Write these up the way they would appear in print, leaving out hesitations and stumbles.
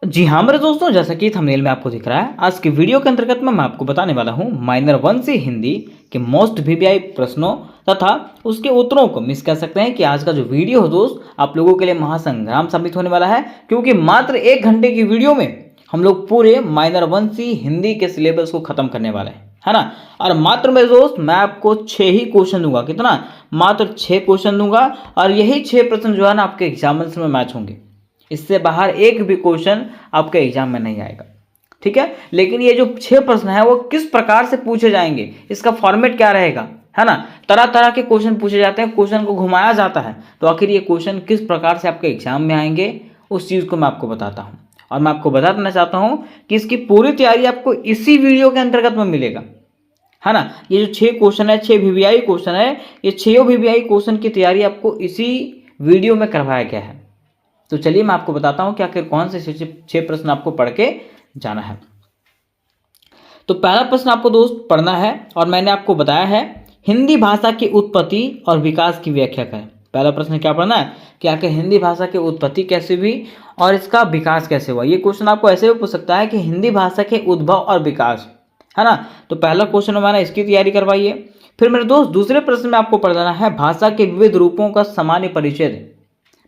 जी हाँ मेरे दोस्तों, जैसा कि थंबनेल में आपको दिख रहा है, आज की वीडियो के अंतर्गत मैं आपको बताने वाला हूँ माइनर 1 से हिंदी के मोस्ट वीवीआई प्रश्नों तथा उसके उत्तरों को मिस कर सकते हैं कि आज का जो वीडियो है दोस्त आप लोगों के लिए महासंग्राम साबित होने वाला है, क्योंकि मात्र 1 घंटे की वीडियो में हम लोग पूरे माइनर 1 से हिंदी के सिलेबस को खत्म करने वाले हैं, है ना। और मात्र मेरे दोस्त मैं आपको 6 ही क्वेश्चन दूंगा। कितना? मात्र 6 क्वेश्चन दूंगा और यही 6 प्रश्न जो है ना आपके एग्जामिनेशन में मैच होंगे। इससे बाहर एक भी क्वेश्चन आपके एग्जाम में नहीं आएगा, ठीक है। लेकिन ये जो 6 प्रश्न है वो किस प्रकार से पूछे जाएंगे, इसका फॉर्मेट क्या रहेगा, है ना। तरह तरह के क्वेश्चन पूछे जाते हैं, क्वेश्चन को घुमाया जाता है, तो आखिर ये क्वेश्चन किस प्रकार से आपके एग्जाम में आएंगे उस चीज़ को मैं आपको बताता हूँ। और मैं आपको बता देना चाहता हूँ कि इसकी पूरी तैयारी आपको इसी वीडियो के अंतर्गत में मिलेगा, है ना। ये जो 6 क्वेश्चन है, 6 वीवीआई क्वेश्चन है, ये 6 वीवीआई क्वेश्चन की तैयारी आपको इसी वीडियो में करवाया गया है। तो चलिए मैं आपको बताता हूं कि आखिर कौन से 6 प्रश्न आपको पढ़ के जाना है। तो पहला प्रश्न आपको दोस्त पढ़ना है और मैंने आपको बताया है हिंदी भाषा की उत्पत्ति और विकास की व्याख्या करें। पहला प्रश्न क्या पढ़ना है कि आखिर हिंदी भाषा की उत्पत्ति कैसे हुई और इसका विकास कैसे हुआ। ये क्वेश्चन आपको ऐसे भी पूछ सकता है कि हिंदी भाषा के उद्भव और विकास, है ना। तो पहला क्वेश्चन हमारा इसकी तैयारी करवाइए। फिर मेरे दोस्त दूसरे प्रश्न में आपको पढ़ना है भाषा के विविध रूपों का सामान्य परिचय दें।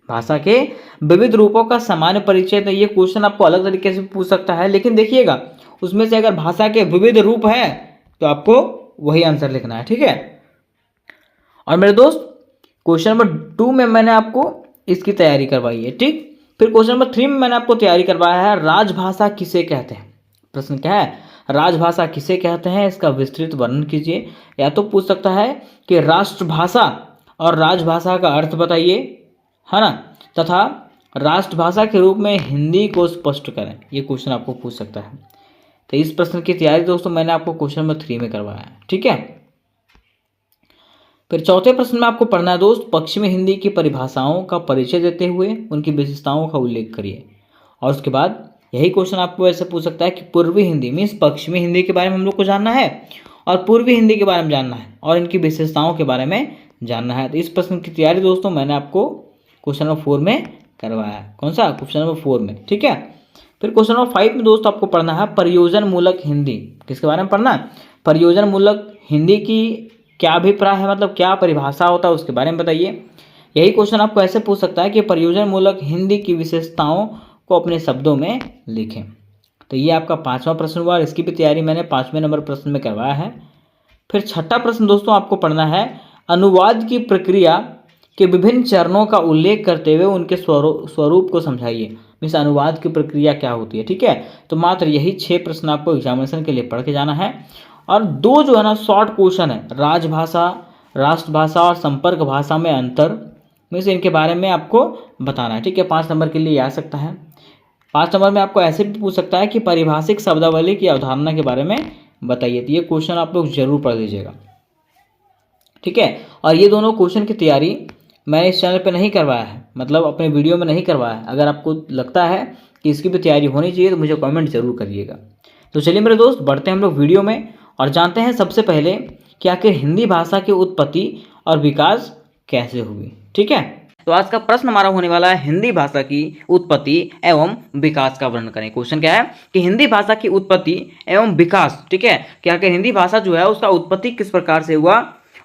भाषा के विविध रूपों का सामान्य परिचय, तो ये क्वेश्चन आपको अलग तरीके से पूछ सकता है, लेकिन देखिएगा उसमें से अगर भाषा के विविध रूप है तो आपको वही आंसर लिखना है, ठीक है। और मेरे दोस्त क्वेश्चन नंबर 2 में मैंने आपको इसकी तैयारी करवाई है, ठीक। फिर क्वेश्चन नंबर 3 में मैंने आपको तैयारी करवाया है राजभाषा किसे कहते हैं। प्रश्न क्या है? राजभाषा किसे कहते हैं, इसका विस्तृत वर्णन कीजिए। या तो पूछ सकता है कि राष्ट्रभाषा और राजभाषा का अर्थ बताइए, है ना, तथा राष्ट्रभाषा के रूप में हिंदी को स्पष्ट करें। ये क्वेश्चन आपको पूछ सकता है। तो इस प्रश्न की तैयारी दोस्तों मैंने आपको क्वेश्चन नंबर 3 में करवाया है, ठीक है। फिर चौथे प्रश्न में आपको पढ़ना है दोस्त पश्चिमी हिंदी की परिभाषाओं का परिचय देते हुए उनकी विशेषताओं का उल्लेख करिए। और उसके बाद यही क्वेश्चन आपको ऐसे पूछ सकता है कि पूर्वी हिंदी मीन्स पश्चिमी हिंदी के बारे में हम लोग को जानना है और पूर्वी हिंदी के बारे में जानना है और इनकी विशेषताओं के बारे में जानना है। तो इस प्रश्न की तैयारी दोस्तों मैंने आपको क्वेश्चन नंबर 4 में करवाया है। कौन सा? क्वेश्चन नंबर 4 में, ठीक है। फिर क्वेश्चन नंबर 5 में दोस्त आपको पढ़ना है प्रयोजन मूलक हिंदी। किसके बारे में पढ़ना है? प्रयोजन मूलक हिंदी की क्या अभिप्राय है, मतलब क्या परिभाषा होता है उसके बारे में बताइए। यही क्वेश्चन आपको ऐसे पूछ सकता है कि प्रयोजन मूलक हिंदी की विशेषताओं को अपने शब्दों में लिखें। तो ये आपका 5वां प्रश्न हुआ और इसकी भी तैयारी मैंने 5वें नंबर प्रश्न में करवाया है। फिर छठा प्रश्न दोस्तों आपको पढ़ना है अनुवाद की प्रक्रिया के विभिन्न चरणों का उल्लेख करते हुए उनके स्वरूप को समझाइए। मीन्स अनुवाद की प्रक्रिया क्या होती है, ठीक है। तो मात्र यही 6 प्रश्न आपको एग्जामिनेशन के लिए पढ़ के जाना है। और 2 जो है ना शॉर्ट क्वेश्चन है राजभाषा, राष्ट्रभाषा और संपर्क भाषा में अंतर, मीन्स इनके बारे में आपको बताना है, ठीक है। 5 नंबर के लिए आ सकता है। 5 नंबर में आपको ऐसे भी पूछ सकता है कि पारिभाषिक शब्दावली की अवधारणा के बारे में बताइए। तो ये क्वेश्चन आप लोग जरूर पढ़ लीजिएगा, ठीक है। और ये दोनों क्वेश्चन की तैयारी मैंने इस चैनल पे नहीं करवाया है, मतलब अपने वीडियो में नहीं करवाया है। अगर आपको लगता है कि इसकी भी तैयारी होनी चाहिए तो मुझे कमेंट जरूर करिएगा। तो चलिए मेरे दोस्त बढ़ते हैं हम लोग वीडियो में और जानते हैं सबसे पहले कि आखिर हिंदी भाषा की उत्पत्ति और विकास कैसे हुई, ठीक है। तो आज का प्रश्न हमारा होने वाला है हिंदी भाषा की उत्पत्ति एवं विकास का वर्णन करें। क्वेश्चन क्या है कि हिंदी भाषा की उत्पत्ति एवं विकास, ठीक है, कि आखिर हिंदी भाषा जो है उसका उत्पत्ति किस प्रकार से हुआ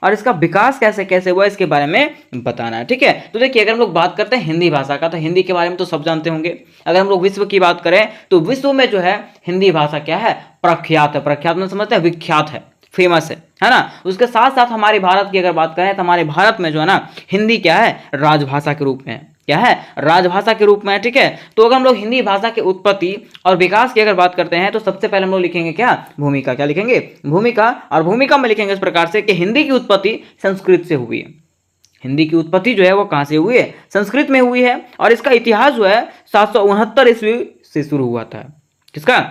और इसका विकास कैसे कैसे हुआ इसके बारे में बताना है, ठीक है। तो देखिए अगर हम लोग बात करते हैं हिंदी भाषा का तो हिंदी के बारे में तो सब जानते होंगे। अगर हम लोग विश्व की बात करें तो विश्व में जो है हिंदी भाषा क्या है? प्रख्यात है। प्रख्यात में समझते हैं विख्यात है, फेमस है ना। उसके साथ साथ हमारे भारत की अगर बात करें तो हमारे भारत में जो है ना हिंदी क्या है? राजभाषा के रूप में, क्या है? राजभाषा के रूप में, ठीक है। तो अगर हम लोग हिंदी भाषा की उत्पत्ति और विकास की अगर बात करते हैं तो सबसे पहले हम लोग लिखेंगे क्या? भूमिका। क्या लिखेंगे? भूमिका। और भूमिका में लिखेंगे इस प्रकार से कि हिंदी की उत्पत्ति संस्कृत से हुई है। हिंदी की उत्पत्ति जो है वो कहाँ से हुई है? संस्कृत में हुई है। और इसका इतिहास जो है 769 ईस्वी से शुरू हुआ था। किसका?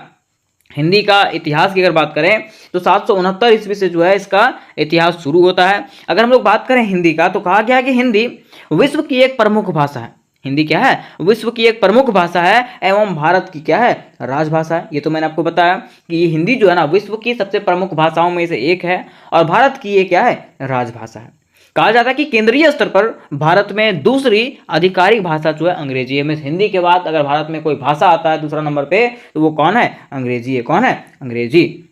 हिंदी का इतिहास की अगर बात करें तो 769 ईस्वी से जो है इसका इतिहास शुरू होता है। अगर हम लोग बात करें हिंदी का तो कहा गया है कि हिंदी विश्व की एक प्रमुख भाषा है। हिंदी क्या है? विश्व की एक प्रमुख भाषा है एवं भारत की क्या है? राजभाषा है। ये तो मैंने आपको बताया कि ये हिंदी जो है ना विश्व की सबसे प्रमुख भाषाओं में से एक है और भारत की ये क्या है? राजभाषा है। कहा जाता है कि केंद्रीय स्तर पर भारत में दूसरी आधिकारिक भाषा जो है अंग्रेजी है। मीन्स हिंदी के बाद अगर भारत में कोई भाषा आता है दूसरा नंबर पे तो वो कौन है? अंग्रेजी है। कौन है? अंग्रेजी।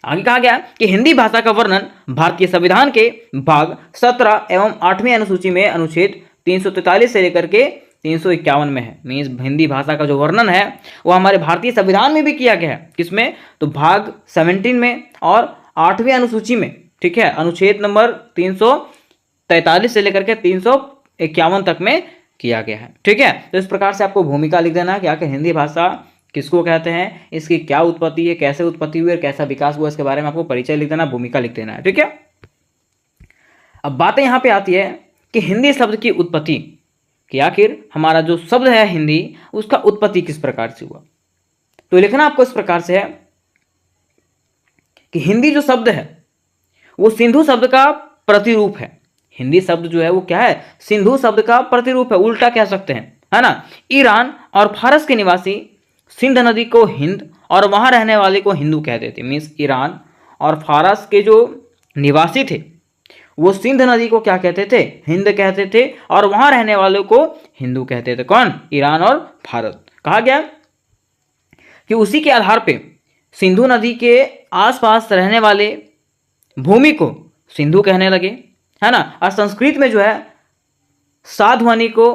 आगे कहा गया कि हिंदी भाषा का वर्णन भारतीय संविधान के भाग 17 एवं 8वीं अनुसूची में अनुच्छेद 343 से लेकर के 351 में है। मीन्स हिंदी भाषा का जो वर्णन है वो हमारे भारतीय संविधान में भी किया गया है। किसमें? तो भाग 17 में और 8वीं अनुसूची में, ठीक है, अनुच्छेद नंबर 343 से लेकर के 351 तक में किया गया है। ठीक है, तो इस प्रकार से आपको भूमिका लिख देना है कि आखिर हिंदी भाषा किसको कहते हैं, इसकी क्या उत्पत्ति है, कैसे उत्पत्ति हुई और कैसा विकास हुआ, इसके बारे में आपको परिचय लिख देना, भूमिका लिख देना है। ठीक है, अब बातें यहां पे आती है कि हिंदी शब्द की उत्पत्ति, कि आखिर हमारा जो शब्द है हिंदी उसका उत्पत्ति किस प्रकार से हुआ। तो लिखना आपको इस प्रकार से है कि हिंदी जो शब्द है वो सिंधु शब्द का प्रतिरूप है। हिंदी शब्द जो है वो क्या है? सिंधु शब्द का प्रतिरूप है, उल्टा कह सकते हैं, है ना। ईरान और फारस के निवासी सिंध नदी को हिंद और वहां रहने वाले को हिंदू कहते थे। मीन्स ईरान और फारस के जो निवासी थे वो सिंध नदी को क्या कहते थे? हिंद कहते थे, और वहां रहने वालों को हिंदू कहते थे। कौन? ईरान और भारत। कहा गया कि उसी के आधार पे सिंधु नदी के आसपास रहने वाले भूमि को सिंधु कहने लगे, है ना। और संस्कृत में जो है सा ध्वनि को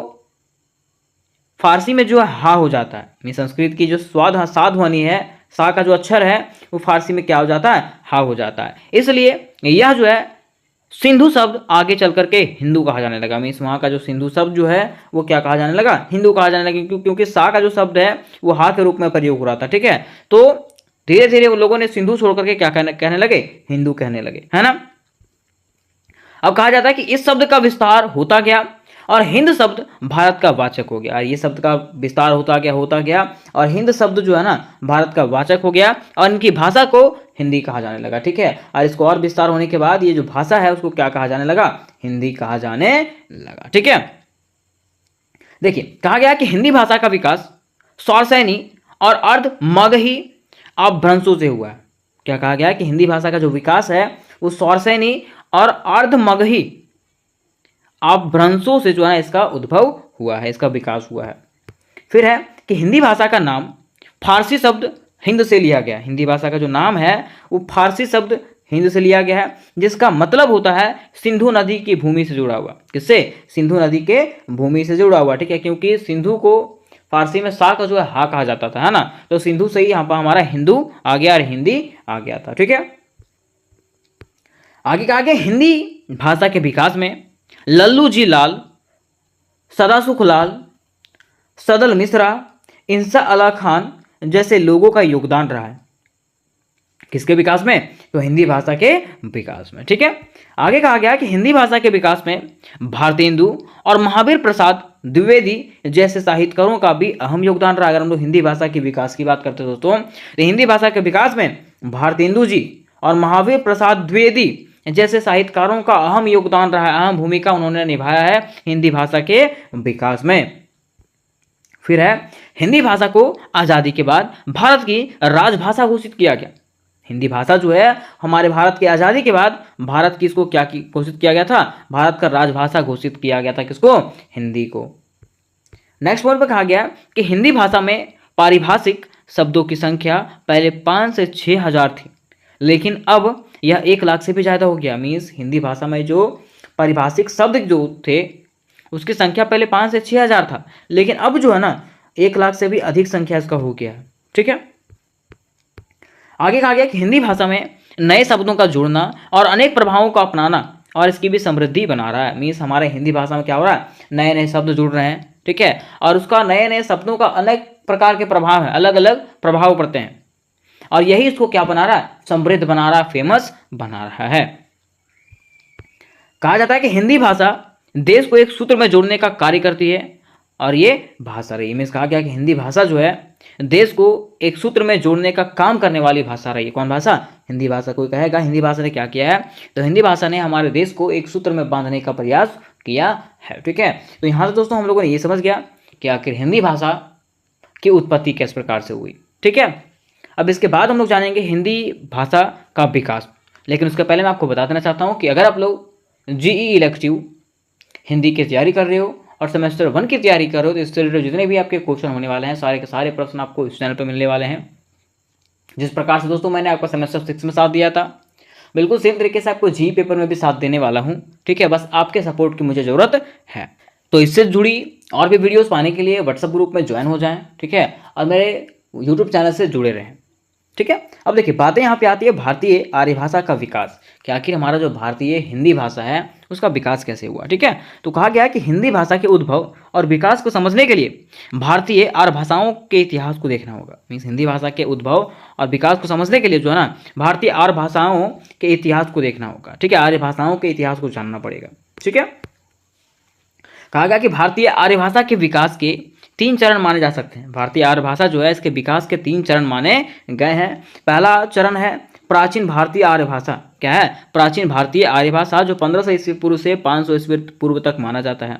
फारसी में जो है हा हो जाता है। मीन संस्कृत की जो सा ध्वनि है, सा का जो अक्षर है वो फारसी में क्या हो जाता है? हा हो जाता है। इसलिए यह जो है सिंधु शब्द आगे चल करके हिंदू कहा जाने लगा। मीन्स वहाँ का जो सिंधु शब्द जो है वो क्या कहा जाने लगा? हिंदू कहा जाने लगा, क्योंकि सा का जो शब्द है वो हा के रूप में प्रयोग हो रहा था। ठीक है, तो धीरे धीरे वो लोगों ने सिंधु छोड़ करके क्या कहने लगे? हिंदू कहने लगे, है ना। अब कहा जाता है कि इस शब्द का विस्तार होता गया और हिंद शब्द भारत का वाचक हो गया। ये शब्द का विस्तार होता गया और हिंद शब्द जो है ना भारत का वाचक हो गया और इनकी भाषा को हिंदी कहा जाने लगा। ठीक है, और इसको और विस्तार होने के बाद ये जो भाषा है उसको क्या कहा जाने लगा? हिंदी कहा जाने लगा। ठीक है, देखिए कहा गया कि हिंदी भाषा का विकास सौरसैनी और अर्ध मगही अपभ्रंशों से हुआ है। क्या कहा गया कि हिंदी भाषा का जो विकास है वो सौरसैनी और अर्ध मगही अपभ्रंशों से जो है इसका उद्भव हुआ है, इसका विकास हुआ है। फिर है कि हिंदी भाषा का नाम फारसी शब्द हिंद से लिया गया। हिंदी भाषा का जो नाम है वो फारसी शब्द हिंद से लिया गया है, जिसका मतलब होता है सिंधु नदी की भूमि से जुड़ा हुआ। किससे? सिंधु नदी के भूमि से जुड़ा हुआ। ठीक है, क्योंकि सिंधु को फारसी में सा का जो है हा कहा जाता था, है ना। तो सिंधु से ही यहाँ पर हमारा हिंदू आ गया और हिंदी आ गया था। ठीक है, आगे कहा गया हिंदी भाषा के विकास में लल्लू जी लाल, सदासुख लाल, सदल मिश्रा, इंसा अला खान जैसे लोगों का योगदान रहा है। किसके विकास में? तो हिंदी भाषा के विकास में। ठीक है, आगे कहा गया कि हिंदी भाषा के विकास में भारतेंदु और महावीर प्रसाद द्विवेदी जैसे साहित्यकारों का भी अहम योगदान रहा। अगर हम लोग हिंदी भाषा के विकास की बात करते हैं दोस्तों, तो हिंदी भाषा के विकास में भारतेंदु जी और महावीर प्रसाद द्विवेदी जैसे साहित्यकारों का अहम योगदान रहा है, अहम भूमिका उन्होंने निभाया है हिंदी भाषा के विकास में। फिर है हिंदी भाषा को आज़ादी के बाद भारत की राजभाषा घोषित किया गया। हिंदी भाषा जो है हमारे भारत की आज़ादी के बाद भारत की इसको क्या घोषित किया गया था? भारत का राजभाषा घोषित किया गया था। किसको? हिंदी को। नेक्स्ट पॉइंट पर कहा गया कि हिंदी भाषा में पारिभाषिक शब्दों की संख्या पहले 5 से 6 हजार थी, लेकिन अब यह 1 लाख से भी ज़्यादा हो गया। मीन्स हिंदी भाषा में जो पारिभाषिक शब्द जो थे उसकी संख्या पहले 5 से 6 हजार था, लेकिन अब जो है ना 1 लाख से भी अधिक संख्या इसका हो गया है। ठीक है, आगे कहा गया कि हिंदी भाषा में नए शब्दों का जुड़ना और अनेक प्रभावों को अपनाना और इसकी भी समृद्धि बना रहा है। मीन्स हमारे हिंदी भाषा में क्या हो रहा है? नए नए शब्द जुड़ रहे हैं। ठीक है, और उसका नए नए शब्दों का अनेक प्रकार के प्रभाव है, अलग अलग प्रभाव पड़ते हैं, और यही इसको क्या बना रहा है? समृद्ध बना रहा है, फेमस बना रहा है। कहा जाता है कि हिंदी भाषा देश को एक सूत्र में जोड़ने का कार्य करती है और ये भाषा रही। मीन्स कहा गया कि हिंदी भाषा जो है देश को एक सूत्र में जोड़ने का काम करने वाली भाषा रही है। कौन भाषा? हिंदी भाषा। कोई कहेगा हिंदी भाषा ने क्या किया है? तो हिंदी भाषा ने हमारे देश को एक सूत्र में बांधने का प्रयास किया है। ठीक है, तो यहाँ से दोस्तों हम लोगों ने ये समझ गया कि आखिर हिंदी भाषा की उत्पत्ति किस प्रकार से हुई। ठीक है, अब इसके बाद हम लोग जानेंगे हिंदी भाषा का विकास, लेकिन उसके पहले मैं आपको बता देना चाहता हूँ कि अगर आप लोग जीई इलेक्टिव हिंदी की तैयारी कर रहे हो और सेमेस्टर 1 की तैयारी कर रहे हो, तो इससे रिलेटेड जितने भी आपके क्वेश्चन होने वाले हैं सारे के सारे प्रश्न आपको इस चैनल पर मिलने वाले हैं। जिस प्रकार से दोस्तों मैंने आपका सेमेस्टर 6 में साथ दिया था, बिल्कुल सेम तरीके से आपको जी पेपर में भी साथ देने वाला हूँ। ठीक है, बस आपके सपोर्ट की मुझे ज़रूरत है। तो इससे जुड़ी और भी वीडियोस पाने के लिए व्हाट्सएप ग्रुप में ज्वाइन हो जाएं। ठीक है, और मेरे यूट्यूब चैनल से जुड़े रहें। ठीक है, अब देखिए बातें यहाँ पे आती है भारतीय आर्य भाषा का विकास, कि आखिर हमारा जो भारतीय हिंदी भाषा है उसका विकास कैसे हुआ। ठीक है, तो कहा गया है कि हिंदी भाषा के उद्भव और विकास को समझने के लिए भारतीय आर्य भाषाओं के इतिहास को देखना होगा। मीन्स हिंदी भाषा के उद्भव और विकास को समझने के लिए जो है ना, भारतीय आर्य भाषाओं के इतिहास को देखना होगा। ठीक है, आर्य भाषाओं के इतिहास को जानना पड़ेगा। ठीक है, कहा गया कि भारतीय आर्य भाषा के विकास के 3 चरण माने जा सकते हैं। भारतीय आर्य भाषा जो है इसके विकास के 3 चरण माने गए हैं। पहला चरण है प्राचीन भारतीय आर्य भाषा। क्या है? प्राचीन भारतीय आर्य भाषा, जो 1500 ईस्वी पूर्व से 500 ईस्वी पूर्व तक माना जाता है।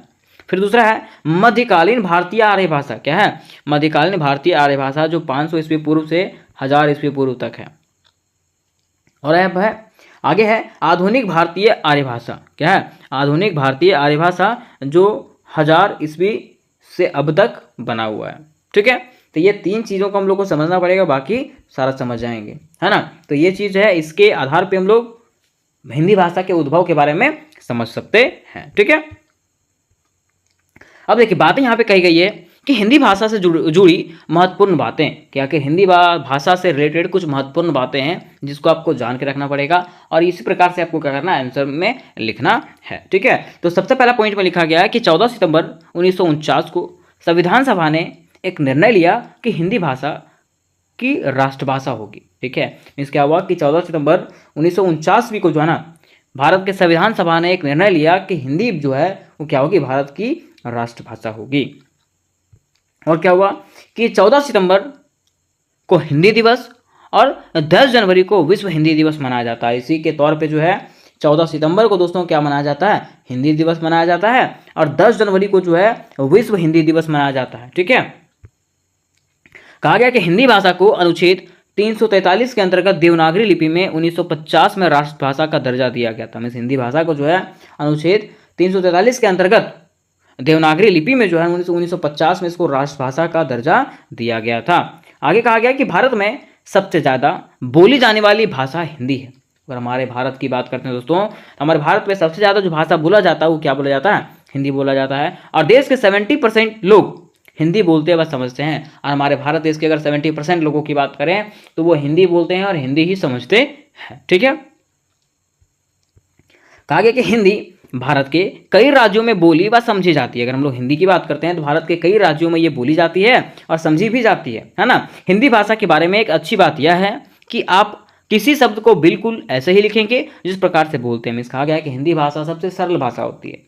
फिर दूसरा है मध्यकालीन भारतीय आर्य भाषा। क्या है? मध्यकालीन भारतीय आर्य भाषा, जो 500 ईस्वी पूर्व से 1000 ईस्वी पूर्व तक है। और आगे है आधुनिक भारतीय आर्य भाषा। क्या है? आधुनिक भारतीय आर्य भाषा, जो 1000 ईस्वी से अब तक बना हुआ है। ठीक है, तो ये 3 चीज़ों को हम लोग को समझना पड़ेगा, बाकी सारा समझ जाएंगे, है ना। तो ये चीज़ है, इसके आधार पे हम लोग हिंदी भाषा के उद्भव के बारे में समझ सकते हैं। ठीक है, अब देखिए बातें यहाँ पे कही गई है कि हिंदी भाषा से जुड़ी महत्वपूर्ण बातें, कि आखिर हिंदी भाषा से रिलेटेड कुछ महत्वपूर्ण बातें हैं जिसको आपको जान के रखना पड़ेगा, और इसी प्रकार से आपको क्या करना है, आंसर में लिखना है। ठीक है, तो सबसे पहला पॉइंट में लिखा गया है कि 14 सितंबर 1949 को संविधान सभा ने एक निर्णय लिया कि हिंदी भाषा की राष्ट्रभाषा होगी। ठीक है, मीन्स क्या हुआ कि 14 सितंबर 1949 को जो है ना, भारत के संविधान सभा ने एक निर्णय लिया कि हिंदी जो है वो क्या होगी, भारत की राष्ट्रभाषा होगी। और क्या हुआ कि 14 सितंबर को हिंदी दिवस और 10 जनवरी को विश्व हिंदी दिवस मनाया जाता है। इसी के तौर पे जो है 14 सितंबर को दोस्तों क्या मनाया जाता है, हिंदी दिवस मनाया जाता है, और 10 जनवरी को जो है विश्व हिंदी दिवस मनाया जाता है। ठीक है, कहा गया कि हिंदी भाषा को अनुच्छेद 343 के अंतर्गत देवनागरी लिपि में 1950 में राष्ट्रभाषा का दर्जा दिया गया था। मीन्स हिंदी भाषा को जो है अनुच्छेद 343 के अंतर्गत देवनागरी लिपि में जो है 1950 में इसको राष्ट्रभाषा का दर्जा दिया गया था। आगे कहा गया कि भारत में सबसे ज़्यादा बोली जाने वाली भाषा हिंदी है। अगर हमारे भारत की बात करते हैं दोस्तों, हमारे भारत में सबसे ज़्यादा जो भाषा बोला जाता है वो क्या बोला जाता है, हिंदी बोला जाता है। और देश के 70% लोग हिंदी बोलते हैं, बस समझते हैं। और हमारे भारत देश के अगर 70% लोगों की बात करें तो वो हिंदी बोलते हैं और हिंदी ही समझते हैं। ठीक है, कहा गया कि हिंदी भारत के कई राज्यों में बोली व समझी जाती है। अगर हम लोग हिंदी की बात करते हैं तो भारत के कई राज्यों में ये बोली जाती है और समझी भी जाती है ना। हिंदी भाषा के बारे में एक अच्छी बात यह है कि आप किसी शब्द को बिल्कुल ऐसे ही लिखेंगे जिस प्रकार से बोलते हैं। कहा गया है कि हिंदी भाषा सबसे सरल भाषा होती है,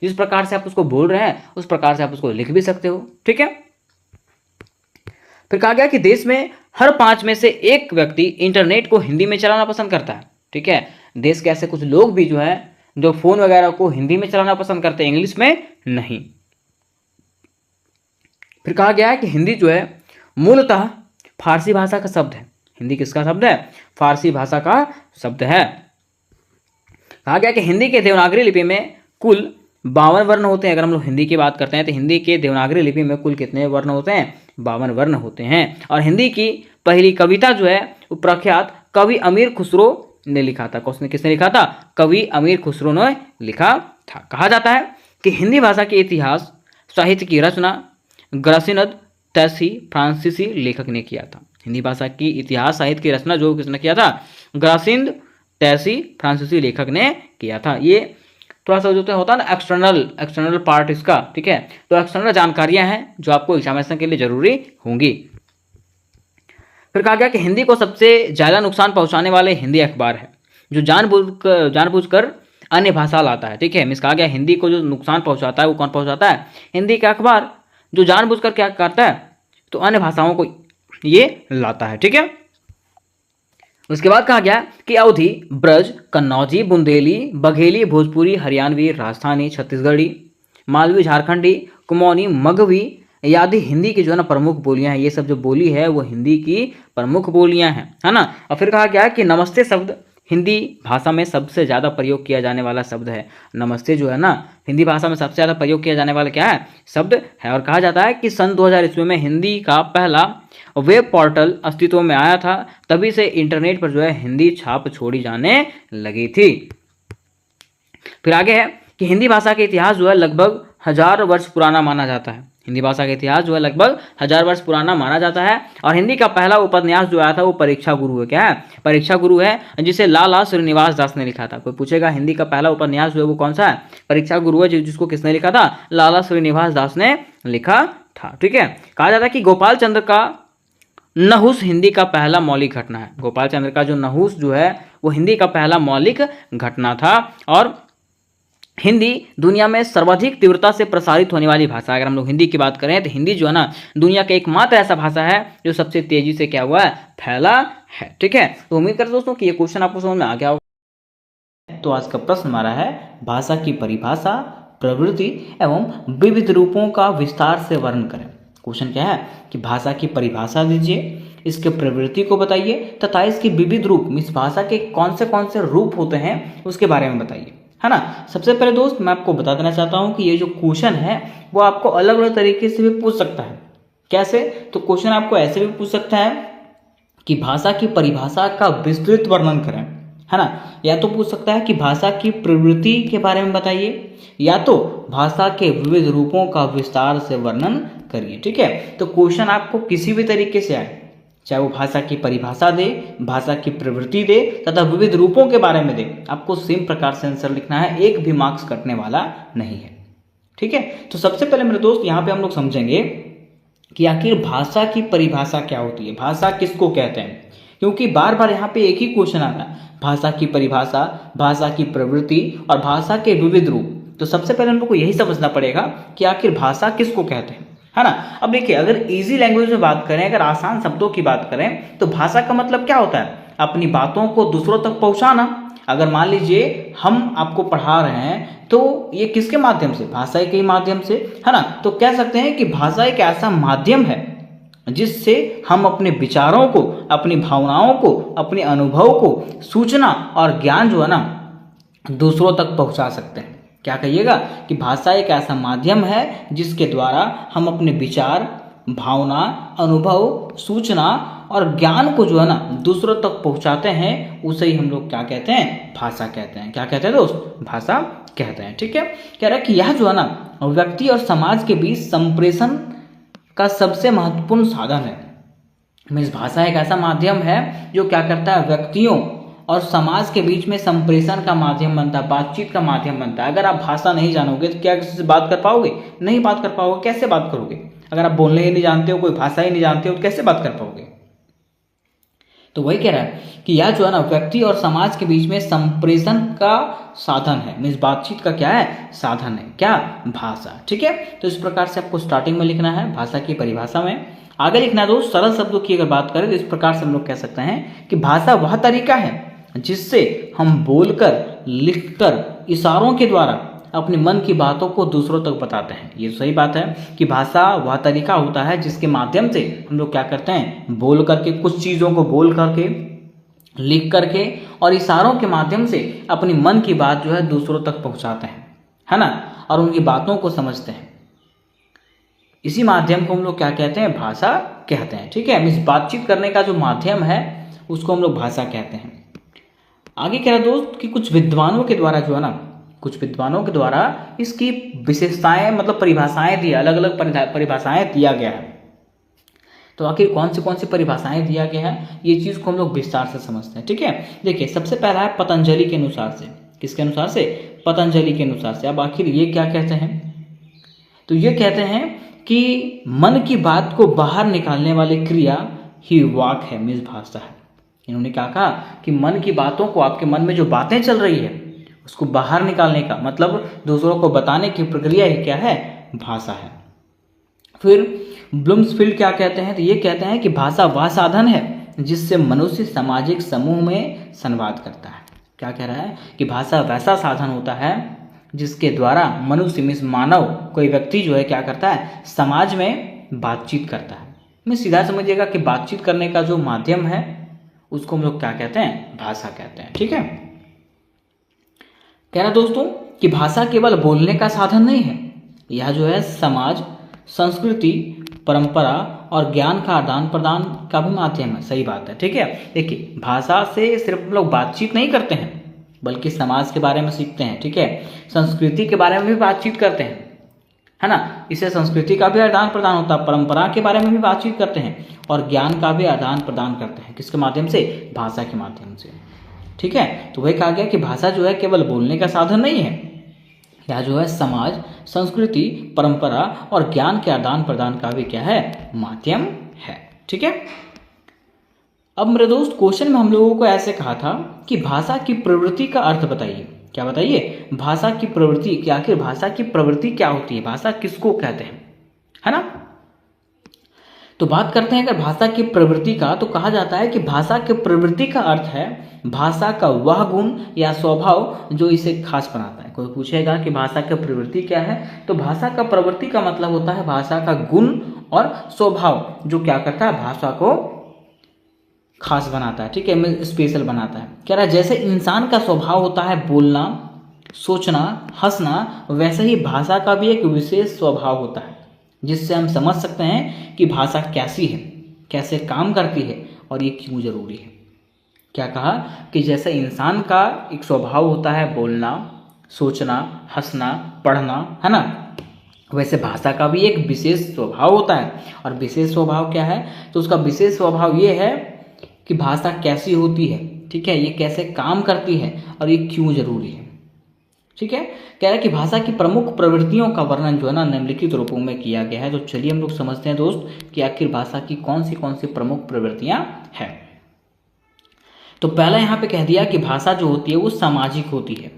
जिस प्रकार से आप उसको बोल रहे हैं उस प्रकार से आप उसको लिख भी सकते हो। ठीक है, फिर कहा गया कि देश में हर 5 में से 1 व्यक्ति इंटरनेट को हिंदी में चलाना पसंद करता है। ठीक है, देश के ऐसे कुछ लोग भी जो है जो फोन वगैरह को हिंदी में चलाना पसंद करते हैं, इंग्लिश में नहीं। फिर कहा गया है कि हिंदी जो है मूलतः फारसी भाषा का शब्द है। हिंदी किसका शब्द है, फारसी भाषा का शब्द है। कहा गया कि हिंदी के देवनागरी लिपि में कुल 52 वर्ण होते हैं। अगर हम लोग हिंदी की बात करते हैं तो हिंदी के देवनागरी लिपि में कुल कितने वर्ण होते हैं, 52 वर्ण होते हैं। और हिंदी की पहली कविता जो है वो प्रख्यात कवि अमीर खुसरो ने लिखा था। किसने लिखा था, कवि अमीर खुसरो ने लिखा था। कहा जाता है कि हिंदी भाषा के इतिहास साहित्य की रचना ग्रासिनद तैसी फ्रांसीसी लेखक ने किया था। हिंदी भाषा की इतिहास साहित्य की रचना जो किसने किया था, ग्रासिंद तैसी फ्रांसीसी लेखक ने किया था। ये थोड़ा सा जो होता है ना एक्सटर्नल पार्ट इसका। ठीक है, तो एक्सटर्नल जानकारियां हैं जो आपको एग्जामिनेशन के लिए जरूरी होंगी। फिर कहा गया कि हिंदी को सबसे ज़्यादा नुकसान पहुंचाने वाले हिंदी अखबार है जो जानबूझकर अन्य भाषा लाता है। ठीक है, कहा गया हिंदी को जो नुकसान पहुंचाता है वो कौन पहुंचाता है, हिंदी का अखबार, जो जानबूझकर क्या करता है तो अन्य भाषाओं को ये लाता है। ठीक है, उसके बाद कहा गया कि अवधी, ब्रज, कन्नौजी, बुंदेली, बघेली, भोजपुरी, हरियाणवी, राजस्थानी, छत्तीसगढ़ी, मालवी, झारखंडी, कुमाऊनी, मगवी आदि हिंदी की जो है ना प्रमुख बोलियां हैं। ये सब जो बोली है वो हिंदी की प्रमुख बोलियां हैं, है ना। और फिर कहा गया कि नमस्ते शब्द हिंदी भाषा में सबसे ज़्यादा प्रयोग किया जाने वाला शब्द है नमस्ते जो है ना, हिंदी भाषा में सबसे ज़्यादा प्रयोग किया जाने वाला क्या है, शब्द है। और कहा जाता है कि सन 2000 ईस्वी में हिंदी का पहला वेब पोर्टल अस्तित्व में आया था, तभी से इंटरनेट पर जो है हिंदी छाप छोड़ी जाने लगी थी। फिर आगे है कि हिंदी भाषा का इतिहास जो है लगभग 1000 वर्ष पुराना माना जाता है। हिंदी भाषा का इतिहास जो है लगभग 1000 वर्ष पुराना माना जाता है। और हिंदी का पहला उपन्यास जो आया था वो परीक्षा गुरु है। क्या है, परीक्षा गुरु है, जिसे लाला श्रीनिवास दास ने लिखा था। कोई पूछेगा हिंदी का पहला उपन्यास जो है वो कौन सा है, परीक्षा गुरु है, जिसको किसने लिखा था, लाला श्रीनिवास दास ने लिखा था। ठीक है, कहा जाता है कि गोपाल चंद्र का नहुस हिंदी का पहला मौलिक घटना है। गोपाल चंद्र का जो नहुस जो है वो हिंदी का पहला मौलिक घटना था। और हिंदी दुनिया में सर्वाधिक तीव्रता से प्रसारित होने वाली भाषा, अगर हम लोग हिंदी की बात करें तो हिंदी जो है ना दुनिया का एकमात्र ऐसा भाषा है जो सबसे तेजी से क्या हुआ है, फैला है। ठीक है, तो उम्मीद करते दोस्तों कि ये क्वेश्चन आपको समझ में आ गया होगा। तो आज का प्रश्न हमारा है भाषा की परिभाषा, प्रवृत्ति एवं विविध रूपों का विस्तार से वर्णन करें। क्वेश्चन क्या है कि भाषा की परिभाषा दीजिए, इसके प्रवृत्ति को बताइए तथा इसके विविध रूप, इस भाषा के कौन से रूप होते हैं उसके बारे में बताइए, है ना। सबसे पहले दोस्त मैं आपको बता देना चाहता हूं कि ये जो क्वेश्चन है वो आपको अलग अलग तरीके से भी पूछ सकता है। कैसे, तो क्वेश्चन आपको ऐसे भी पूछ सकता है कि भाषा की परिभाषा का विस्तृत वर्णन करें, है ना। या तो पूछ सकता है कि भाषा की प्रवृत्ति के बारे में बताइए, या तो भाषा के विविध रूपों का विस्तार से वर्णन करिए। ठीक है, तो क्वेश्चन आपको किसी भी तरीके से आए, चाहे वो भाषा की परिभाषा दे, भाषा की प्रवृत्ति दे तथा विविध रूपों के बारे में दे, आपको सेम प्रकार से आंसर लिखना है, एक भी मार्क्स कटने वाला नहीं है। ठीक है, तो सबसे पहले मेरे दोस्त यहाँ पे हम लोग समझेंगे कि आखिर भाषा की परिभाषा क्या होती है, भाषा किसको कहते हैं, क्योंकि बार बार यहाँ पे एक ही क्वेश्चन आ रहा है, भाषा की परिभाषा, भाषा की प्रवृत्ति और भाषा के विविध रूप। तो सबसे पहले हम लोग को यही समझना पड़ेगा कि आखिर भाषा किसको कहते हैं, है ना। अब देखिए, अगर इजी लैंग्वेज में बात करें, अगर आसान शब्दों की बात करें, तो भाषा का मतलब क्या होता है, अपनी बातों को दूसरों तक पहुंचाना। अगर मान लीजिए हम आपको पढ़ा रहे हैं तो ये किसके माध्यम से, भाषा के माध्यम से, है ना। तो कह सकते हैं कि भाषा एक ऐसा माध्यम है जिससे हम अपने विचारों को, अपनी भावनाओं को, अपने अनुभव को, सूचना और ज्ञान जो है ना दूसरों तक पहुंचा सकते हैं। क्या कहिएगा कि भाषा एक ऐसा माध्यम है जिसके द्वारा हम अपने विचार, भावना, अनुभव, सूचना और ज्ञान को जो है ना दूसरों तक पहुंचाते हैं, उसे ही हम लोग क्या कहते हैं, भाषा कहते हैं। क्या कहते हैं दोस्त, भाषा कहते हैं। ठीक है, कह रहा है कि यह जो है ना व्यक्ति और समाज के बीच संप्रेषण का सबसे महत्वपूर्ण साधन है। मीन्स भाषा एक ऐसा माध्यम है जो क्या करता है, व्यक्तियों और समाज के बीच में संप्रेषण का माध्यम बनता है, बातचीत का माध्यम बनता है। अगर आप भाषा नहीं जानोगे तो क्या किसी से बात कर पाओगे, नहीं बात कर पाओगे। कैसे बात करोगे, अगर आप बोलने ही नहीं जानते हो, कोई भाषा ही नहीं जानते हो, तो कैसे बात कर पाओगे। तो वही कह रहा है कि यह जो है ना व्यक्ति और समाज के बीच में संप्रेषण का साधन है, मीन्स बातचीत का क्या है, साधन है, क्या, भाषा। ठीक है, तो इस प्रकार से आपको स्टार्टिंग में लिखना है भाषा की परिभाषा में। आगे लिखना है दोस्त, सरल शब्दों की अगर बात करें तो इस प्रकार से हम लोग कह सकते हैं कि भाषा वह तरीका है जिससे हम बोलकर, लिखकर, इशारों के द्वारा अपने मन की बातों को दूसरों तक बताते हैं। ये सही बात है कि भाषा वह तरीका होता है जिसके माध्यम से हम लोग क्या करते हैं, बोल करके, कुछ चीज़ों को बोल करके, लिख करके और इशारों के माध्यम से अपनी मन की बात जो है दूसरों तक पहुंचाते हैं, है ना, और उनकी बातों को समझते हैं। इसी माध्यम को हम लोग क्या कहते हैं, भाषा कहते हैं। ठीक है, इस बातचीत करने का जो माध्यम है उसको हम लोग भाषा कहते हैं। आगे कह रहा दोस्त कि कुछ विद्वानों के द्वारा जो है ना, कुछ विद्वानों के द्वारा इसकी विशेषताएं, मतलब परिभाषाएं दी, अलग अलग परिभाषाएं दिया गया है। तो आखिर कौन सी परिभाषाएं दिया गया है, ये चीज़ को हम लोग विस्तार से समझते हैं। ठीक है, देखिए सबसे पहला है पतंजलि के अनुसार से। किसके अनुसार से, पतंजलि के अनुसार से। अब आखिर ये क्या कहते हैं, तो ये कहते हैं कि मन की बात को बाहर निकालने वाली क्रिया ही वाक है, मीन्स भाषा है। इन्होंने क्या कहा कि मन की बातों को, आपके मन में जो बातें चल रही है उसको बाहर निकालने का मतलब दूसरों को बताने की प्रक्रिया ही क्या है, भाषा है। फिर ब्लूम्सफील्ड क्या कहते हैं, तो ये कहते हैं कि भाषा वह साधन है जिससे मनुष्य सामाजिक समूह में संवाद करता है। क्या कह रहा है कि भाषा वैसा साधन होता है जिसके द्वारा मनुष्य, मीन्स मानव, कोई व्यक्ति जो है क्या करता है, समाज में बातचीत करता है। मैं सीधा समझिएगा कि बातचीत करने का जो माध्यम है उसको हम लोग क्या कहते हैं, भाषा कहते हैं। ठीक है, कह रहा दोस्तों कि भाषा केवल बोलने का साधन नहीं है, यह जो है समाज, संस्कृति, परंपरा और ज्ञान का आदान प्रदान का भी माध्यम है। सही बात है। ठीक है, देखिए भाषा से सिर्फ हम लोग बातचीत नहीं करते हैं, बल्कि समाज के बारे में सीखते हैं। ठीक है, संस्कृति के बारे में भी बातचीत करते हैं, है ना, इससे संस्कृति का भी आदान प्रदान होता है, परंपरा के बारे में भी बातचीत करते हैं और ज्ञान का भी आदान प्रदान करते हैं। किसके माध्यम से, भाषा के माध्यम से। ठीक है, तो वही कहा गया कि भाषा जो है केवल बोलने का साधन नहीं है, यह जो है समाज, संस्कृति, परंपरा और ज्ञान के आदान प्रदान का भी क्या है, माध्यम है। ठीक है, अब मेरे दोस्त क्वेश्चन में हम लोगों को ऐसे कहा था कि भाषा की प्रवृत्ति का अर्थ बताइए। क्या बताइए, भाषा की प्रवृत्ति, कि आखिर भाषा की प्रवृत्ति क्या होती है, भाषा किसको कहते हैं, है ना। तो बात करते हैं अगर भाषा की प्रवृत्ति का, तो कहा जाता है कि भाषा की प्रवृत्ति का अर्थ है भाषा का वह गुण या स्वभाव जो इसे खास बनाता है। कोई पूछेगा कि भाषा की प्रवृत्ति क्या है, तो भाषा का प्रवृत्ति का मतलब होता है भाषा का गुण और स्वभाव जो क्या करता है, भाषा को खास बनाता है। ठीक है, स्पेशल बनाता है। कह रहा है जैसे इंसान का स्वभाव होता है बोलना, सोचना, हंसना, वैसे ही भाषा का भी एक विशेष स्वभाव होता है जिससे हम समझ सकते हैं कि भाषा कैसी है, कैसे काम करती है और ये क्यों जरूरी है। क्या कहा कि जैसे इंसान का एक स्वभाव होता है बोलना, सोचना, हंसना, पढ़ना, है ना, वैसे भाषा का भी एक विशेष स्वभाव होता है। और विशेष स्वभाव क्या है, तो उसका विशेष स्वभाव ये है कि भाषा कैसी होती है, ठीक है, ये कैसे काम करती है और ये क्यों जरूरी है। ठीक है, कह रहा है कि भाषा की प्रमुख प्रवृत्तियों का वर्णन जो है ना निम्नलिखित रूपों में किया गया है। तो चलिए हम लोग समझते हैं दोस्त कि आखिर भाषा की कौन सी प्रमुख प्रवृत्तियां हैं। तो पहला यहाँ पे कह दिया कि भाषा जो होती है वो सामाजिक होती है।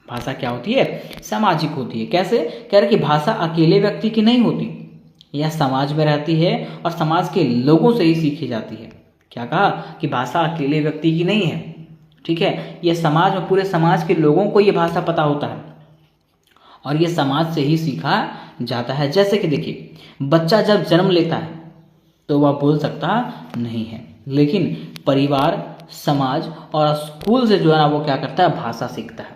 भाषा क्या होती है, सामाजिक होती है। कैसे, कह रहे कि भाषा अकेले व्यक्ति की नहीं होती, यह समाज में रहती है और समाज के लोगों से ही सीखी जाती है। क्या कहा कि भाषा अकेले व्यक्ति की नहीं है, ठीक है, ये समाज में पूरे समाज के लोगों को ये भाषा पता होता है और ये समाज से ही सीखा जाता है। जैसे कि देखिए, बच्चा जब जन्म लेता है तो वह बोल सकता नहीं है, लेकिन परिवार, समाज और स्कूल से जो है ना वो क्या करता है, भाषा सीखता है।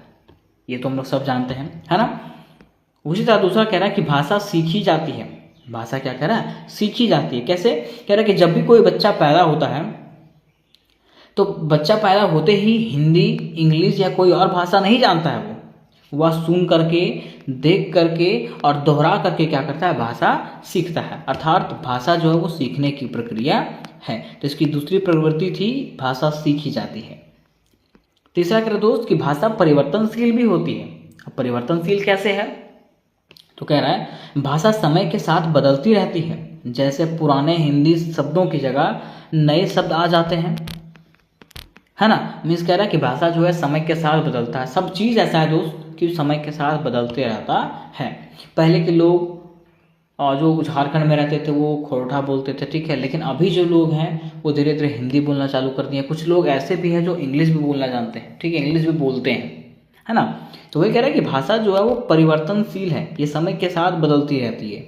ये तो हम लोग सब जानते हैं, है ना। उसी तरह दूसरा कह रहा है कि भाषा सीखी जाती है। भाषा क्या कह रहा है, सीखी जाती है। कैसे, कह रहा है कि जब भी कोई बच्चा पैदा होता है तो बच्चा पैदा होते ही हिंदी, इंग्लिश या कोई और भाषा नहीं जानता है, वह सुन करके, देख करके और दोहरा करके क्या करता है, भाषा सीखता है। अर्थात भाषा जो है वो सीखने की प्रक्रिया है। तो इसकी दूसरी प्रवृत्ति थी भाषा सीखी जाती है। तीसरा कह रहे दोस्त कि भाषा परिवर्तनशील भी होती है। अब परिवर्तनशील कैसे है, तो कह रहा है भाषा समय के साथ बदलती रहती है। जैसे पुराने हिंदी शब्दों की जगह नए शब्द आ जाते हैं, है ना। मीन्स कह रहा है कि भाषा जो है समय के साथ बदलता है। सब चीज़ ऐसा है दोस्त कि समय के साथ बदलते रहता है। पहले के लोग जो झारखंड में रहते थे वो खोरठा बोलते थे, ठीक है, लेकिन अभी जो लोग हैं वो धीरे धीरे हिंदी बोलना चालू कर दिए। कुछ लोग ऐसे भी हैं जो इंग्लिश भी बोलना जानते हैं, ठीक है, इंग्लिश भी बोलते हैं, है ना। तो वही कह रहा है कि भाषा जो है वो परिवर्तनशील है, ये समय के साथ बदलती रहती है।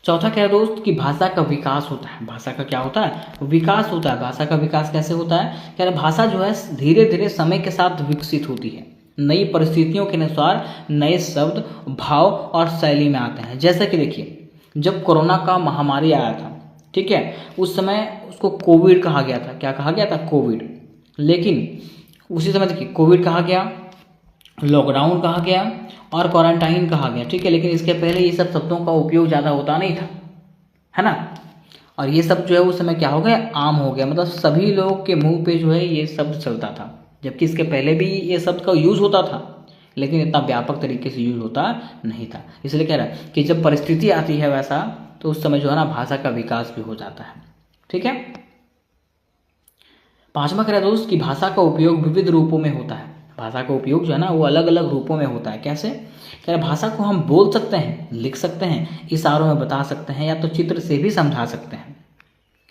चौथा कह रहा दोस्त कि भाषा का विकास होता है। भाषा का क्या होता है, विकास होता है। भाषा का विकास कैसे होता है, कह रहा भाषा जो है धीरे धीरे समय के साथ विकसित होती है, नई परिस्थितियों के अनुसार नए शब्द, भाव और शैली में आते हैं। जैसे कि देखिए, जब कोरोना का महामारी आया था, ठीक है, उस समय उसको कोविड कहा गया था। क्या कहा गया था, कोविड। लेकिन उसी समय देखिए कोविड कहा गया, लॉकडाउन कहा गया और क्वारंटाइन कहा गया, ठीक है, लेकिन इसके पहले ये सब शब्दों का उपयोग ज़्यादा होता नहीं था, है ना। और ये सब जो है उस समय क्या हो गया, आम हो गया, मतलब सभी लोगों के मुंह पे जो है ये शब्द चलता था। जबकि इसके पहले भी ये शब्द का यूज़ होता था, लेकिन इतना व्यापक तरीके से यूज़ होता नहीं था। इसलिए कह रहा है कि जब परिस्थिति आती है वैसा, तो उस समय जो है ना भाषा का विकास भी हो जाता है, ठीक है। पांचवा कह रहा है दोस्त कि भाषा का उपयोग विविध रूपों में होता है। भाषा का उपयोग जो है ना वो अलग अलग रूपों में होता है। कैसे, कह रहे भाषा को हम बोल सकते हैं, लिख सकते हैं, इशारों में बता सकते हैं या तो चित्र से भी समझा सकते हैं।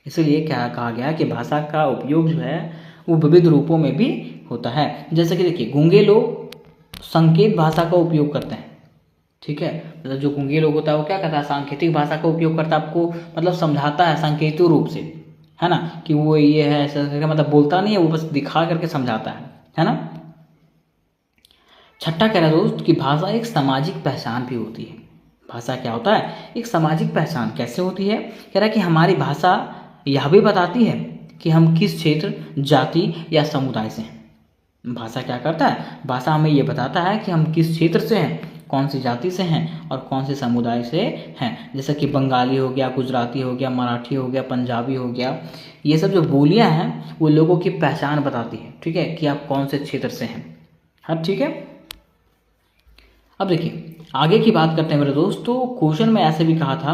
इसलिए क्या कहा गया कि भाषा का उपयोग जो है वो विविध रूपों में भी होता है। जैसे कि देखिए, गूंगे लोग संकेत भाषा का उपयोग करते हैं, ठीक है, मतलब जो गूंगे लोग होता है वो क्या करता है, सांकेतिक भाषा का उपयोग करता है, आपको मतलब समझाता है सांकेतिक रूप से, है ना, कि वो ये है ऐसा करके मतलब बोलता नहीं है, वो बस दिखा करके समझाता है ना। छठा कह रहा है दोस्त कि भाषा एक सामाजिक पहचान भी होती है। भाषा क्या होता है, एक सामाजिक पहचान। कैसे होती है, कह रहा है कि हमारी भाषा यह भी बताती है कि हम किस क्षेत्र, जाति या समुदाय से हैं। भाषा क्या करता है, भाषा हमें ये बताता है कि हम किस क्षेत्र से हैं, कौन सी जाति से हैं और कौन से समुदाय से हैं। जैसे कि बंगाली हो गया, गुजराती हो गया, मराठी हो गया, पंजाबी हो गया, ये सब जो बोलियां हैं वो लोगों की पहचान बताती है, ठीक है, कि आप कौन से क्षेत्र से हैं। हाँ ठीक है। अब देखिए आगे की बात करते हैं मेरे दोस्त। तो क्वेश्चन में ऐसे भी कहा था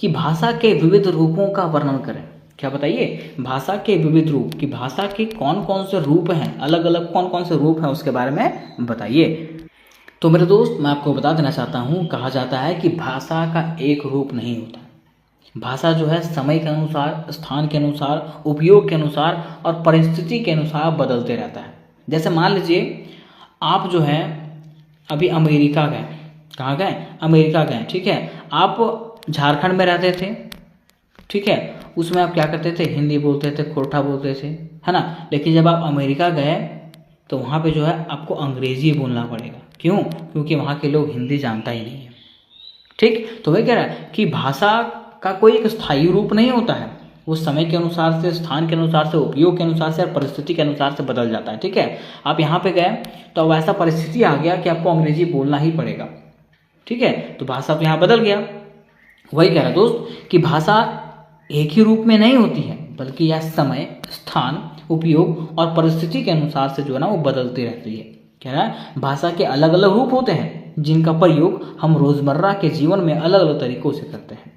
कि भाषा के विविध रूपों का वर्णन करें। क्या बताइए, भाषा के विविध रूप, कि भाषा के कौन कौन से रूप हैं, अलग अलग कौन कौन से रूप हैं उसके बारे में बताइए। तो मेरे दोस्त मैं आपको बता देना चाहता हूँ, कहा जाता है कि भाषा का एक रूप नहीं होता। भाषा जो है समय के अनुसार, स्थान के अनुसार, उपयोग के अनुसार और परिस्थिति के अनुसार बदलते रहता है। जैसे मान लीजिए आप जो है अभी अमेरिका गए, कहाँ गए, अमेरिका गए, ठीक है। आप झारखंड में रहते थे, ठीक है, उसमें आप क्या करते थे, हिंदी बोलते थे, खोरठा बोलते थे, है ना। लेकिन जब आप अमेरिका गए तो वहाँ पे जो है आपको अंग्रेजी बोलना पड़ेगा। क्यों, क्योंकि वहाँ के लोग हिंदी जानता ही नहीं है, ठीक। तो वह कह रहा है कि भाषा का कोई एक स्थायी रूप नहीं होता है, वो समय के अनुसार से, स्थान के अनुसार से, उपयोग के अनुसार से और परिस्थिति के अनुसार से बदल जाता है, ठीक है। आप यहाँ पे गए तो अब ऐसा परिस्थिति आ गया कि आपको अंग्रेजी बोलना ही पड़ेगा, ठीक है, तो भाषा तो यहाँ बदल गया। वही कह रहा दोस्त कि भाषा एक ही रूप में नहीं होती है, बल्कि यह समय, स्थान, उपयोग और परिस्थिति के अनुसार से जो है ना वो बदलती रहती है। कह रहा है भाषा के अलग अलग रूप होते हैं जिनका प्रयोग हम रोजमर्रा के जीवन में अलग अलग तरीकों से करते हैं।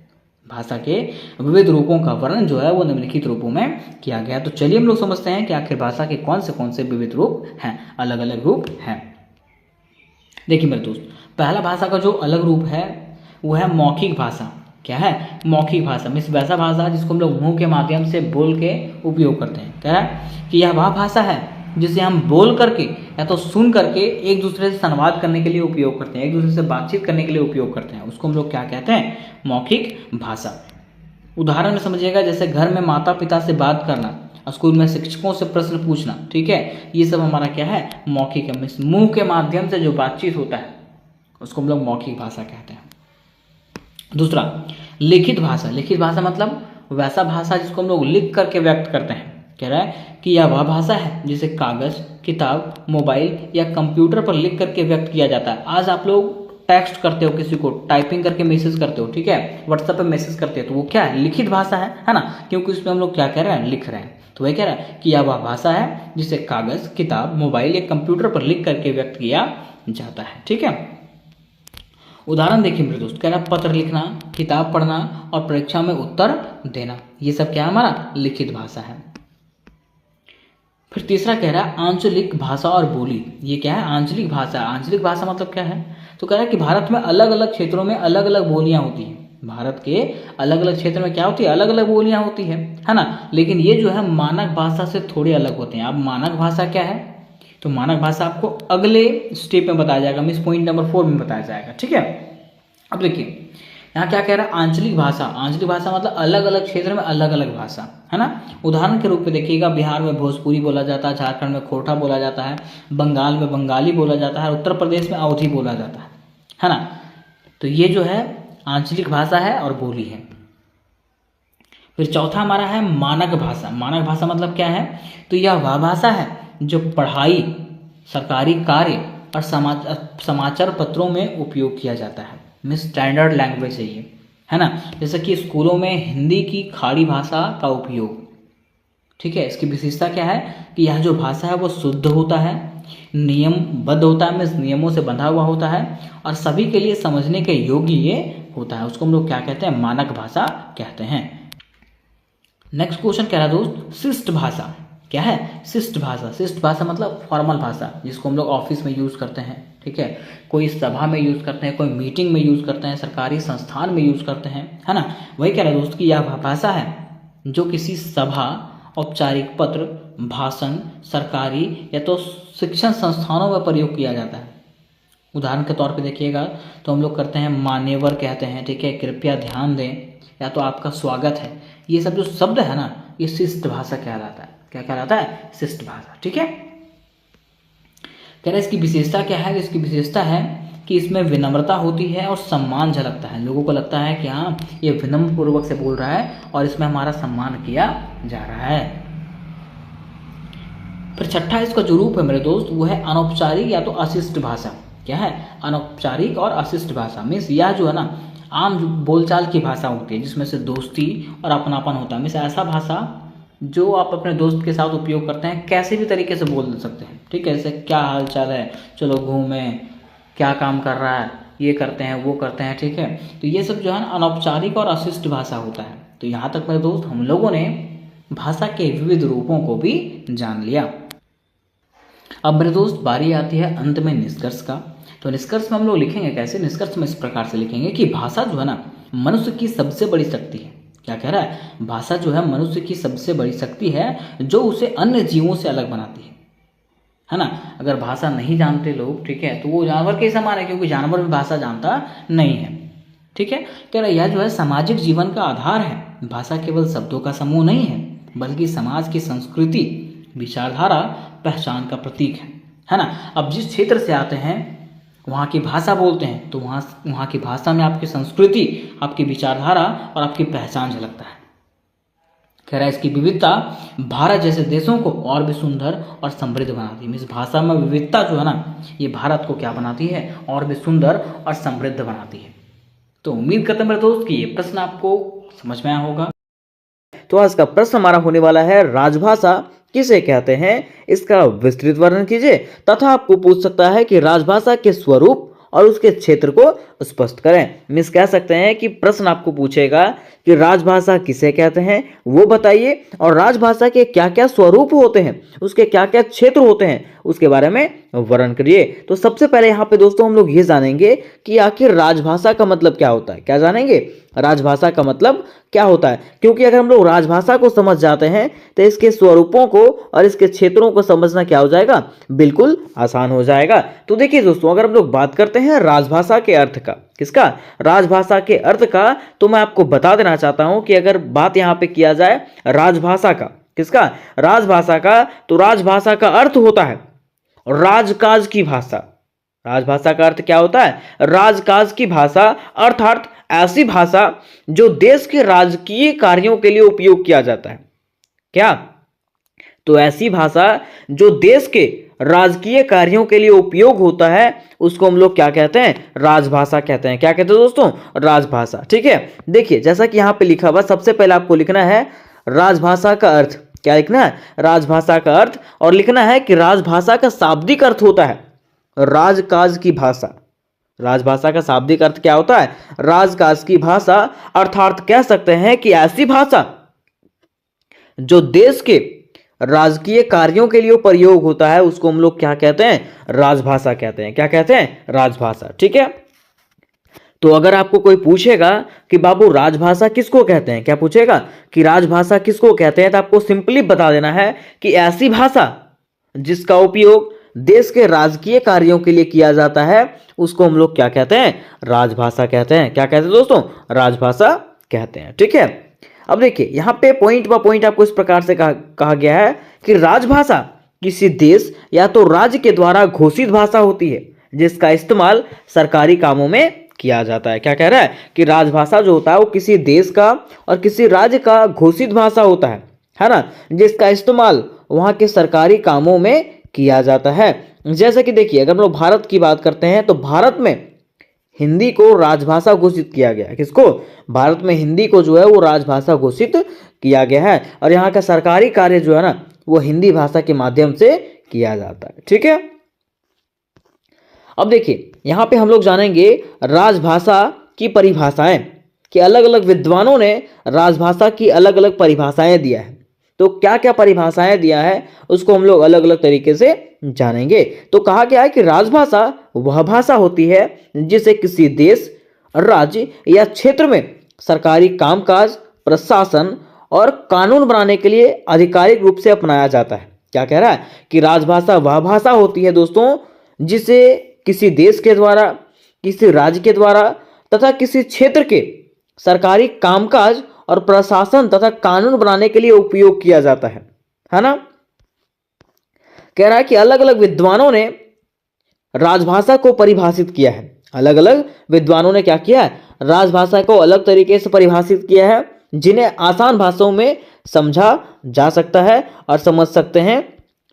भाषा के विविध रूपों का वर्णन जो है वो निम्नलिखित रूपों में किया गया। तो चलिए हम लोग समझते हैं कि आखिर भाषा के कौन से विविध रूप हैं, अलग अलग रूप हैं। देखिए मेरे दोस्त, पहला भाषा का जो अलग रूप है वो है मौखिक भाषा। क्या है, मौखिक भाषा मीन्स वैसा भाषा जिसको हम लोग मुंह के माध्यम से बोल के उपयोग करते हैं। कह रहा है कि यह वह भाषा है जिसे हम बोल करके या तो सुन करके एक दूसरे से संवाद करने के लिए उपयोग करते हैं, एक दूसरे से बातचीत करने के लिए उपयोग करते हैं, उसको हम लोग क्या कहते हैं, मौखिक भाषा। उदाहरण में समझिएगा, जैसे घर में माता पिता से बात करना, स्कूल में शिक्षकों से प्रश्न पूछना, ठीक है, ये सब हमारा क्या है, मौखिक है। मीन्स मुंह के माध्यम से जो बातचीत होता है उसको हम लोग मौखिक भाषा कहते हैं। दूसरा लिखित भाषा। लिखित भाषा मतलब वैसा भाषा जिसको हम लोग लिख करके व्यक्त करते हैं। कह रहा है कि यह वह भाषा है जिसे कागज, किताब, मोबाइल या कंप्यूटर पर लिख करके व्यक्त किया जाता है। आज आप लोग टेक्स्ट करते हो, किसी को टाइपिंग करके मैसेज करते हो, ठीक है, व्हाट्सएप पे मैसेज करते हो, तो वो क्या है, लिखित भाषा है ना, क्योंकि उसमें हम लोग क्या कह रहे हैं, लिख रहे हैं। तो वह कह रहा है कि यह वह भाषा है जिसे कागज, किताब, मोबाइल या कंप्यूटर पर लिख करके व्यक्त किया जाता है, ठीक है। उदाहरण देखिए मेरे दोस्त, कह रहा पत्र लिखना, किताब पढ़ना और परीक्षा में उत्तर देना, ये सब क्या है, हमारा लिखित भाषा है। फिर तीसरा कह रहा है आंचलिक भाषा और बोली। ये क्या है, आंचलिक भाषा। आंचलिक भाषा मतलब क्या है, तो कह रहा है कि भारत में अलग अलग क्षेत्रों में अलग अलग बोलियां होती हैं। भारत के अलग अलग क्षेत्र में क्या होती है, अलग अलग बोलियां होती है ना। लेकिन ये जो है मानक भाषा से थोड़े अलग होते हैं। अब मानक भाषा क्या है, तो मानक भाषा आपको अगले स्टेप में बताया जाएगा, मीन्स पॉइंट नंबर 4 में बताया जाएगा, ठीक है। अब देखिए यहाँ क्या कह रहा है, आंचलिक भाषा। आंचलिक भाषा मतलब अलग अलग क्षेत्र में अलग अलग भाषा, है ना। उदाहरण के रूप में देखिएगा, बिहार में भोजपुरी बोला जाता है, झारखंड में खोरठा बोला जाता है, बंगाल में बंगाली बोला जाता है, उत्तर प्रदेश में अवधी बोला जाता है ना। तो ये जो है आंचलिक भाषा है और बोली है। फिर चौथा हमारा है मानक भाषा। मानक भाषा मतलब क्या है, तो यह वह भाषा है जो पढ़ाई, सरकारी कार्य और समाचार पत्रों में उपयोग किया जाता है। मीन्स स्टैंडर्ड लैंग्वेज है ये, है ना। जैसे कि स्कूलों में हिंदी की खाड़ी भाषा का उपयोग, ठीक है। इसकी विशेषता क्या है कि यह जो भाषा है वो शुद्ध होता है, नियमबद्ध होता है, मीन्स नियमों से बंधा हुआ होता है और सभी के लिए समझने के योग्य ये होता है। उसको हम लोग क्या कहते हैं, मानक भाषा कहते हैं। नेक्स्ट क्वेश्चन कह रहा है दोस्त, शिष्ट भाषा। क्या है, शिष्ट भाषा। शिष्ट भाषा मतलब फॉर्मल भाषा, जिसको हम लोग ऑफिस में यूज़ करते हैं, ठीक है, कोई सभा में यूज़ करते हैं, कोई मीटिंग में यूज़ करते हैं, सरकारी संस्थान में यूज़ करते हैं, है ना। वही कह रहा है दोस्त कि यह भाषा है जो किसी सभा, औपचारिक पत्र, भाषण, सरकारी या तो शिक्षण संस्थानों में प्रयोग किया जाता है। उदाहरण के तौर पे देखिएगा तो हम लोग करते हैं मान्यवर कहते हैं, ठीक है, कृपया ध्यान दें, या तो आपका स्वागत है। ये सब जो शब्द है ना, ये शिष्ट भाषा कहलाता है। क्या कहलाता है? शिष्ट भाषा। ठीक है, कह रहे इसकी विशेषता क्या है? इसकी विशेषता है कि इसमें विनम्रता होती है और सम्मान झलकता है। लोगों को लगता है कि हाँ ये विनम्र पूर्वक से बोल रहा है और इसमें हमारा सम्मान किया जा रहा है। फिर छठा इसका जो रूप है मेरे दोस्त वो है अनौपचारिक या तो अशिष्ट भाषा। क्या है? अनौपचारिक और अशिष्ट भाषा। मीन्स यह जो है ना आम बोलचाल की भाषा होती है जिसमें से दोस्ती और अपनापन होता है। मीन्स ऐसा भाषा जो आप अपने दोस्त के साथ उपयोग करते हैं, कैसे भी तरीके से बोल सकते हैं। ठीक है, जैसे क्या हाल चाल है, चलो घूमें, क्या काम कर रहा है, ये करते हैं वो करते हैं। ठीक है, तो ये सब जो है ना अनौपचारिक और अशिष्ट भाषा होता है। तो यहाँ तक मेरे दोस्त हम लोगों ने भाषा के विविध रूपों को भी जान लिया। अब मेरे दोस्त बारी आती है अंत में निष्कर्ष का। तो निष्कर्ष में हम लोग लिखेंगे कैसे? निष्कर्ष में इस प्रकार से लिखेंगे कि भाषा जो है ना मनुष्य की सबसे बड़ी शक्ति है। क्या कह रहा है? भाषा जो है मनुष्य की सबसे बड़ी शक्ति है जो उसे अन्य जीवों से अलग बनाती है ना। अगर भाषा नहीं जानते लोग, ठीक है, तो वो जानवर के समान है, क्योंकि जानवर भी भाषा जानता नहीं है। ठीक है, कह रहा यह जो है सामाजिक जीवन का आधार है। भाषा केवल शब्दों का समूह नहीं है बल्कि समाज की संस्कृति, विचारधारा, पहचान का प्रतीक है ना। अब जिस क्षेत्र से आते हैं वहाँ की भाषा बोलते हैं तो वहाँ की भाषा में आपकी संस्कृति, आपकी विचारधारा और आपकी पहचान झलकता है। कह रहा है इसकी विविधता भारत जैसे देशों को और भी सुंदर और समृद्ध बनाती है। इस भाषा में विविधता जो है ना ये भारत को क्या बनाती है? और भी सुंदर और समृद्ध बनाती है। तो उम्मीद करते हैं मेरे दोस्त कि ये प्रश्न आपको समझ में आया होगा। तो आज का प्रश्न हमारा होने वाला है राजभाषा किसे कहते हैं, इसका विस्तृत वर्णन कीजिए। तथा आपको पूछ सकता है कि राजभाषा के स्वरूप और उसके क्षेत्र को स्पष्ट करें। मिस कह सकते हैं कि प्रश्न आपको पूछेगा कि राजभाषा किसे कहते हैं वो बताइए, और राजभाषा के क्या क्या स्वरूप होते हैं, उसके क्या क्या क्षेत्र होते हैं, उसके बारे में वर्णन करिए। तो सबसे पहले यहाँ पे दोस्तों हम लोग ये जानेंगे कि आखिर राजभाषा का मतलब क्या होता है। क्या जानेंगे? राजभाषा का मतलब क्या होता है, क्योंकि अगर हम लोग राजभाषा को समझ जाते हैं तो इसके स्वरूपों को और इसके क्षेत्रों को समझना क्या हो जाएगा? बिल्कुल आसान हो जाएगा। तो देखिए दोस्तों, अगर हम लोग बात करते हैं राजभाषा के अर्थ का, किसका? राजभाषा के अर्थ का, तो मैं आपको बता देना चाहता हूं कि अगर बात यहां पे किया जाए राजभाषा का, किसका? राजभाषा का, तो राजभाषा का अर्थ होता है राजकाज की भाषा। राजभाषा का अर्थ क्या होता है? राजकाज की भाषा, अर्थात ऐसी भाषा जो देश के राजकीय कार्यों के लिए उपयोग किया जाता है। क्या? तो ऐसी भाषा जो देश के राजकीय कार्यों के लिए उपयोग होता है उसको हम लोग क्या कहते हैं? राजभाषा कहते हैं। क्या कहते हैं दोस्तों? राजभाषा। ठीक है, देखिए जैसा कि यहां पे लिखा हुआ, सबसे पहले आपको लिखना है राजभाषा का अर्थ। क्या लिखना है? राजभाषा का अर्थ, और लिखना है कि राजभाषा का शाब्दिक अर्थ होता है राजकाज की भाषा। राजभाषा का शाब्दिक अर्थ क्या होता है? राजकाज की भाषा, अर्थात कह सकते हैं कि ऐसी भाषा जो देश के राजकीय कार्यों के लिए प्रयोग होता है उसको हम लोग क्या कहते हैं? राजभाषा कहते हैं। क्या कहते हैं? राजभाषा। ठीक है, तो अगर आपको कोई पूछेगा कि बाबू राजभाषा किसको कहते हैं, क्या पूछेगा कि राजभाषा किसको कहते हैं, तो आपको सिंपली बता देना है कि ऐसी भाषा जिसका उपयोग देश के राजकीय कार्यों के लिए किया जाता है उसको हम लोग क्या कहते हैं? राजभाषा कहते हैं। क्या कहते हैं दोस्तों? राजभाषा कहते हैं। ठीक है, अब देखिए यहां पे पॉइंट बाय पॉइंट आपको इस प्रकार से कहा गया है कि राजभाषा किसी देश या तो राज्य के द्वारा घोषित भाषा होती है जिसका इस्तेमाल सरकारी कामों में किया जाता है। क्या कह रहा है कि राजभाषा जो होता है वो किसी देश का और किसी राज्य का घोषित भाषा होता है ना, जिसका इस्तेमाल वहां के सरकारी कामों में किया जाता है। जैसे कि देखिए अगर हम लोग भारत की बात करते हैं तो भारत में हिंदी को राजभाषा घोषित किया गया है। किसको? भारत में हिंदी को जो है वो राजभाषा घोषित किया गया है, और यहाँ का सरकारी कार्य जो है ना वो हिंदी भाषा के माध्यम से किया जाता है। ठीक है, अब देखिए यहाँ पे हम लोग जानेंगे राजभाषा की परिभाषाएं, कि अलग अलग विद्वानों ने राजभाषा की अलग अलग परिभाषाएं दिया है। तो क्या क्या परिभाषाएं दिया है उसको हम लोग अलग अलग तरीके से जानेंगे। तो कहा गया है कि राजभाषा वह भाषा होती है जिसे किसी देश, राज्य या क्षेत्र में सरकारी कामकाज, प्रशासन और कानून बनाने के लिए आधिकारिक रूप से अपनाया जाता है। क्या कह रहा है कि राजभाषा वह भाषा होती है दोस्तों जिसे किसी देश के द्वारा, किसी राज्य के द्वारा तथा किसी क्षेत्र के सरकारी कामकाज और प्रशासन तथा कानून बनाने के लिए उपयोग किया जाता है ना। कह रहा है कि अलग अलग विद्वानों ने राजभाषा को परिभाषित किया है। अलग अलग विद्वानों ने क्या किया है, राजभाषा को अलग तरीके से परिभाषित किया है, जिन्हें आसान भाषाओं में समझा जा सकता है और समझ सकते हैं।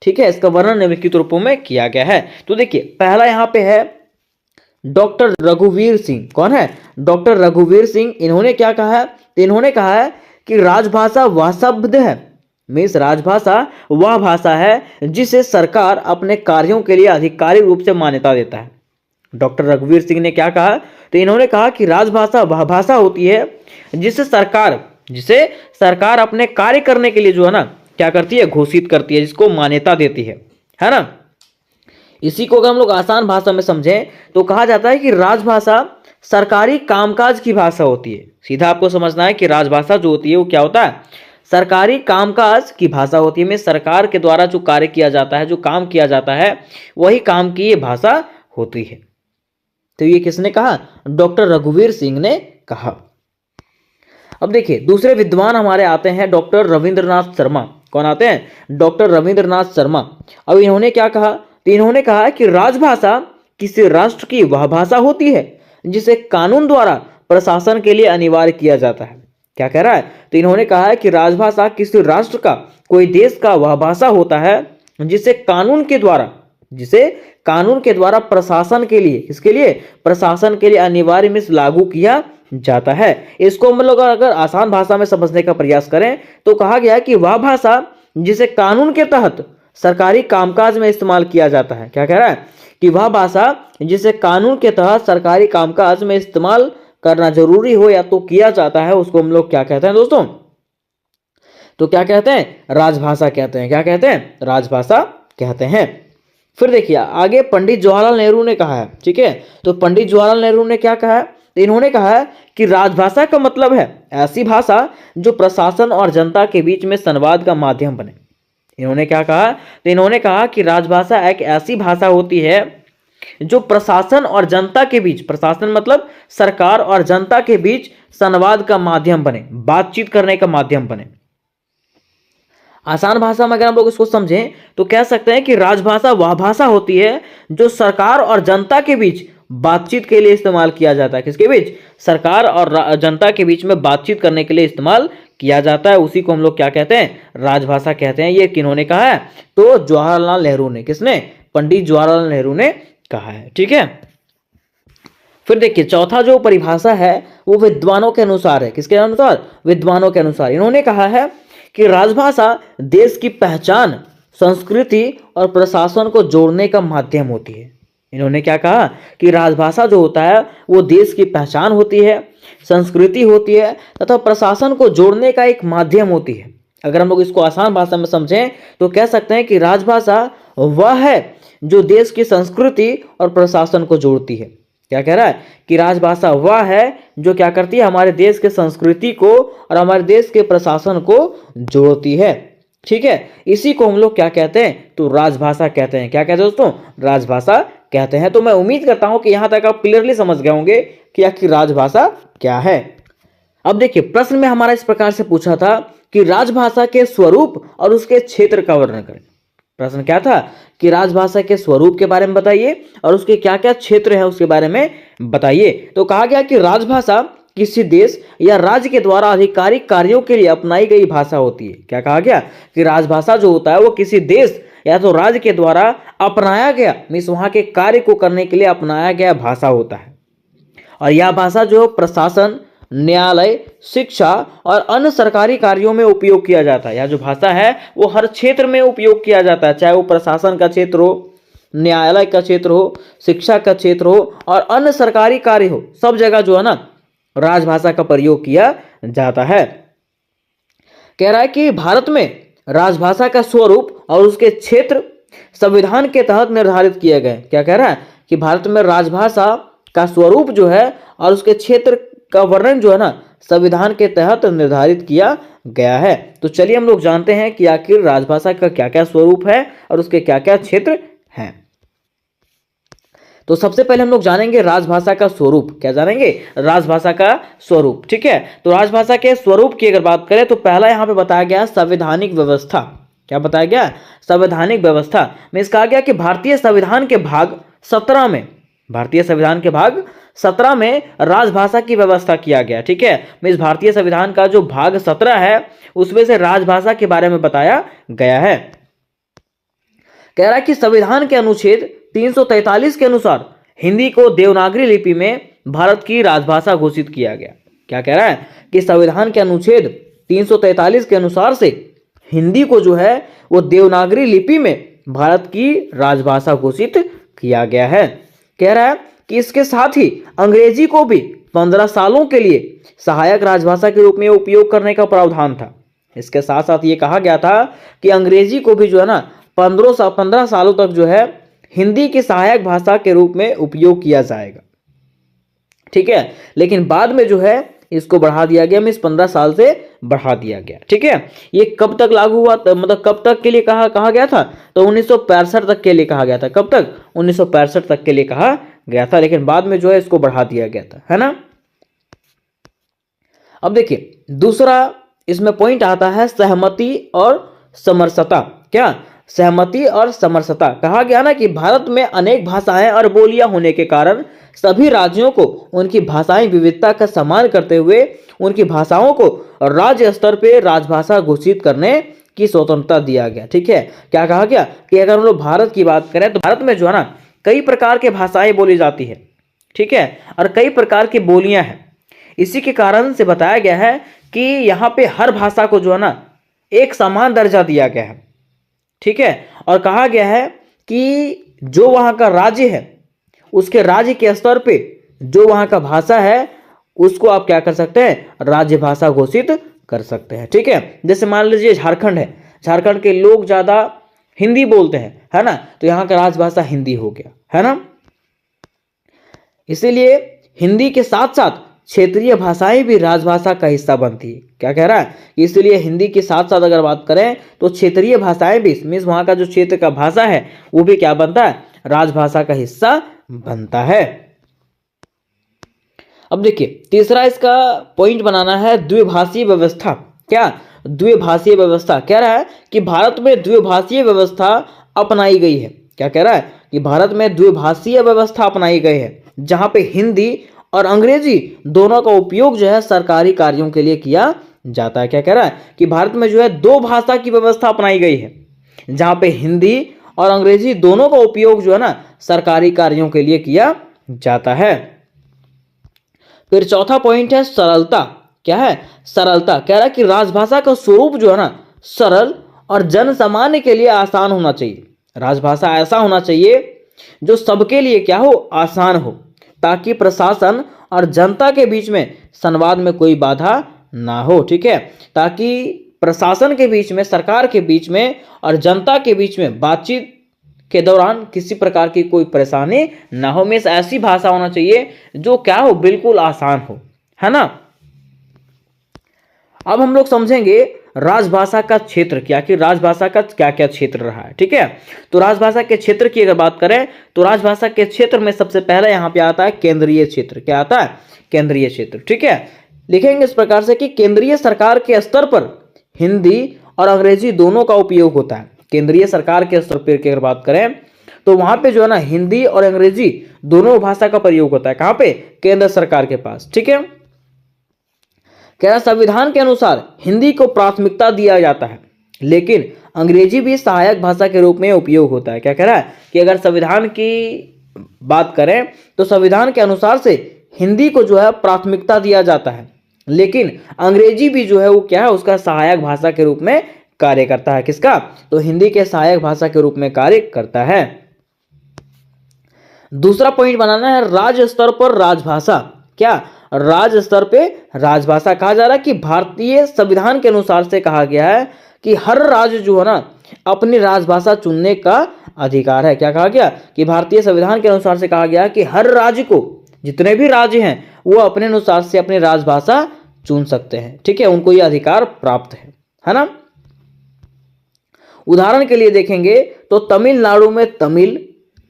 ठीक है, इसका वर्णन निम्नलिखित रूपों में किया गया है। तो देखिए पहला यहाँ पे है डॉक्टर रघुवीर सिंह। कौन है, डॉक्टर रघुवीर सिंह। इन्होंने क्या कहा है, इन्होंने कहा है कि राजभाषा वह शब्द है, मीन्स राजभाषा वह भाषा है जिसे सरकार अपने कार्यों के लिए आधिकारिक रूप से मान्यता देता है। डॉक्टर रघुवीर सिंह ने क्या कहा, तो इन्होंने कहा कि राजभाषा वह भाषा होती है जिसे सरकार अपने कार्य करने के लिए जो है ना क्या करती है, घोषित करती है, जिसको मान्यता देती है ना। इसी को अगर हम लोग आसान भाषा में समझें तो कहा जाता है कि राजभाषा सरकारी कामकाज की भाषा होती है। सीधा आपको समझना है कि राजभाषा जो होती है वो क्या होता है, सरकारी कामकाज की भाषा होती है। में सरकार के द्वारा जो कार्य किया जाता है, जो काम किया जाता है, वही काम की ये भाषा होती है। तो ये किसने कहा, डॉक्टर रघुवीर सिंह ने कहा। अब देखिए दूसरे विद्वान हमारे आते हैं डॉक्टर रविंद्रनाथ शर्मा। कौन आते हैं, डॉक्टर रविंद्रनाथ शर्मा। अब इन्होंने क्या कहा, तो इन्होंने कहा कि राजभाषा किसी राष्ट्र की वह भाषा होती है जिसे कानून द्वारा प्रशासन के लिए अनिवार्य किया जाता है। क्या कह रहा है, तो इन्होंने कहा है कि राजभाषा किसी राष्ट्र का, कोई देश का वह भाषा होता है जिसे कानून के द्वारा प्रशासन के लिए, किसके लिए, प्रशासन के लिए अनिवार्य में लागू किया जाता है। इसको हम लोग अगर आसान भाषा में समझने का प्रयास करें तो कहा गया कि वह भाषा जिसे कानून के तहत सरकारी कामकाज में इस्तेमाल किया जाता है। क्या कह रहा है कि वह भाषा जिसे कानून के तहत सरकारी कामकाज में इस्तेमाल करना जरूरी हो या तो किया जाता है, उसको हम लोग क्या कहते हैं दोस्तों, तो क्या कहते हैं, राजभाषा कहते हैं। क्या कहते हैं, राजभाषा कहते हैं। फिर देखिए आगे पंडित जवाहरलाल नेहरू ने कहा है। ठीक है, तो पंडित जवाहरलाल नेहरू ने क्या कहा है, इन्होंने कहा है कि राजभाषा का मतलब है ऐसी भाषा जो प्रशासन और जनता के बीच में संवाद का माध्यम बने। इन्होंने क्या कहा, तो इन्होंने कहा कि राजभाषा एक ऐसी भाषा होती है जो प्रशासन और जनता के बीच, प्रशासन मतलब सरकार और जनता के बीच संवाद का माध्यम बने, बातचीत करने का माध्यम बने। आसान भाषा में अगर हम लोग इसको समझें तो कह सकते हैं कि राजभाषा वह भाषा होती है जो सरकार और जनता के बीच बातचीत के लिए इस्तेमाल किया जाता है। किसके बीच, सरकार और जनता के बीच में बातचीत करने के लिए इस्तेमाल किया जाता है, उसी को हम लोग क्या कहते हैं, राजभाषा कहते हैं। ये किन्होंने कहा है, तो जवाहरलाल नेहरू ने, किसने, पंडित जवाहरलाल नेहरू ने कहा है। ठीक है, फिर देखिए चौथा जो परिभाषा है वो विद्वानों के अनुसार है। किसके अनुसार, विद्वानों के अनुसार। इन्होंने कहा है कि राजभाषा देश की पहचान, संस्कृति और प्रशासन को जोड़ने का माध्यम होती है। इन्होंने क्या कहा कि राजभाषा जो होता है वो देश की पहचान होती है, संस्कृति होती है तथा प्रशासन को जोड़ने का एक माध्यम होती है। अगर हम लोग इसको आसान भाषा में समझें तो कह सकते हैं कि राजभाषा वह है जो देश की संस्कृति और प्रशासन को जोड़ती है। क्या कह रहा है कि राजभाषा वह है जो क्या करती है, हमारे देश के संस्कृति को और हमारे देश के प्रशासन को जोड़ती है। ठीक है, इसी को हम लोग क्या कहते हैं, तो राजभाषा कहते हैं। क्या कहते हैं दोस्तों, राजभाषा कहते हैं। तो मैं उम्मीद करता हूं कि यहां तक आप क्लियरली समझ गए होंगे कि आखिर राजभाषा क्या है। अब देखिए प्रश्न में हमारा इस प्रकार से पूछा था कि राजभाषा के स्वरूप और उसके क्षेत्र का वर्णन करें। प्रश्न क्या था कि राजभाषा के स्वरूप के बारे में बताइए और उसके क्या क्या क्षेत्र है उसके बारे में बताइए। तो कहा गया कि राजभाषा किसी देश या राज्य के द्वारा आधिकारिक कार्यों के लिए अपनाई गई भाषा होती है। क्या कहा गया कि राजभाषा जो होता है वो किसी देश या तो राज्य के द्वारा अपनाया गया, मीन्स वहां के कार्य को करने के लिए अपनाया गया भाषा होता है। और यह भाषा जो प्रशासन, न्यायालय, शिक्षा और अन्य सरकारी कार्यों में उपयोग किया जाता है। यह जो भाषा है वो हर क्षेत्र में उपयोग किया जाता है, चाहे वो प्रशासन का क्षेत्र हो, न्यायालय का क्षेत्र हो, शिक्षा का क्षेत्र हो और अन्य सरकारी कार्य हो, सब जगह जो है ना राजभाषा का प्रयोग किया जाता है। कह रहा है कि भारत में राजभाषा का स्वरूप और उसके क्षेत्र संविधान के तहत निर्धारित किए गए। क्या कह रहा है कि भारत में राजभाषा का स्वरूप जो है और उसके क्षेत्र का वर्णन जो है ना संविधान के तहत निर्धारित किया गया है। तो चलिए हम लोग जानते हैं कि आखिर राजभाषा का क्या क्या स्वरूप है और उसके क्या क्या क्षेत्र हैं। तो सबसे पहले हम लोग जानेंगे राजभाषा का स्वरूप। क्या जानेंगे? राजभाषा का स्वरूप। ठीक है, तो राजभाषा के स्वरूप की अगर बात करें तो पहला यहाँ पे बताया गया संवैधानिक व्यवस्था। क्या बताया गया? संवैधानिक व्यवस्था में कहा गया कि भारतीय संविधान के भाग 17 में, भारतीय संविधान के भाग 17 में राजभाषा की व्यवस्था किया गया। ठीक है, इस भारतीय संविधान का जो भाग 17 है उसमें से राजभाषा के बारे में बताया गया है। कह रहा है कि संविधान के अनुच्छेद 343 के अनुसार हिंदी को देवनागरी लिपि में भारत की राजभाषा घोषित किया गया। क्या कह रहा है? कि संविधान के अनुच्छेद 343 के अनुसार से हिंदी को जो है वो देवनागरी लिपि में भारत की राजभाषा घोषित किया गया है। कह रहा है कि इसके साथ ही अंग्रेजी को भी 15 सालों के लिए सहायक राजभाषा के रूप में उपयोग करने का प्रावधान था। इसके साथ साथ ये कहा गया था कि अंग्रेजी को भी जो है ना 15 सालों तक जो है हिंदी की सहायक भाषा के रूप में उपयोग किया जाएगा। ठीक है, लेकिन बाद में जो है इसको बढ़ा दिया गया, मीन्स 15 साल से बढ़ा दिया गया। ठीक है, ये कब तक लागू हुआ, मतलब कब तक के लिए कहा गया था? तो 1965 तक के लिए कहा गया था। कब तक? 1965 तक के लिए कहा गया था, लेकिन बाद में जो है इसको बढ़ा दिया गया था, है ना। अब देखिए दूसरा इसमें पॉइंट आता है सहमति और समरसता। क्या? सहमति और समरसता। कहा गया ना कि भारत में अनेक भाषाएं और बोलियां होने के कारण सभी राज्यों को उनकी भाषाई विविधता का सम्मान करते हुए उनकी भाषाओं को राज्य स्तर पर राजभाषा घोषित करने की स्वतंत्रता दिया गया। ठीक है, क्या कहा गया कि अगर हम लोग भारत की बात करें तो भारत में जो है ना कई प्रकार के भाषाएं बोली जाती है। ठीक है, और कई प्रकार की बोलियां हैं। इसी के कारण से बताया गया है कि यहाँ पे हर भाषा को जो है ना एक समान दर्जा दिया गया है। ठीक है, और कहा गया है कि जो वहाँ का राज्य है उसके राज्य के स्तर पे जो वहाँ का भाषा है उसको आप क्या कर सकते हैं? राज्य भाषा घोषित कर सकते हैं। ठीक है, जैसे मान लीजिए झारखंड है, झारखंड के लोग ज़्यादा हिंदी बोलते हैं, है ना, तो यहाँ का राजभाषा हिंदी हो गया, है ना। इसीलिए हिंदी के साथ साथ क्षेत्रीय भाषाएं भी राजभाषा का हिस्सा बनती है। क्या कह रहा है? इसलिए हिंदी के साथ साथ अगर बात करें तो क्षेत्रीय भाषाएं भी, मीन्स वहाँ का जो क्षेत्र का भाषा है वो भी क्या बनता है? राजभाषा का हिस्सा बनता है। अब देखिए तीसरा इसका पॉइंट बनाना है द्विभाषीय व्यवस्था। क्या? द्विभाषीय व्यवस्था। कह रहा है कि भारत में द्विभाषीय व्यवस्था अपनाई गई है। क्या कह रहा है? कि भारत में द्विभाषीय व्यवस्था अपनाई गई है जहाँ पे हिंदी और अंग्रेजी दोनों का उपयोग जो है सरकारी कार्यों के लिए किया जाता है। क्या कह रहा है? कि भारत में जो है 2 भाषा की व्यवस्था अपनाई गई है जहाँ पे हिंदी और अंग्रेजी दोनों का उपयोग जो है ना सरकारी कार्यों के लिए किया जाता है। फिर चौथा पॉइंट है सरलता। क्या है? सरलता। कह रहा है कि राजभाषा का स्वरूप जो है ना सरल और जन सामान्य के लिए आसान होना चाहिए। राजभाषा ऐसा होना चाहिए जो सबके लिए क्या हो? आसान हो, ताकि प्रशासन और जनता के बीच में संवाद में कोई बाधा ना हो। ठीक है, ताकि प्रशासन के बीच में, सरकार के बीच में और जनता के बीच में बातचीत के दौरान किसी प्रकार की कोई परेशानी ना हो। में ऐसी भाषा होना चाहिए जो क्या हो? बिल्कुल आसान हो, है ना। अब हम लोग समझेंगे राजभाषा का क्षेत्र क्या, कि राजभाषा का क्या क्या क्षेत्र रहा है। ठीक है, तो राजभाषा के क्षेत्र की अगर बात करें तो राजभाषा के क्षेत्र में सबसे पहले यहाँ पे आता है केंद्रीय क्षेत्र। क्या आता है? केंद्रीय क्षेत्र। ठीक है, लिखेंगे इस प्रकार से कि केंद्रीय सरकार के स्तर पर हिंदी और अंग्रेजी दोनों का उपयोग होता है। केंद्रीय सरकार के स्तर पर की अगर बात करें तो वहां पे जो है ना हिंदी और अंग्रेजी दोनों भाषा का प्रयोग होता है। कहां पे? केंद्र सरकार के पास। ठीक है, क्या संविधान के अनुसार हिंदी को प्राथमिकता दिया जाता है, लेकिन अंग्रेजी भी सहायक भाषा के रूप में उपयोग होता है। क्या कह रहा है? कि अगर संविधान की बात करें तो संविधान के अनुसार से हिंदी को जो है प्राथमिकता दिया जाता है, लेकिन अंग्रेजी भी जो है वो क्या है? उसका सहायक भाषा के रूप में कार्य करता है। किसका? तो हिंदी के सहायक भाषा के रूप में कार्य करता है। दूसरा पॉइंट बनाना है राज्य स्तर पर राजभाषा। क्या? राज्य स्तर पे राजभाषा। कहा जा रहा है कि भारतीय संविधान के अनुसार से कहा गया है कि हर राज्य जो है ना अपनी राजभाषा चुनने का अधिकार है। क्या कहा गया? कि भारतीय संविधान के अनुसार से कहा गया है कि हर राज्य को, जितने भी राज्य हैं वो अपने अनुसार से अपनी राजभाषा चुन सकते हैं। ठीक है, उनको ये अधिकार प्राप्त है ना। उदाहरण के लिए देखेंगे तो तमिलनाडु में तमिल,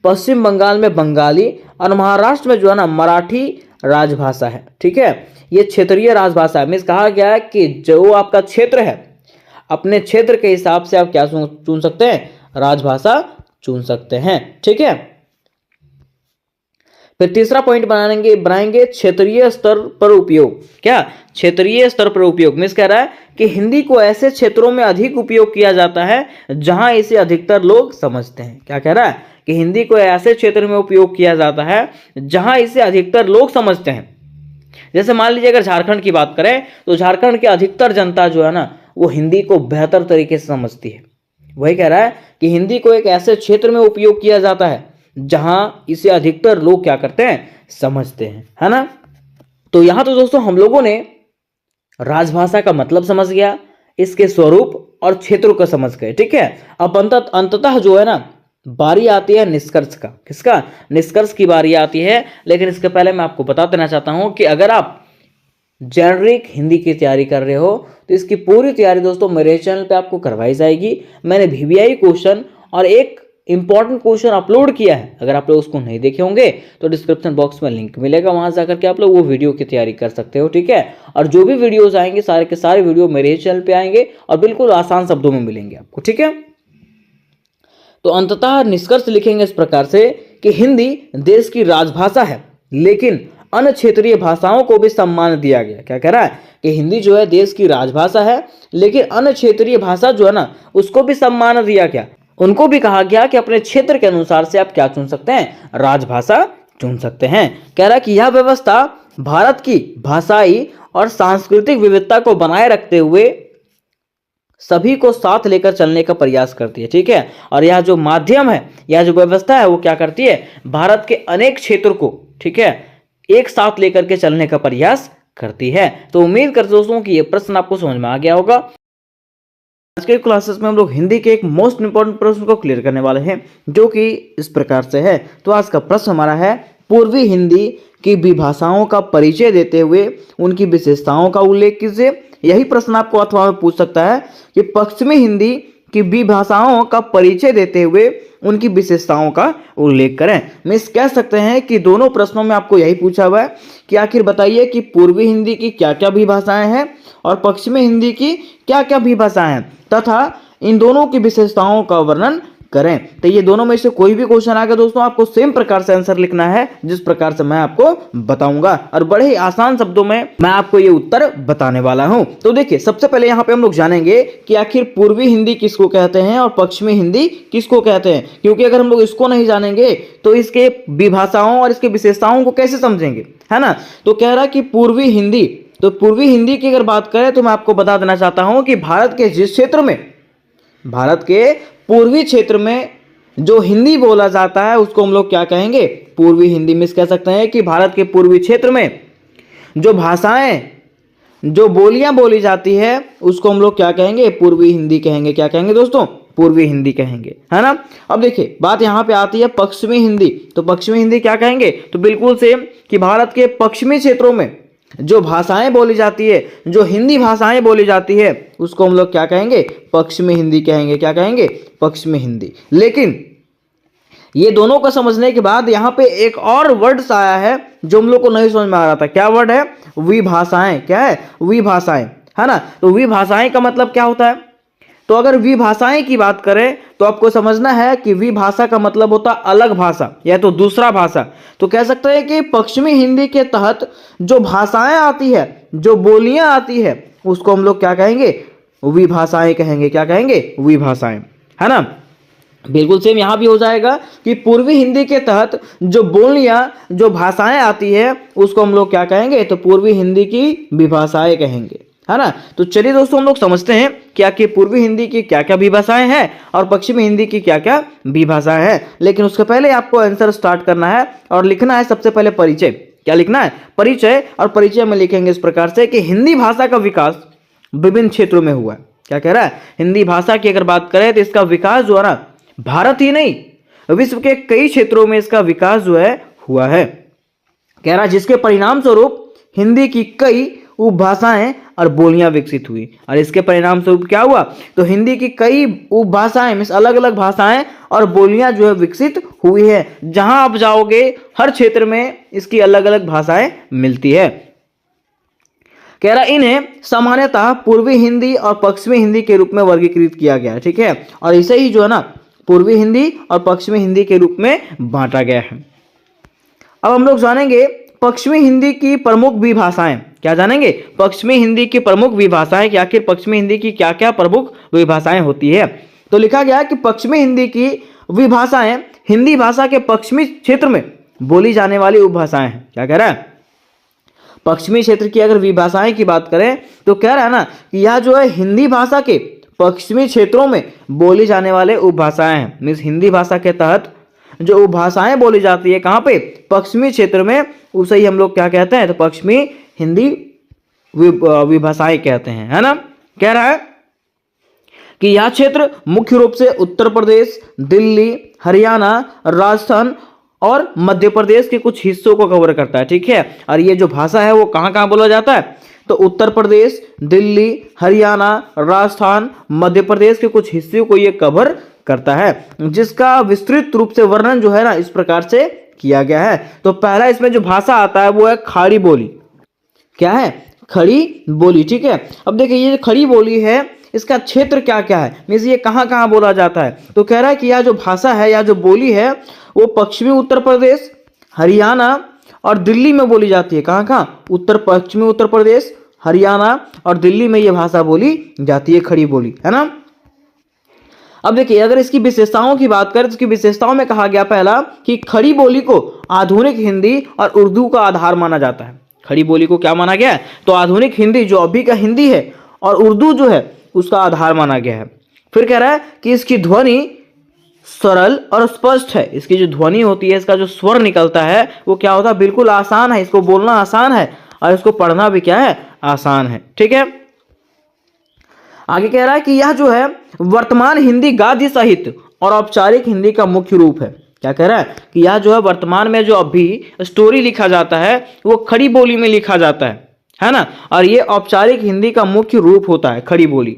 पश्चिम बंगाल में बंगाली और महाराष्ट्र में जो है ना मराठी राजभाषा है। ठीक है, ये क्षेत्रीय राजभाषा है। मीन्स कहा गया है कि जो आपका क्षेत्र है, अपने क्षेत्र के हिसाब से आप क्या चुन सकते हैं, राजभाषा चुन सकते हैं। ठीक है, फिर तीसरा पॉइंट बनाएंगे क्षेत्रीय स्तर पर उपयोग। क्या, क्षेत्रीय स्तर पर उपयोग मीन्स कह रहा है कि हिंदी को ऐसे क्षेत्रों में अधिक उपयोग किया जाता है जहां इसे अधिकतर लोग समझते हैं। क्या कह रहा है कि हिंदी को ऐसे क्षेत्र में उपयोग किया जाता है जहां इसे अधिकतर लोग समझते हैं। जैसे मान लीजिए अगर झारखंड की बात करें तो झारखंड की अधिकतर जनता जो है ना वो हिंदी को बेहतर तरीके से समझती है। वही कह रहा है कि हिंदी को एक ऐसे क्षेत्र में उपयोग किया जाता है जहां इसे अधिकतर लोग क्या करते हैं, समझते हैं, है ना। तो यहां तो दोस्तों हम लोगों ने राजभाषा का मतलब समझ गया, इसके स्वरूप और क्षेत्रों को समझ गए। ठीक है, अब अंततः जो है ना बारी आती है निष्कर्ष का। किसका, निष्कर्ष की बारी आती है। लेकिन इसके पहले मैं आपको बता देना चाहता हूं कि अगर आप जेनरिक हिंदी की तैयारी कर रहे हो तो इसकी पूरी तैयारी दोस्तों मेरे चैनल पे आपको करवाई जाएगी। मैंने VVI क्वेश्चन और एक इंपॉर्टेंट क्वेश्चन अपलोड किया है। अगर आप लोग उसको नहीं देखे होंगे तो डिस्क्रिप्शन बॉक्स में लिंक मिलेगा, वहां जाकर के आप लोग वो वीडियो की तैयारी कर सकते हो। ठीक है, और जो भी वीडियोस आएंगे सारे के सारे वीडियो मेरे ही चैनल पे आएंगे और बिल्कुल आसान शब्दों में मिलेंगे आपको। ठीक है, तो अंततः निष्कर्ष लिखेंगे इस प्रकार से कि हिंदी देश की राजभाषा है, लेकिन अन्य क्षेत्रीय भाषाओं को भी सम्मान दिया गया। क्या कह रहा है कि हिंदी जो है देश की राजभाषा है, लेकिन अन्य क्षेत्रीय भाषा जो है ना उसको भी सम्मान दिया गया। उनको भी कहा गया कि अपने क्षेत्र के अनुसार से आप क्या चुन सकते हैं, राजभाषा चुन सकते हैं। कह रहा है कि यह व्यवस्था भारत की भाषाई और सांस्कृतिक विविधता को बनाए रखते हुए सभी को साथ लेकर चलने का प्रयास करती है। ठीक है, और यह जो माध्यम है, यह जो व्यवस्था है वो क्या करती है, भारत के अनेक क्षेत्र को, ठीक है, एक साथ लेकर के चलने का प्रयास करती है। तो उम्मीद करते दोस्तों कि ये प्रश्न आपको समझ में आ गया होगा। आज के क्लासेस में हम लोग हिंदी के एक मोस्ट इंपॉर्टेंट प्रश्न को क्लियर करने वाले हैं, जो कि इस प्रकार से है। तो आज का प्रश्न हमारा है, पूर्वी हिंदी की विभाषाओं का परिचय देते हुए उनकी विशेषताओं का उल्लेख कीजिए। यही प्रश्न आपको अथवा में पूछ सकता है कि पश्चिमी हिंदी की विभाषाओं का परिचय देते हुए उनकी विशेषताओं का उल्लेख करें। मिस कह सकते हैं कि दोनों प्रश्नों में आपको यही पूछा हुआ है कि आखिर बताइए कि पूर्वी हिंदी की क्या क्या विभाषाएं हैं और पश्चिमी हिंदी की क्या क्या विभाषाएं हैं, तथा इन दोनों की विशेषताओं का वर्णन करें। तो ये दोनों में से कोई भी क्वेश्चन आएगा दोस्तों, आपको सेम प्रकार से आंसर लिखना है जिस प्रकार से मैं आपको बताऊंगा, और बड़े ही आसान शब्दों में मैं आपको ये उत्तर बताने वाला हूं। तो देखिए, सबसे पहले यहाँ पे हम लोग जानेंगे कि आखिर पूर्वी हिंदी किसको कहते हैं और पश्चिमी हिंदी किसको कहते हैं, क्योंकि अगर हम लोग इसको नहीं जानेंगे तो इसके विभाषाओं और इसके विशेषताओं को कैसे समझेंगे, है ना। तो कह रहा कि पूर्वी हिंदी, तो पूर्वी हिंदी की अगर बात करें तो मैं आपको बता देना चाहता हूं कि भारत के जिस क्षेत्र में, भारत के पूर्वी क्षेत्र में जो हिंदी बोला जाता है उसको हम लोग क्या कहेंगे, पूर्वी हिंदी। मिस कह सकते हैं कि भारत के पूर्वी क्षेत्र में जो भाषाएं, जो बोलियां बोली जाती है उसको हम लोग क्या कहेंगे, पूर्वी हिंदी कहेंगे। क्या कहेंगे दोस्तों, पूर्वी हिंदी कहेंगे, है ना। अब देखिए बात यहां पे आती है पश्चिमी हिंदी। तो पश्चिमी हिंदी क्या कहेंगे, तो बिल्कुल सेम कि भारत के पश्चिमी क्षेत्रों में जो भाषाएं बोली जाती है, जो हिंदी भाषाएं बोली जाती है उसको हम लोग क्या कहेंगे, पश्चिमी हिंदी कहेंगे। क्या कहेंगे, पश्चिमी हिंदी। लेकिन ये दोनों को समझने के बाद यहाँ पे एक और वर्ड आया है जो हम लोग को नहीं समझ में आ रहा था। क्या वर्ड है, विभाषाएं। क्या है, विभाषाएं, है ना। तो विभाषाएं का मतलब क्या होता है, तो अगर विभाषाएं की बात करें तो आपको समझना है कि विभाषा का मतलब होता है अलग भाषा या तो दूसरा भाषा। तो कह सकते हैं कि पश्चिमी हिंदी के तहत जो भाषाएं आती है, जो बोलियां आती है उसको हम लोग क्या कहेंगे, विभाषाएं कहेंगे। क्या कहेंगे, विभाषाएं, है ना। बिल्कुल सेम यहाँ भी हो जाएगा कि पूर्वी हिंदी के तहत जो बोलियां, जो भाषाएं आती है उसको हम लोग क्या कहेंगे, तो पूर्वी हिंदी की विभाषाएं कहेंगे, है ना। तो चलिए दोस्तों हम लोग समझते हैं कि आखिर पूर्वी हिंदी की क्या क्या विभाषाएं हैं और पश्चिमी हिंदी की क्या क्या विभाषाएं हैं। लेकिन उसके पहले आपको आंसर स्टार्ट करना है और लिखना है सबसे पहले परिचय। क्या लिखना है, परिचय। और परिचय में लिखेंगे इस प्रकार से कि हिंदी भाषा का विकास विभिन्न क्षेत्रों में हुआ है। क्या कह रहा है, हिंदी भाषा की अगर बात करें तो इसका विकास जो है ना भारत ही नहीं विश्व के कई क्षेत्रों में इसका विकास जो है हुआ है। कह रहा है जिसके परिणाम स्वरूप हिंदी की कई उपभाषाएं और बोलियां विकसित हुई, और इसके परिणाम स्वरूप क्या हुआ, तो हिंदी की कई उपभाषाएं मीन्स अलग अलग भाषाएं और बोलियां जो है विकसित हुई है। जहां आप जाओगे हर क्षेत्र में इसकी अलग अलग भाषाएं मिलती है। कह रहा इन्हें सामान्यतः पूर्वी हिंदी और पश्चिमी हिंदी के रूप में वर्गीकृत किया गया है, ठीक है, और इसे ही जो है ना पूर्वी हिंदी और पश्चिमी हिंदी के रूप में बांटा गया है। अब हम लोग जानेंगे पश्चिमी हिंदी की प्रमुख विभाषाएं। क्या जानेंगे, पश्चिमी हिंदी की प्रमुख विभाषाएं कि आखिर पश्चिमी हिंदी की क्या क्या प्रमुख विभाषाएं होती है। तो लिखा गया है कि पश्चिमी हिंदी की विभाषाएं हिंदी भाषा के पश्चिमी क्षेत्र में बोली जाने वाली उपभाषाएं हैं। क्या कह रहा है, पश्चिमी क्षेत्र की अगर विभाषाएं की बात करें तो कह रहा है ना कि यह जो है हिंदी भाषा के पश्चिमी क्षेत्रों में बोली जाने वाले उपभाषाएं हैं। मीन्स हिंदी भाषा के तहत जो उपभाषाएं बोली जाती है कहाँ पे, पश्चिमी क्षेत्र में, उसे ही हम लोग क्या कहते हैं, तो पश्चिमी हिंदी विभाषाएं कहते हैं, है ना। कह रहा है कि यह क्षेत्र मुख्य रूप से उत्तर प्रदेश, दिल्ली, हरियाणा, राजस्थान और मध्य प्रदेश के कुछ हिस्सों को कवर करता है, ठीक है। और ये जो भाषा है वो कहाँ कहाँ बोला जाता है, तो उत्तर प्रदेश, दिल्ली, हरियाणा, राजस्थान, मध्य प्रदेश के कुछ हिस्सों को ये कवर करता है, जिसका विस्तृत रूप से वर्णन जो है ना इस प्रकार से किया गया है। तो पहला इसमें जो भाषा आता है वो है खड़ी बोली। क्या है, खड़ी बोली, ठीक है। अब देखिए ये खड़ी बोली है इसका क्षेत्र क्या क्या है, मीन्स ये कहाँ कहाँ बोला जाता है। तो कह रहा है कि यह जो भाषा है या जो बोली है वो पश्चिमी उत्तर प्रदेश, हरियाणा और दिल्ली में बोली जाती है। कहाँ कहाँ, पश्चिमी उत्तर प्रदेश, हरियाणा और दिल्ली में ये भाषा बोली जाती है, खड़ी बोली, है ना। अब देखिए अगर इसकी विशेषताओं की बात करें तो इसकी विशेषताओं में कहा गया पहला कि खड़ी बोली को आधुनिक हिंदी और उर्दू का आधार माना जाता है। खड़ी बोली को क्या माना गया है, तो आधुनिक हिंदी जो अभी का हिंदी है और उर्दू जो है उसका आधार माना गया है। फिर कह रहा है कि इसकी ध्वनि सरल और स्पष्ट है। इसकी जो ध्वनि होती है, इसका जो स्वर निकलता है वो क्या होता है, बिल्कुल आसान है, इसको बोलना आसान है और इसको पढ़ना भी क्या है, आसान है, ठीक है। आगे कह रहा है कि यह जो है वर्तमान हिंदी गाद्य साहित्य और औपचारिक हिंदी का मुख्य रूप है। क्या कह रहा है कि यह जो है वर्तमान में जो अभी स्टोरी लिखा जाता है वो खड़ी बोली में लिखा जाता है ना, और ये औपचारिक हिंदी का मुख्य रूप होता है, खड़ी बोली।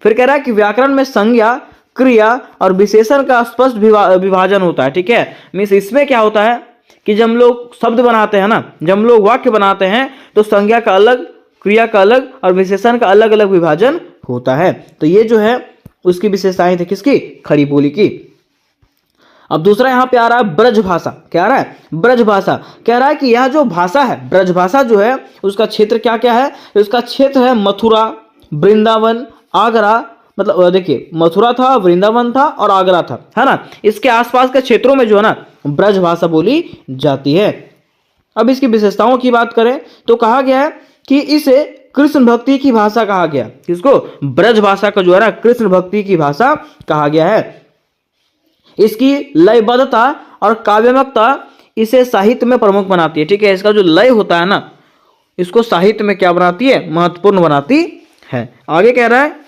फिर कह रहा है कि व्याकरण में संज्ञा, क्रिया और विशेषण का स्पष्ट विभाजन होता है, ठीक है। मीन्स इसमें क्या होता है कि जब हम लोग शब्द बनाते हैं ना, जब हम लोग वाक्य बनाते हैं तो संज्ञा का अलग, क्रिया का अलग और विशेषण का अलग अलग विभाजन होता है। तो ये जो है उसकी विशेषताएं थी किसकी, खड़ी बोली की। अब दूसरा यहां पे आ रहा है ब्रज भाषा। क्या आ रहा है, ब्रज भाषा। कह रहा है कि यह जो भाषा है, ब्रज भाषा जो है उसका क्षेत्र क्या क्या है, उसका क्षेत्र है मथुरा, वृंदावन, आगरा, मतलब देखिए मथुरा था, वृंदावन था और आगरा था, है ना। इसके आसपास के क्षेत्रों में जो है ना ब्रज भाषा बोली जाती है। अब इसकी विशेषताओं की बात करें तो कहा गया है कि इसे कृष्ण भक्ति की भाषा कहा गया। किसको, ब्रज भाषा का जो है ना कृष्ण भक्ति की भाषा कहा गया है। इसकी लयबद्धता और काव्यात्मकता इसे साहित्य में प्रमुख बनाती है, ठीक है। इसका जो लय होता है ना इसको साहित्य में क्या बनाती है, महत्वपूर्ण बनाती है। आगे कह रहा है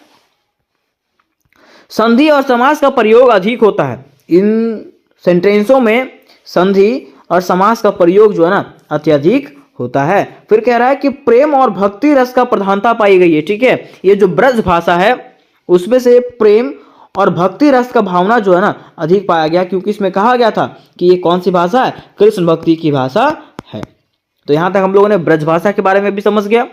संधि और समास का प्रयोग अधिक होता है। इन सेंटेंसों में संधि और समास का प्रयोग जो है ना अत्यधिक होता है। फिर कह रहा है कि प्रेम और भक्ति रस का प्रधानता पाई गई है, ठीक है। ये जो ब्रज भाषा है उसमें से प्रेम और भक्ति रस का भावना जो है ना अधिक पाया गया, क्योंकि इसमें कहा गया था कि ये कौन सी भाषा है, कृष्ण भक्ति की भाषा है। तो यहां तक हम लोगों ने ब्रज भाषा के बारे में भी समझ गया।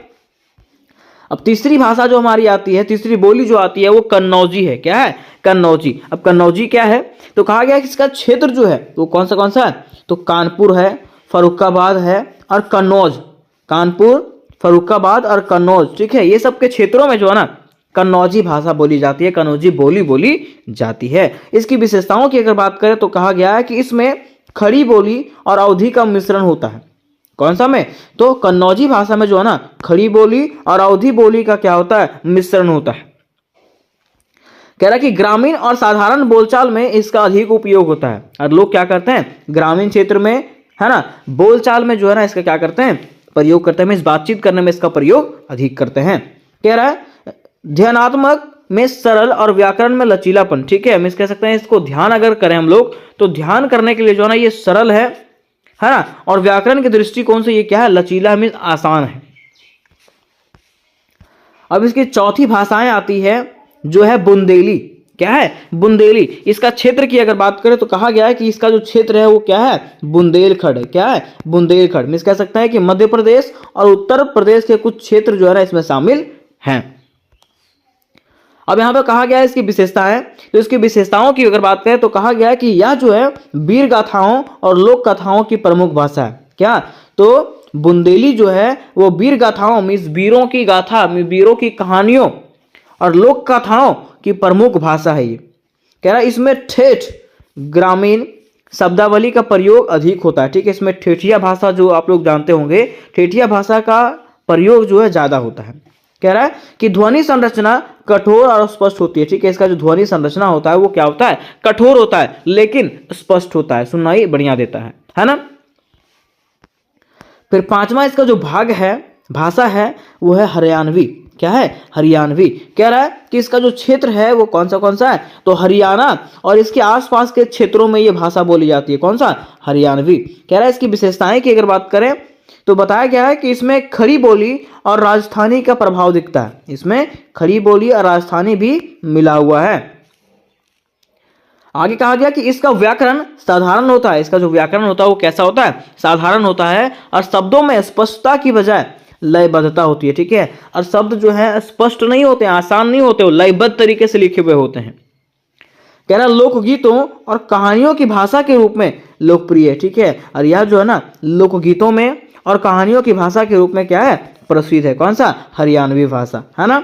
अब तीसरी भाषा जो हमारी आती है, तीसरी बोली जो आती है वो कन्नौजी है। क्या है, कन्नौजी। अब कन्नौजी क्या है, तो कहा गया कि इसका क्षेत्र जो है वो कौन सा है, तो कानपुर है, फर्रुखाबाद है और कन्नौज। कानपुर, फर्रुखाबाद और कन्नौज, ठीक है। ये सब के क्षेत्रों में जो है ना कन्नौजी भाषा बोली जाती है, कन्नौजी बोली बोली जाती है। इसकी विशेषताओं की अगर बात करें तो कहा गया है कि इसमें खड़ी बोली और अवधी का मिश्रण होता है। कौन सा में, तो कन्नौजी भाषा में जो है ना खड़ी बोली और अवधी बोली का क्या होता है, मिश्रण होता है। कह रहा है कि ग्रामीण और साधारण बोलचाल में इसका अधिक उपयोग होता है। और लोग क्या करते हैं ग्रामीण क्षेत्र में, है ना, बोलचाल में जो है ना इसका क्या करते हैं, प्रयोग करते हैं। इस बातचीत करने में इसका प्रयोग अधिक करते हैं। कह रहा है ध्यानात्मक में सरल और व्याकरण में लचीलापन, ठीक है। हम इस कह सकते हैं इसको ध्यान अगर करें हम लोग तो ध्यान करने के लिए जो है ना ये सरल है ना, और व्याकरण के दृष्टिकोण से ये क्या है, लचीला मीन्स आसान है। अब इसकी चौथी भाषाएं आती है जो है बुंदेली। क्या है? बुंदेली। इसका क्षेत्र की अगर बात करें तो कहा गया है कि इसका जो क्षेत्र है वो क्या है? बुंदेलखंड है। क्या है? बुंदेलखंड। मीन्स कह सकते हैं कि मध्य प्रदेश और उत्तर प्रदेश के कुछ क्षेत्र जो है ना इसमें शामिल हैं। अब यहाँ पे कहा गया है इसकी विशेषताएं, तो इसकी विशेषताओं की अगर बात करें तो कहा गया है कि यह जो है वीर गाथाओं और लोक कथाओं की प्रमुख भाषा है। क्या? तो बुंदेली जो है वो वीर गाथाओं मीन्स वीरों की गाथा, वीरों की कहानियों और लोक कथाओं की प्रमुख भाषा है। ये कह रहा है इसमें ठेठ ग्रामीण शब्दावली का प्रयोग अधिक होता है। ठीक है, इसमें ठेठिया भाषा जो आप लोग जानते होंगे, ठेठिया भाषा का प्रयोग जो है ज्यादा होता है। कह रहा है कि ध्वनि संरचना कठोर और स्पष्ट होती है। ठीक है, इसका जो ध्वनि संरचना होता है वो क्या होता है? कठोर होता है लेकिन स्पष्ट होता है, सुननाई बढ़िया देता है ना। फिर पांचवा इसका जो भाग है, भाषा है, वो है हरियाणवी। क्या है? हरियाणवी। कह रहा है कि इसका जो क्षेत्र है वो कौन सा है? तो हरियाणा और इसके आसपास के क्षेत्रों में ये भाषा बोली जाती है। कौन सा? हरियाणवी। कह रहा है इसकी विशेषताएं की अगर बात करें तो बताया गया है कि इसमें खड़ी बोली और राजस्थानी का प्रभाव दिखता है। इसमें खड़ी बोली और राजस्थानी भी मिला हुआ है। आगे कहा गया कि इसका व्याकरण साधारण होता है। इसका जो व्याकरण होता है वो कैसा होता है? साधारण होता है और शब्दों में स्पष्टता की बजाय लयबद्धता होती है। ठीक है, और शब्द जो है स्पष्ट नहीं होते, आसान नहीं होते, वो लयबद्ध तरीके से लिखे हुए होते हैं। कह रहा लोकगीतों और कहानियों की भाषा के रूप में लोकप्रिय है। ठीक है, और यह जो है ना लोकगीतों में और कहानियों की भाषा के रूप में क्या है? प्रसिद्ध है। कौन सा? हरियाणवी भाषा, है ना।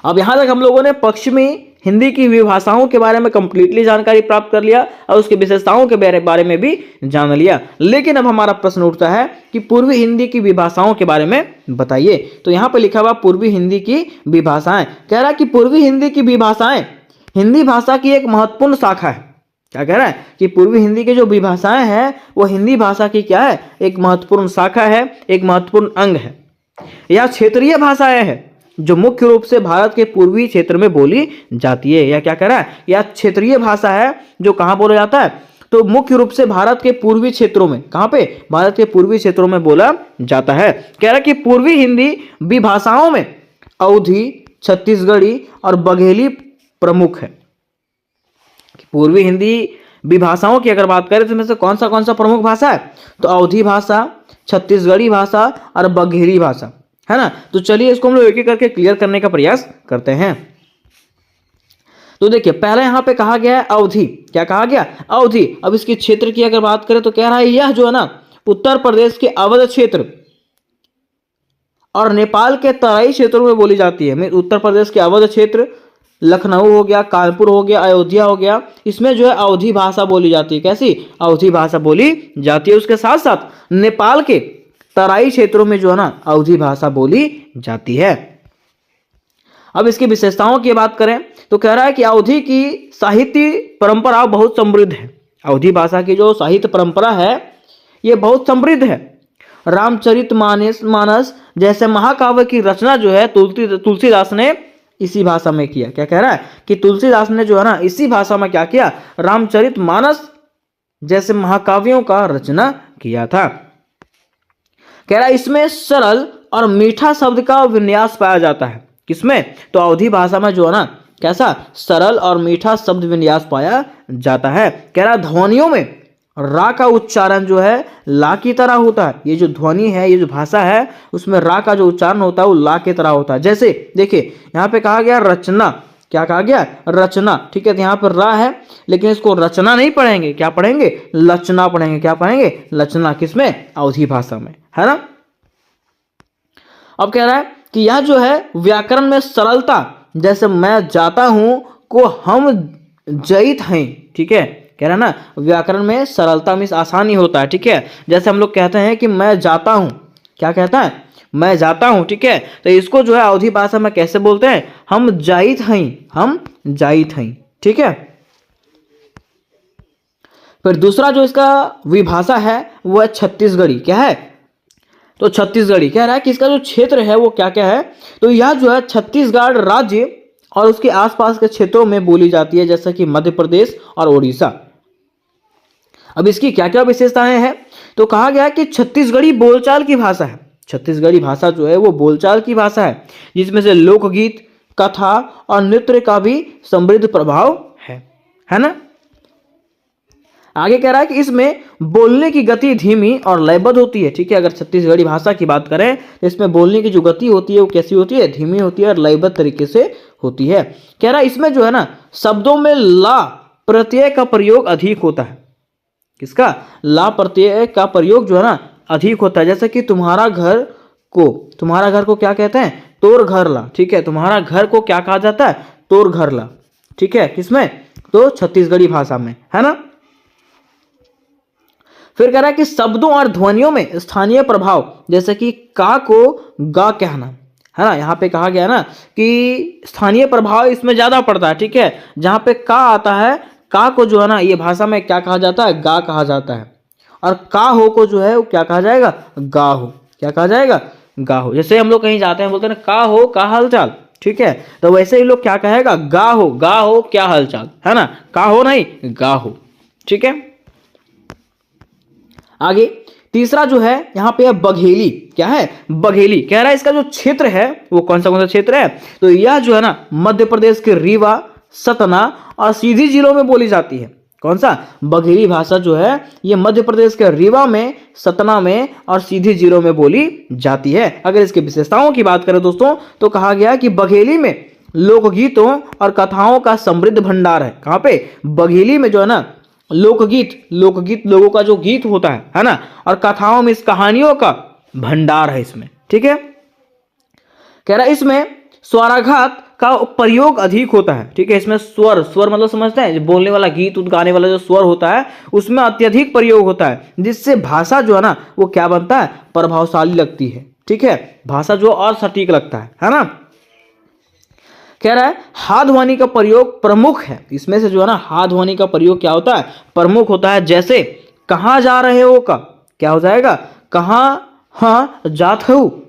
अब यहां तक हम लोगों ने पश्चिमी हिंदी की विभाषाओं के बारे में कंप्लीटली जानकारी प्राप्त कर लिया और उसकी विशेषताओं के बारे में भी जान लिया। लेकिन अब हमारा प्रश्न उठता है कि पूर्वी हिंदी की विभाषाओं के बारे में बताइए। तो यहाँ पे लिखा हुआ पूर्वी हिंदी की विभाषाएं। कह रहा है कि पूर्वी हिंदी की विभाषाएं हिंदी भाषा की एक महत्वपूर्ण शाखा है। क्या कह रहा है? कि पूर्वी हिंदी की जो विभाषाएं हैं वो हिंदी भाषा की क्या है? एक महत्वपूर्ण शाखा है, एक महत्वपूर्ण अंग है। यह क्षेत्रीय भाषाएं हैं जो मुख्य रूप से भारत के पूर्वी क्षेत्र में बोली जाती है। या क्या कह रहा है? यह क्षेत्रीय भाषा है जो कहाँ बोला जाता है? तो मुख्य रूप से भारत के पूर्वी क्षेत्रों में। कहाँ पे? भारत के पूर्वी क्षेत्रों में बोला जाता है। कह रहा है कि पूर्वी हिंदी विभाषाओं में अवधी, छत्तीसगढ़ी और बघेली प्रमुख है। पूर्वी हिंदी विभाषाओं की अगर बात करें तो इनमें से कौन सा प्रमुख भाषा है? तो अवधी भाषा, छत्तीसगढ़ी भाषा और बघेली भाषा, है ना। तो चलिए इसको हम लोग एक एक करके क्लियर करने का प्रयास करते हैं। तो देखिए पहले यहां पे कहा गया है अवधी। क्या कहा गया? अवधी। अब इसके क्षेत्र की अगर बात करें तो कह रहा है यह जो है ना उत्तर प्रदेश के अवध क्षेत्र और नेपाल के तराई क्षेत्रों में बोली जाती है। उत्तर प्रदेश के अवध क्षेत्र, लखनऊ हो गया, कानपुर हो गया, अयोध्या हो गया, इसमें जो है अवधी भाषा बोली जाती है। कैसी? अवधी भाषा बोली जाती है। उसके साथ साथ नेपाल के तराई क्षेत्रों में जो है ना अवधी भाषा बोली जाती है। अब इसकी विशेषताओं की बात करें तो कह रहा है कि अवधी की साहित्य परंपरा बहुत समृद्ध है। अवधी भाषा की जो साहित्य परंपरा है ये बहुत समृद्ध है। रामचरितमानस जैसे महाकाव्य की रचना जो है तुलसीदास ने इसी भाषा में किया। क्या कह रहा है? कि तुलसीदास ने जो है ना इसी भाषा में क्या किया? रामचरितमानस जैसे महाकाव्यों का रचना किया था। कह रहा है इसमें सरल और मीठा शब्द का विन्यास पाया जाता है। किसमें? तो अवधी भाषा में जो है ना कैसा? सरल और मीठा शब्द विन्यास पाया जाता है। कह रहा ध्वनियों में रा का उच्चारण जो है ला की तरह होता है। ये जो ध्वनि है, ये जो भाषा है, उसमें रा का जो उच्चारण होता है वो ला की तरह होता है। जैसे देखिए यहाँ पे कहा गया रचना। क्या कहा गया? रचना। ठीक है, तो यहाँ पर रा है लेकिन इसको रचना नहीं पढ़ेंगे, क्या पढ़ेंगे? लचना पढ़ेंगे। क्या पढ़ेंगे? लचना। किसमें? अवधी भाषा में, है ना। अब कह रहा है कि यह जो है व्याकरण में सरलता, जैसे मैं जाता हूं को हम जईत हैं। ठीक है, कह रहा है ना व्याकरण में सरलता मीन्स आसानी होता है। ठीक है, जैसे हम लोग कहते हैं कि मैं जाता हूं, क्या कहता है? मैं जाता हूं। ठीक है, तो इसको जो है अवधी भाषा में कैसे बोलते हैं? हम जाइत हैं, हम जाइत हैं। ठीक है, फिर दूसरा जो इसका विभाषा है वो है छत्तीसगढ़ी। क्या है? तो छत्तीसगढ़ी कह रहा है कि इसका जो क्षेत्र है वो क्या क्या है? तो यह जो है छत्तीसगढ़ राज्य और उसके आसपास के क्षेत्रों में बोली जाती है, जैसे कि मध्य प्रदेश और उड़ीसा। अब इसकी क्या क्या विशेषताएं हैं? तो कहा गया कि छत्तीसगढ़ी बोलचाल की भाषा है। छत्तीसगढ़ी भाषा जो है वो बोलचाल की भाषा है, जिसमें से लोकगीत, कथा और नृत्य का भी समृद्ध प्रभाव है ना। आगे कह रहा है कि इसमें बोलने की गति धीमी और लयबद्ध होती है। ठीक है, अगर छत्तीसगढ़ी भाषा की बात करें तो इसमें बोलने की जो गति होती है वो कैसी होती है, धीमी होती है और लयबद्ध तरीके से होती है। कह रहा है इसमें जो है ना शब्दों में ला प्रत्यय का प्रयोग अधिक होता है। किसका? ला प्रत्यय का प्रयोग जो है ना अधिक होता है। जैसे कि तुम्हारा घर को क्या कहते हैं? तोर घर ला। ठीक है, तुम्हारा घर को क्या कहा जाता है? तोर घर ला। ठीक है, किसमें? तो छत्तीसगढ़ी भाषा में, है ना। फिर कह रहा है कि शब्दों और ध्वनियों में स्थानीय प्रभाव, जैसे कि का को गा कहना, है ना। यहाँ पे कहा गया ना कि स्थानीय प्रभाव इसमें ज्यादा पड़ता है। ठीक है, जहां पे का आता है, का को जो है ना ये भाषा में क्या कहा जाता है? गा कहा जाता है। और का हो को जो है वो क्या कहा जाएगा? गा हो। क्या कहा जाएगा? गा हो। जैसे हम लोग कहीं जाते हैं बोलते हैं का हो, का हालचाल। ठीक है, तो वैसे ही लोग क्या कहेगा? गा हो क्या हालचाल, है ना। का हो नहीं, गा हो। ठीक है, आगे तीसरा जो है यहाँ पे है बघेली। क्या है? बघेली। कह रहा है इसका जो क्षेत्र है वो कौन सा क्षेत्र है? तो यह जो है ना मध्य प्रदेश के रीवा, सतना और सीधी जिलों में बोली जाती है। कौन सा? बघेली भाषा जो है ये मध्य प्रदेश के रीवा में, सतना में और सीधी जिलों में बोली जाती है। अगर इसकी विशेषताओं की बात करें दोस्तों तो कहा गया कि बघेली में लोकगीतों और कथाओं का समृद्ध भंडार है। कहाँ पे? बघेली में जो है ना लोकगीत लोगों का जो गीत होता है ना, और कथाओं में इस कहानियों का भंडार है इसमें। ठीक है, कह रहा है इसमें स्वराघात का प्रयोग अधिक होता है। ठीक है, इसमें स्वर मतलब समझते हैं, बोलने वाला, गीत गाने वाला जो स्वर होता है उसमें अत्यधिक प्रयोग होता है, जिससे भाषा जो है ना वो क्या बनता है? प्रभावशाली लगती है। ठीक है, भाषा जो और सटीक लगता है ना। कह रहा है हा ध्वनि का प्रयोग प्रमुख है। इसमें से जो है ना हा ध्वनि का प्रयोग क्या होता है? प्रमुख होता है। जैसे कहां जा रहे हो का क्या हो जाएगा? कहां हाँ जात हो।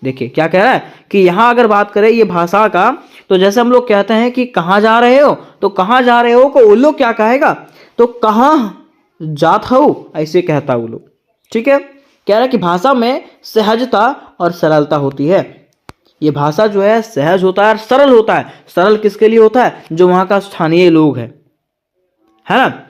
देखिए क्या कह रहा है कि यहां अगर बात करें ये भाषा का, तो जैसे हम लोग कहते हैं कि कहां जा रहे हो, तो कहां जा रहे हो को वो लोग क्या कहेगा? तो कहां जात हो, ऐसे कहता वो लोग। ठीक है, कह रहा है कि भाषा में सहजता और सरलता होती है। ये भाषा जो है सहज होता है और सरल होता है। सरल किसके लिए होता है? जो वहां का स्थानीय लोग है ना।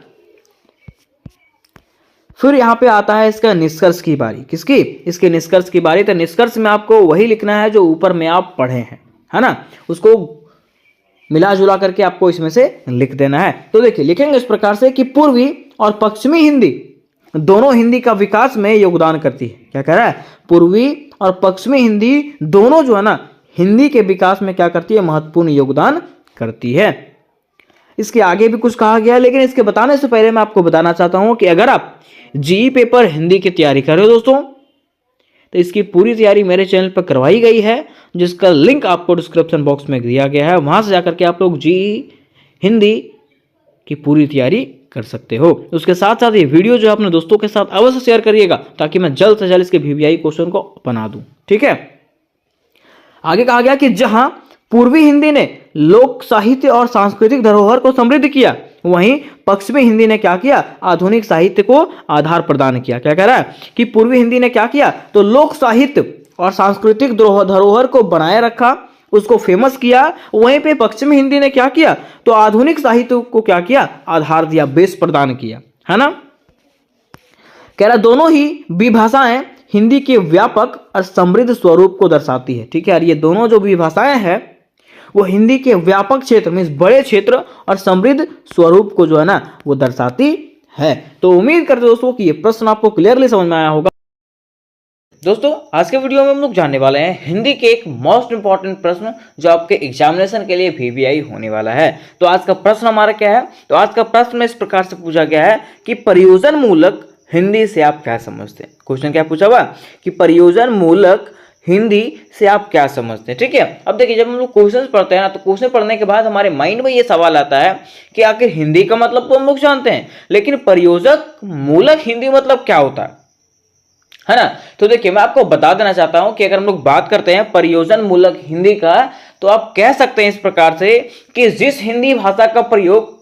फिर यहां पे आता है इसका निष्कर्ष की बारी। किसकी? इसके निष्कर्ष की बारी। तो निष्कर्ष में आपको वही लिखना है जो ऊपर में आप पढ़े हैं, है ना। उसको मिला जुला करके आपको इसमें से लिख देना है। तो देखिए लिखेंगे इस प्रकार से कि पूर्वी और पश्चिमी हिंदी दोनों हिंदी का विकास में योगदान करती है। क्या कह रहा है? पूर्वी और पश्चिमी हिंदी दोनों जो है ना हिंदी के विकास में क्या करती है? महत्वपूर्ण योगदान करती है। इसके आगे भी कुछ कहा गया है, लेकिन इसके बताने से पहले मैं आपको बताना चाहता हूं कि अगर आप जीई पेपर हिंदी की तैयारी कर रहे हो दोस्तों, तो इसकी पूरी तैयारी मेरे चैनल पर करवाई गई है, जिसका लिंक आपको डिस्क्रिप्शन बॉक्स में दिया गया है। वहां से जाकर के आप लोग जीई हिंदी की पूरी तैयारी कर सकते हो। उसके साथ साथ ये वीडियो जो है अपने दोस्तों के साथ अवश्य शेयर करिएगा, ताकि मैं जल्द से जल्द इसके वीवीआई क्वेश्चन को बना दूं। ठीक है, आगे कहा गया कि जहां पूर्वी हिंदी ने लोक साहित्य और सांस्कृतिक धरोहर को समृद्ध किया, वहीं पश्चिमी हिंदी ने क्या किया? आधुनिक साहित्य को आधार प्रदान किया। क्या कह रहा है कि पूर्वी हिंदी ने क्या किया? तो लोक साहित्य और सांस्कृतिक धरोहर को बनाए रखा, उसको फेमस किया। वहीं पे पश्चिमी हिंदी ने क्या किया? तो आधुनिक साहित्य को क्या किया? आधार दिया, बेस प्रदान किया, है ना। कह रहा दोनों ही विभाषाएं हिंदी के व्यापक और समृद्ध स्वरूप को दर्शाती है। ठीक है, और ये दोनों जो विभाषाएं हैं वो हिंदी के व्यापक क्षेत्र में, बड़े क्षेत्र और समृद्ध स्वरूप को जो है ना वो दर्शाती है। तो उम्मीद करते दोस्तों कि ये प्रश्न आपको क्लियरली समझ में आया होगा। दोस्तों आज के वीडियो में हम लोग जानने वाले हैं हिंदी के एक मोस्ट इंपॉर्टेंट प्रश्न जो आपके एग्जामिनेशन के लिए वीवीआई होने वाला है। तो आज का प्रश्न हमारा क्या है? तो आज का प्रश्न इस प्रकार से पूछा गया है कि प्रयोजन मूलक हिंदी से आप क्या समझते हैं। क्वेश्चन क्या पूछा हुआ कि प्रयोजन मूलक हिंदी से आप क्या समझते हैं। ठीक है, अब देखिए जब हम लोग क्वेश्चन पढ़ते हैं ना, तो क्वेश्चन पढ़ने के बाद हमारे माइंड में ये सवाल आता है कि आखिर हिंदी का मतलब तो हम लोग जानते हैं, लेकिन प्रयोजक मूलक हिंदी मतलब क्या होता है ना। तो देखिए मैं आपको बता देना चाहता हूं कि अगर हम लोग बात करते हैं प्रयोजन मूलक हिंदी का, तो आप कह सकते हैं इस प्रकार से कि जिस हिंदी भाषा का प्रयोग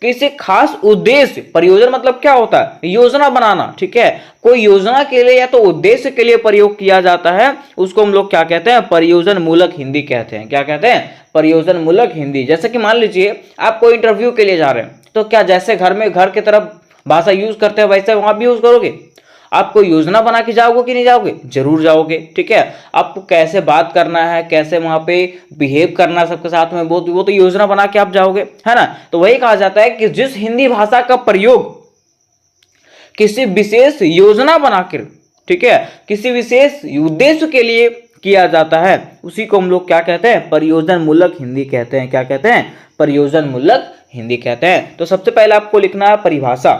किसी खास उद्देश्य, प्रयोजन मतलब क्या होता है, योजना बनाना, ठीक है, कोई योजना के लिए या तो उद्देश्य के लिए प्रयोग किया जाता है, उसको हम लोग क्या कहते हैं, प्रयोजन मूलक हिंदी कहते हैं। क्या कहते हैं, प्रयोजन मूलक हिंदी। जैसे कि मान लीजिए आप कोई इंटरव्यू के लिए जा रहे हैं, तो क्या जैसे घर में घर की तरफ भाषा यूज करते हैं वैसे वहां भी यूज करोगे? आपको योजना बना के जाओगे कि नहीं जाओगे? जरूर जाओगे, ठीक है। आपको कैसे बात करना है, कैसे वहां पे बिहेव करना है सबके साथ में, वो तो योजना बना के आप जाओगे, है ना। तो वही कहा जाता है कि जिस हिंदी भाषा का प्रयोग किसी विशेष योजना बनाकर, ठीक है, किसी विशेष उद्देश्य के लिए किया जाता है, उसी को हम लोग क्या कहते हैं, प्रयोजन मूलक हिंदी कहते हैं। क्या कहते हैं, प्रयोजन मूलक हिंदी कहते हैं। तो सबसे पहले आपको लिखना है परिभाषा।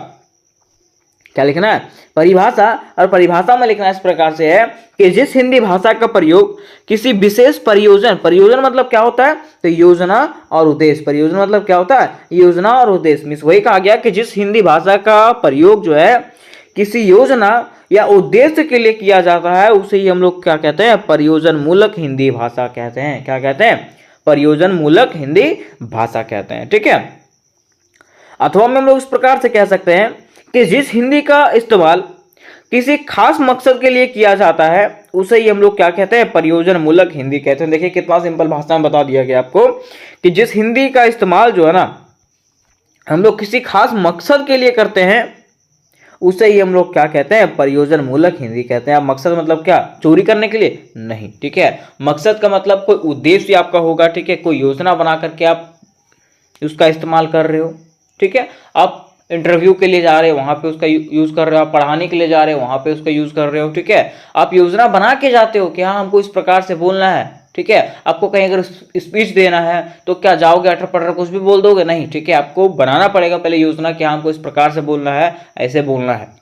क्या लिखना है, परिभाषा। और परिभाषा में लिखना इस प्रकार से है कि जिस हिंदी भाषा का प्रयोग किसी विशेष प्रयोजन, प्रयोजन मतलब क्या होता है, तो योजना और उद्देश्य, प्रयोजन मतलब क्या होता है, योजना और उद्देश्य। मिस वही कहा गया कि जिस हिंदी भाषा का प्रयोग जो है किसी योजना या उद्देश्य के लिए किया जाता है, उसे ही हम लोग क्या कहते हैं, प्रयोजन मूलक हिंदी भाषा कहते हैं। क्या कहते हैं, प्रयोजन मूलक हिंदी भाषा कहते हैं, ठीक है। अथवा हम लोग इस प्रकार से कह सकते हैं कि जिस हिंदी का इस्तेमाल किसी खास मकसद के लिए किया जाता है, उसे ही हम लोग क्या कहते हैं, प्रयोजन मूलक हिंदी कहते हैं। देखिए कितना सिंपल भाषा में बता दिया गया आपको कि जिस हिंदी का इस्तेमाल जो है ना हम लोग किसी खास मकसद के लिए करते हैं, उसे ही हम लोग क्या कहते हैं, प्रयोजन मूलक हिंदी कहते हैं। अब मकसद मतलब क्या, चोरी करने के लिए नहीं, ठीक है। मकसद का मतलब कोई उद्देश्य आपका होगा, ठीक है, कोई योजना बना करके आप उसका इस्तेमाल कर रहे हो, ठीक है। आप इंटरव्यू के लिए जा रहे हो, वहां पे उसका यूज कर रहे हो, आप पढ़ाने के लिए जा रहे हो, वहां पे उसका यूज कर रहे हो, ठीक है। आप योजना बना के जाते हो कि हाँ हमको इस प्रकार से बोलना है, ठीक है। आपको कहीं अगर स्पीच देना है तो क्या जाओगे अटर पटर कुछ भी बोल दोगे? नहीं, ठीक है। आपको बनाना पड़ेगा पहले योजना कि हाँ हमको इस प्रकार से बोलना है, ऐसे बोलना है।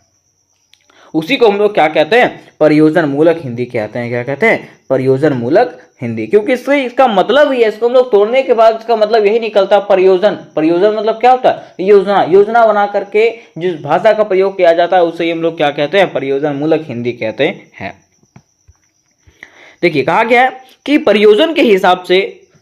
उसी को हम लोग क्या कहते हैं, प्रयोजन मूलक हिंदी कहते हैं। क्या कहते हैं, प्रयोजन मूलक हिंदी। क्योंकि इससे इसका मतलब ही है, इसको हम लोग तोड़ने के बाद इसका मतलब यही निकलता है प्रयोजन। प्रयोजन मतलब क्या होता है, योजना। योजना बना करके जिस भाषा का प्रयोग किया जाता है उसे हम लोग क्या कहते हैं, प्रयोजन मूलक हिंदी कहते हैं। देखिए कहा गया है कि प्रयोजन के हिसाब से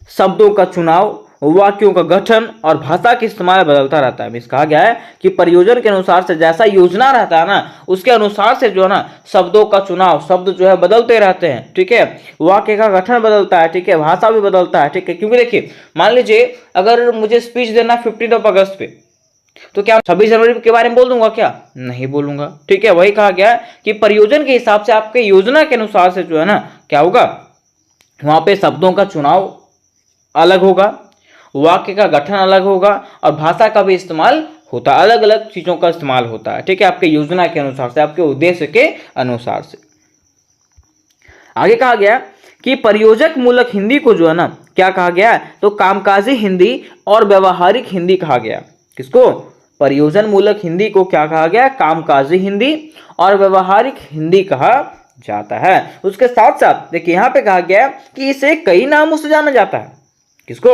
शब्दों का चुनाव, वाक्यों का गठन और भाषा के इस्तेमाल बदलता रहता है। कहा गया है कि प्रयोजन के अनुसार से जैसा योजना रहता है ना, उसके अनुसार से जो है ना शब्दों का चुनाव, शब्द जो है बदलते रहते हैं, ठीक है। वाक्य का गठन बदलता है, ठीक है, भाषा भी बदलता है, ठीक है। क्योंकि देखिए मान लीजिए अगर मुझे स्पीच देना 15 अगस्त पे, तो क्या 26 जनवरी के बारे में बोल दूंगा? क्या नहीं बोलूंगा, ठीक है। वही कहा गया है कि प्रयोजन के हिसाब से आपके योजना के अनुसार से जो है ना क्या होगा, वहां पे शब्दों का चुनाव अलग होगा, वाक्य का गठन अलग होगा और भाषा का भी इस्तेमाल होता है, अलग अलग चीजों का इस्तेमाल होता है, ठीक है, आपके योजना के अनुसार से, आपके उद्देश्य के अनुसार से। आगे कहा गया कि प्रयोजक मूलक हिंदी को जो है ना क्या कहा गया है, तो कामकाजी हिंदी और व्यवहारिक हिंदी कहा गया। किसको, प्रयोजन मूलक हिंदी को क्या कहा गया, कामकाजी हिंदी और व्यवहारिक हिंदी कहा जाता है। उसके साथ साथ देखिए यहाँ पे कहा गया कि इसे कई नामों से जाना जाता है। किसको,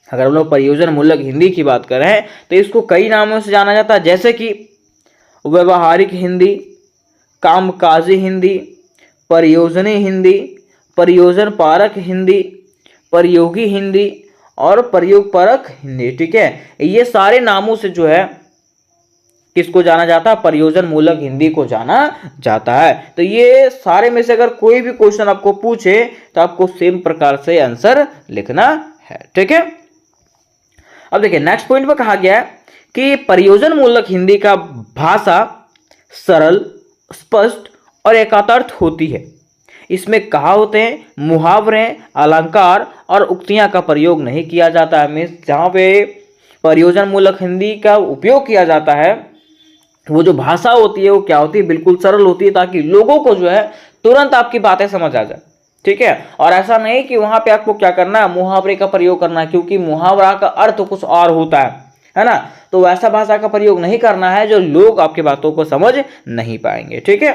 अगर हम लोग प्रयोजन मूलक हिंदी की बात करें तो इसको कई नामों से जाना जाता है, जैसे कि व्यवहारिक हिंदी, कामकाजी हिंदी, प्रयोजनी हिंदी, प्रयोजन पारक हिंदी, प्रयोगी हिंदी और प्रयोग परक हिंदी, ठीक है। ये सारे नामों से जो है किसको जाना जाता है, प्रयोजन मूलक हिंदी को जाना जाता है। तो ये सारे में से अगर कोई भी क्वेश्चन आपको पूछे तो आपको सेम प्रकार से आंसर लिखना है, ठीक है। अब देखिए नेक्स्ट पॉइंट में कहा गया है कि प्रयोजन मूलक हिंदी का भाषा सरल, स्पष्ट और एकार्थ होती है। इसमें कहावतें, मुहावरे, अलंकार और उक्तियां का प्रयोग नहीं किया जाता है। मीन्स जहां पे प्रयोजन मूलक हिंदी का उपयोग किया जाता है वो जो भाषा होती है वो क्या होती है, बिल्कुल सरल होती है, ताकि लोगों को जो है तुरंत आपकी बातें समझ आ जाए, ठीक है। और ऐसा नहीं कि वहां पे आपको क्या करना है, मुहावरे का प्रयोग करना है, क्योंकि मुहावरा का अर्थ कुछ और होता है ना। तो वैसा भाषा का प्रयोग नहीं करना है जो लोग आपकी बातों को समझ नहीं पाएंगे, ठीक है।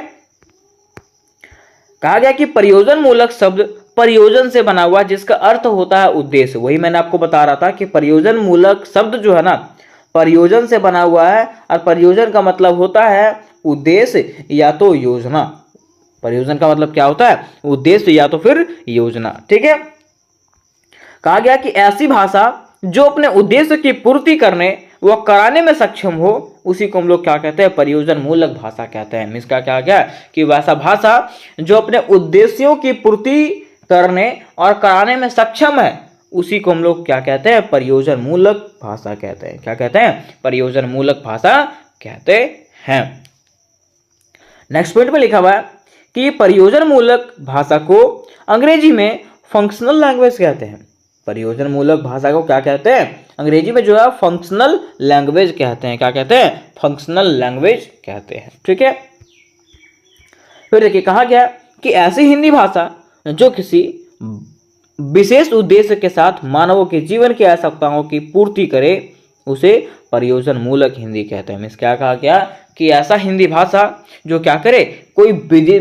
कहा गया कि प्रयोजन मूलक शब्द प्रयोजन से बना हुआ जिसका अर्थ होता है उद्देश्य। वही मैंने आपको बता रहा था कि प्रयोजन मूलक शब्द जो है ना प्रयोजन से बना हुआ है, और प्रयोजन का मतलब होता है उद्देश्य या तो योजना। प्रयोजन का मतलब क्या होता है, उद्देश्य या तो फिर योजना, ठीक है। कहा गया कि ऐसी भाषा जो अपने उद्देश्य की पूर्ति करने वह कराने में सक्षम हो, उसी को हम लोग क्या कहते हैं, प्रयोजन मूलक भाषा कहते हैं। मीन्स का क्या क्या कि वैसा भाषा जो अपने उद्देश्यों की पूर्ति करने और कराने में सक्षम है, उसी को हम लोग क्या कहते हैं, प्रयोजन मूलक भाषा कहते हैं। क्या कहते हैं, प्रयोजन मूलक भाषा कहते हैं। नेक्स्ट पॉइंट में लिखा हुआ है कि प्रयोजन मूलक भाषा को अंग्रेजी में फंक्शनल लैंग्वेज कहते हैं। प्रयोजन मूलक भाषा को क्या कहते हैं, अंग्रेजी में जो है फंक्शनल लैंग्वेज कहते हैं। क्या कहते हैं, फंक्शनल लैंग्वेज कहते हैं। ठीक है, फिर देखिए कहा गया कि ऐसी हिंदी भाषा जो किसी विशेष उद्देश्य के साथ मानवों के जीवन की आवश्यकताओं की पूर्ति करे, उसे प्रयोजन मूलक हिंदी कहते हैं। मीन्स क्या कहा गया कि ऐसा हिंदी भाषा जो क्या करे, कोई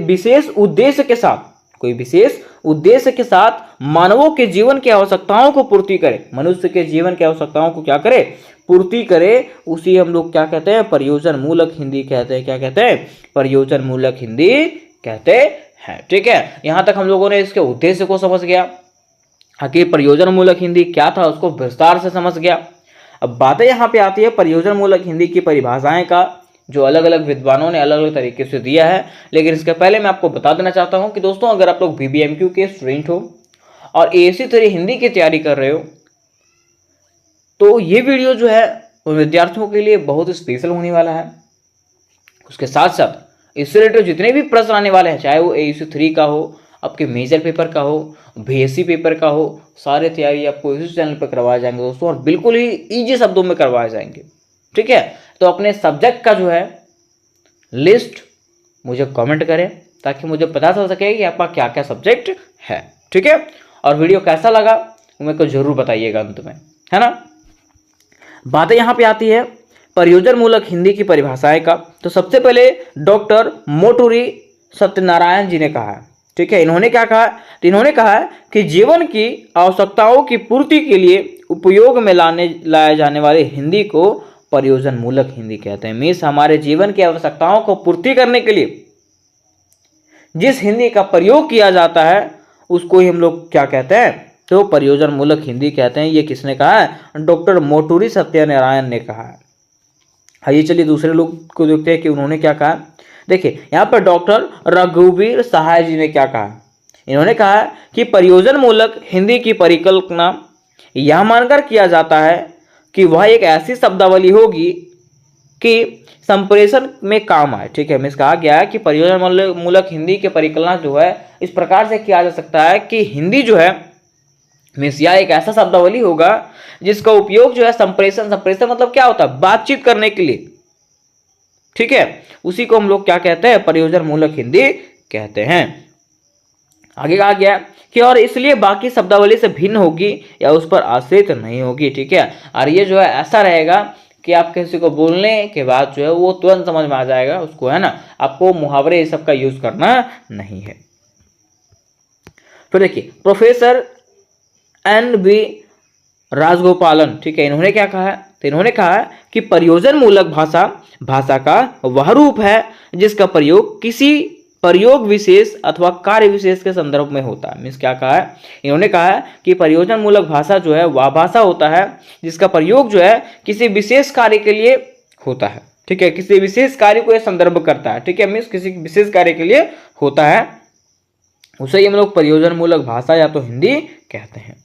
विशेष उद्देश्य के साथ, कोई विशेष उद्देश्य के साथ मानवों के जीवन की आवश्यकताओं को पूर्ति करे, मनुष्य के जीवन की आवश्यकताओं को क्या करे, पूर्ति करे, उसी हम लोग क्या कहते हैं, प्रयोजन मूलक हिंदी कहते हैं। क्या कहते हैं, प्रयोजन मूलक हिंदी कहते हैं। ठीक है, यहां तक हम लोगों ने इसके उद्देश्य को समझ गया, कि प्रयोजन मूलक हिंदी क्या था उसको विस्तार से समझ गया। अब बातें यहाँ पे आती है प्रयोजन मूलक हिंदी की परिभाषाएं का, जो अलग अलग विद्वानों ने अलग अलग तरीके से दिया है। लेकिन इसके पहले मैं आपको बता देना चाहता हूँ कि दोस्तों, अगर आप लोग BBMQ के स्टूडेंट हो और AAC 3 हिंदी की तैयारी कर रहे हो, तो ये वीडियो जो है उन विद्यार्थियों के लिए बहुत स्पेशल होने वाला है। उसके साथ साथ इससे रिलेटेड जितने भी प्रश्न आने वाले हैं, चाहे वो AAC 3 का हो, आपके मेजर पेपर का हो, BSc पेपर का हो, सारे तैयारी आपको इसी चैनल पर करवाए जाएंगे दोस्तों, और बिल्कुल ही ईजी शब्दों में करवाए जाएंगे। ठीक है, तो अपने सब्जेक्ट का जो है लिस्ट मुझे कमेंट करें, ताकि मुझे पता चल सके कि आपका क्या क्या सब्जेक्ट है। ठीक है, और वीडियो कैसा लगा मेरे को जरूर बताइएगा अंत में, है ना। बातें यहाँ पे आती है प्रयोजन मूलक हिंदी की परिभाषाएं का। तो सबसे पहले डॉक्टर मोटूरी सत्यनारायण जी ने कहा है। ठीक है, इन्होंने क्या कहा, तो इन्होंने कहा है कि जीवन की आवश्यकताओं की पूर्ति के लिए उपयोग में लाए जाने वाले हिंदी को प्रयोजन मूलक हिंदी कहते हैं। मीन्स हमारे जीवन की आवश्यकताओं को पूर्ति करने के लिए जिस हिंदी का प्रयोग किया जाता है, उसको ही हम लोग क्या कहते हैं, तो प्रयोजन मूलक हिंदी कहते हैं। ये किसने कहा है, डॉक्टर मोटूरी सत्यनारायण ने कहा है। आइए चलिए दूसरे लोग को देखते हैं कि उन्होंने क्या कहा। देखिए यहाँ पर डॉक्टर रघुवीर सहाय जी ने क्या कहा, इन्होंने कहा कि प्रयोजन मूलक हिंदी की परिकल्पना यह मानकर किया जाता है कि वह एक ऐसी शब्दावली होगी कि संप्रेषण में काम आए। ठीक है, मीन्स कहा गया है कि प्रयोजन मूलक हिंदी की परिकल्पना जो है इस प्रकार से किया जा सकता है कि हिंदी जो है मीन्स यह एक ऐसा शब्दावली होगा जिसका उपयोग जो है संप्रेषण मतलब क्या होता है, बातचीत करने के लिए। ठीक है, उसी को हम लोग क्या कहते हैं, प्रयोजन मूलक हिंदी कहते हैं। आगे कहा गया कि और इसलिए बाकी शब्दावली से भिन्न होगी या उस पर आश्रित नहीं होगी। ठीक है, और ये जो है ऐसा रहेगा कि आप किसी को बोलने के बाद जो है वो तुरंत समझ में आ जाएगा उसको, है ना। आपको मुहावरे ये सब का यूज करना नहीं है। फिर देखिए प्रोफेसर NB राजगोपालन, ठीक है, इन्होंने क्या कहा है, तो इन्होंने कहा है कि प्रयोजन मूलक भाषा का वह रूप है जिसका प्रयोग किसी प्रयोग विशेष अथवा कार्य विशेष के संदर्भ में होता है। मीन्स क्या कहा है, इन्होंने कहा है कि प्रयोजन मूलक भाषा जो है वह भाषा होता है जिसका प्रयोग जो है किसी विशेष कार्य के लिए होता है। ठीक है, किसी विशेष कार्य को यह संदर्भ करता है। ठीक है, मीन्स किसी विशेष कार्य के लिए होता है, उसे हम लोग प्रयोजन मूलक भाषा या तो हिंदी कहते हैं।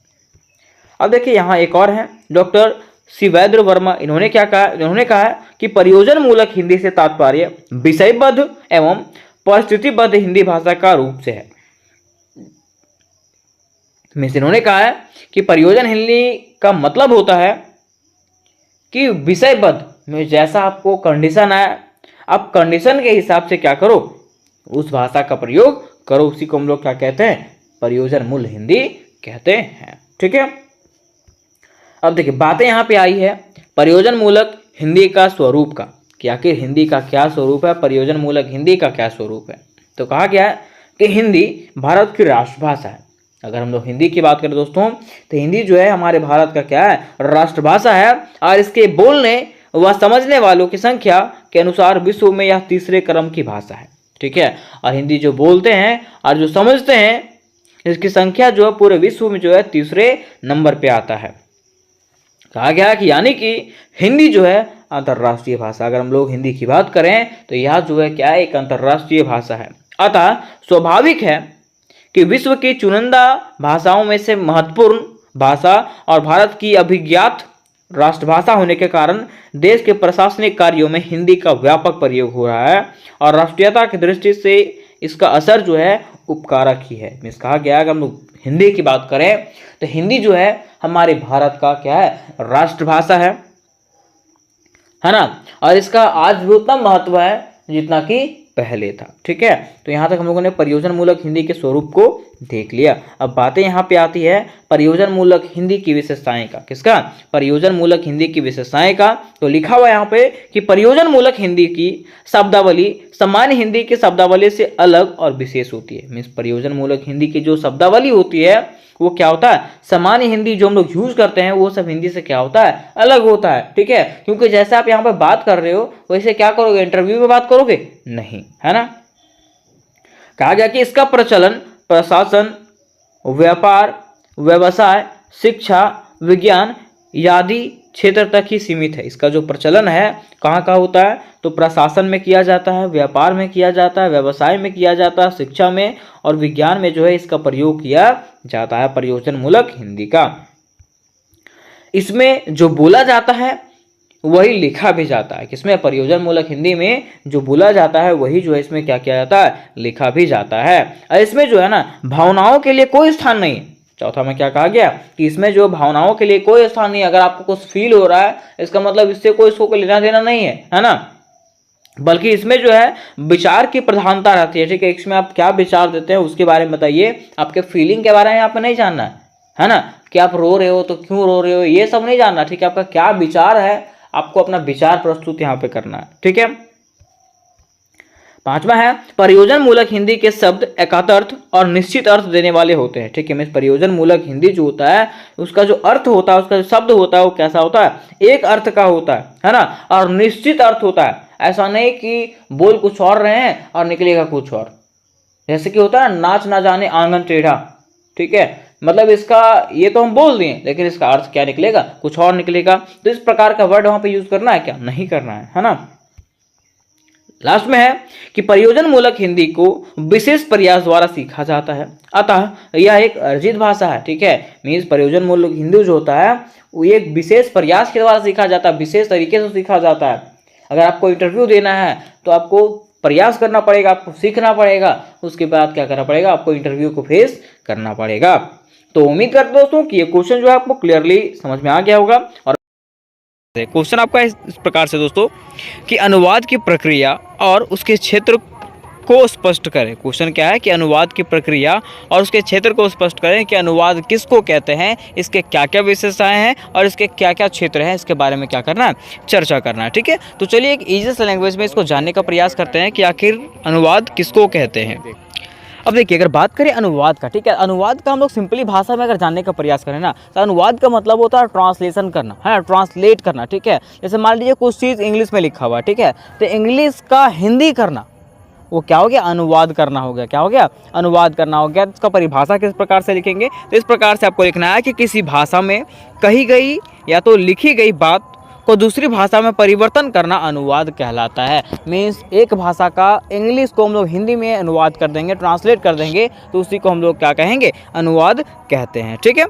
अब देखिए यहाँ एक और है डॉक्टर शिवेंद्र वर्मा, इन्होंने क्या कहा, इन्होंने कहा कि प्रयोजन मूलक हिंदी से तात्पर्य विषयबद्ध एवं परिस्थितिबद्ध हिंदी भाषा का रूप से है। इन्होंने कहा है कि प्रयोजन हिंदी का मतलब होता है कि विषयबद्ध में जैसा आपको कंडीशन आया, आप कंडीशन के हिसाब से क्या करो, उस भाषा का प्रयोग करो, उसी को हम लोग क्या कहते हैं, प्रयोजन मूल हिंदी कहते हैं। ठीक है, अब देखिए बातें यहाँ पे आई है प्रयोजन मूलक हिंदी का स्वरूप का, कि आखिर हिंदी का क्या स्वरूप है, प्रयोजन मूलक हिंदी का क्या स्वरूप है। तो कहा गया है कि हिंदी भारत की राष्ट्रभाषा है। अगर हम लोग हिंदी की बात करें दोस्तों, तो हिंदी जो है हमारे भारत का क्या है, राष्ट्रभाषा है, और इसके बोलने व समझने वालों की संख्या के अनुसार विश्व में यह तीसरे क्रम की भाषा है। ठीक है, और हिंदी जो बोलते हैं और जो समझते हैं इसकी संख्या जो है पूरे विश्व में जो है तीसरे नंबर पे आता है। कहा गया कि यानी कि हिंदी जो है अंतर्राष्ट्रीय भाषा। अगर हम लोग हिंदी की बात करें तो यह जो है क्या है, एक अंतर्राष्ट्रीय भाषा है। अतः स्वाभाविक है कि विश्व की चुनिंदा भाषाओं में से महत्वपूर्ण भाषा और भारत की अभिज्ञात राष्ट्रभाषा होने के कारण देश के प्रशासनिक कार्यों में हिंदी का व्यापक प्रयोग हो रहा है और राष्ट्रीयता की दृष्टि से इसका असर जो है उपकारक ही है। मीन्स कहा गया अगर हम लोग हिंदी की बात करें तो हिंदी जो है हमारे भारत का क्या है, राष्ट्रभाषा है ना। और इसका आज भी उतना महत्व है जितना कि पहले था। ठीक है, तो यहाँ तक हम लोगों ने प्रयोजन मूलक हिंदी के स्वरूप को देख लिया। अब बातें यहाँ पे आती है प्रयोजन मूलक हिंदी की विशेषताएं का। किसका? प्रयोजन मूलक हिंदी की विशेषताएं का। तो लिखा हुआ यहाँ पे कि प्रयोजन मूलक हिंदी की शब्दावली सामान्य हिंदी की शब्दावली से अलग और विशेष होती है। मीन्स प्रयोजन मूलक हिंदी की जो शब्दावली होती है वो क्या होता है, सामान्य हिंदी जो हम लोग यूज करते हैं वो सब हिंदी से क्या होता है, अलग होता है। ठीक है, क्योंकि जैसे आप यहाँ पे बात कर रहे हो वैसे क्या करोगे, इंटरव्यू में बात करोगे नहीं, है ना। कहा गया कि इसका प्रचलन प्रशासन, व्यापार, व्यवसाय, शिक्षा, विज्ञान आदि क्षेत्र तक ही सीमित है। इसका जो प्रचलन है कहाँ कहाँ होता है, तो प्रशासन में किया जाता है, व्यापार में किया जाता है, व्यवसाय में किया जाता है, शिक्षा में और विज्ञान में जो है इसका प्रयोग किया जाता है प्रयोजन मूलक हिंदी का। इसमें जो बोला जाता है वही लिखा भी जाता है। किसमें? प्रयोजन मूलक हिंदी में जो बोला जाता है वही जो है इसमें क्या किया जाता है, लिखा भी जाता है। और इसमें जो है ना भावनाओं के लिए कोई स्थान नहीं है। चौथा में क्या कहा गया कि इसमें जो भावनाओं के लिए कोई स्थान नहीं है। अगर आपको कुछ फील हो रहा है इसका मतलब इससे कोई इसको लेना देना नहीं है ना, बल्कि इसमें जो है विचार की प्रधानता रहती है। ठीक है, इसमें आप क्या विचार देते हैं उसके बारे में बताइए, आपके फीलिंग के बारे में आपको नहीं जानना है ना, कि आप रो रहे हो तो क्यों रो रहे हो ये सब नहीं जानना। ठीक है, आपका क्या विचार है, आपको अपना विचार प्रस्तुत यहाँ पे करना है। ठीक है, पांचवा है प्रयोजन मूलक हिंदी के शब्द एकार्थ और निश्चित अर्थ देने वाले होते हैं। ठीक है, मैं प्रयोजन मूलक हिंदी जो होता है उसका जो अर्थ होता है, उसका जो शब्द होता है वो कैसा होता है, एक अर्थ का होता है ना, और निश्चित अर्थ होता है। ऐसा नहीं कि बोल कुछ और रहे हैं और निकलेगा कुछ और, जैसे कि होता है नाच ना जाने आंगन टेढ़ा। ठीक है, मतलब इसका ये तो हम बोल दिए लेकिन इसका अर्थ क्या निकलेगा, कुछ और निकलेगा। तो इस प्रकार का वर्ड वहां पे यूज करना है क्या, नहीं करना है ना। लास्ट में है कि प्रयोजन मूलक हिंदी को विशेष प्रयास द्वारा सीखा जाता है, अतः यह एक अर्जित भाषा है। ठीक है, मीन्स प्रयोजन मूलक हिंदी जो होता है वो एक विशेष प्रयास के द्वारा सीखा जाता है, विशेष तरीके से सीखा जाता है। अगर आपको इंटरव्यू देना है तो आपको प्रयास करना पड़ेगा, आपको सीखना पड़ेगा, उसके बाद क्या करना पड़ेगा, आपको इंटरव्यू को फेस करना पड़ेगा। तो उम्मीद करते दोस्तों कि ये क्वेश्चन जो है आपको क्लियरली समझ में आ गया होगा। और क्वेश्चन आपका इस प्रकार से दोस्तों कि अनुवाद की प्रक्रिया और उसके क्षेत्र को स्पष्ट करें। क्वेश्चन क्या है कि अनुवाद की प्रक्रिया और उसके क्षेत्र को स्पष्ट करें कि अनुवाद किसको कहते हैं, इसके क्या क्या विशेषताएं हैं और इसके क्या क्या क्षेत्र हैं, इसके बारे में क्या करना है, चर्चा करना है। ठीक है, तो चलिए एक ईजीएस्ट लैंग्वेज में इसको जानने का प्रयास करते हैं कि आखिर अनुवाद किसको कहते हैं। अब देखिए अगर बात करें अनुवाद का, ठीक है, अनुवाद का हम लोग सिंपली भाषा में अगर जानने का प्रयास करें ना तो अनुवाद का मतलब होता है ट्रांसलेशन करना, है ट्रांसलेट करना। ठीक है, जैसे मान लीजिए कुछ चीज़ इंग्लिश में लिखा हुआ है, ठीक है, तो इंग्लिश का हिंदी करना वो क्या हो गया, अनुवाद करना हो गया। क्या हो गया, अनुवाद करना हो गया। इसका परिभाषा किस प्रकार से लिखेंगे, तो इस प्रकार से आपको लिखना है कि किसी भाषा में कही गई या तो लिखी गई बात को दूसरी भाषा में परिवर्तन करना अनुवाद कहलाता है। मीन्स एक भाषा का इंग्लिश को हम लोग हिंदी में अनुवाद कर देंगे, ट्रांसलेट कर देंगे, तो उसी को हम लोग क्या कहेंगे, अनुवाद कहते हैं। ठीक है,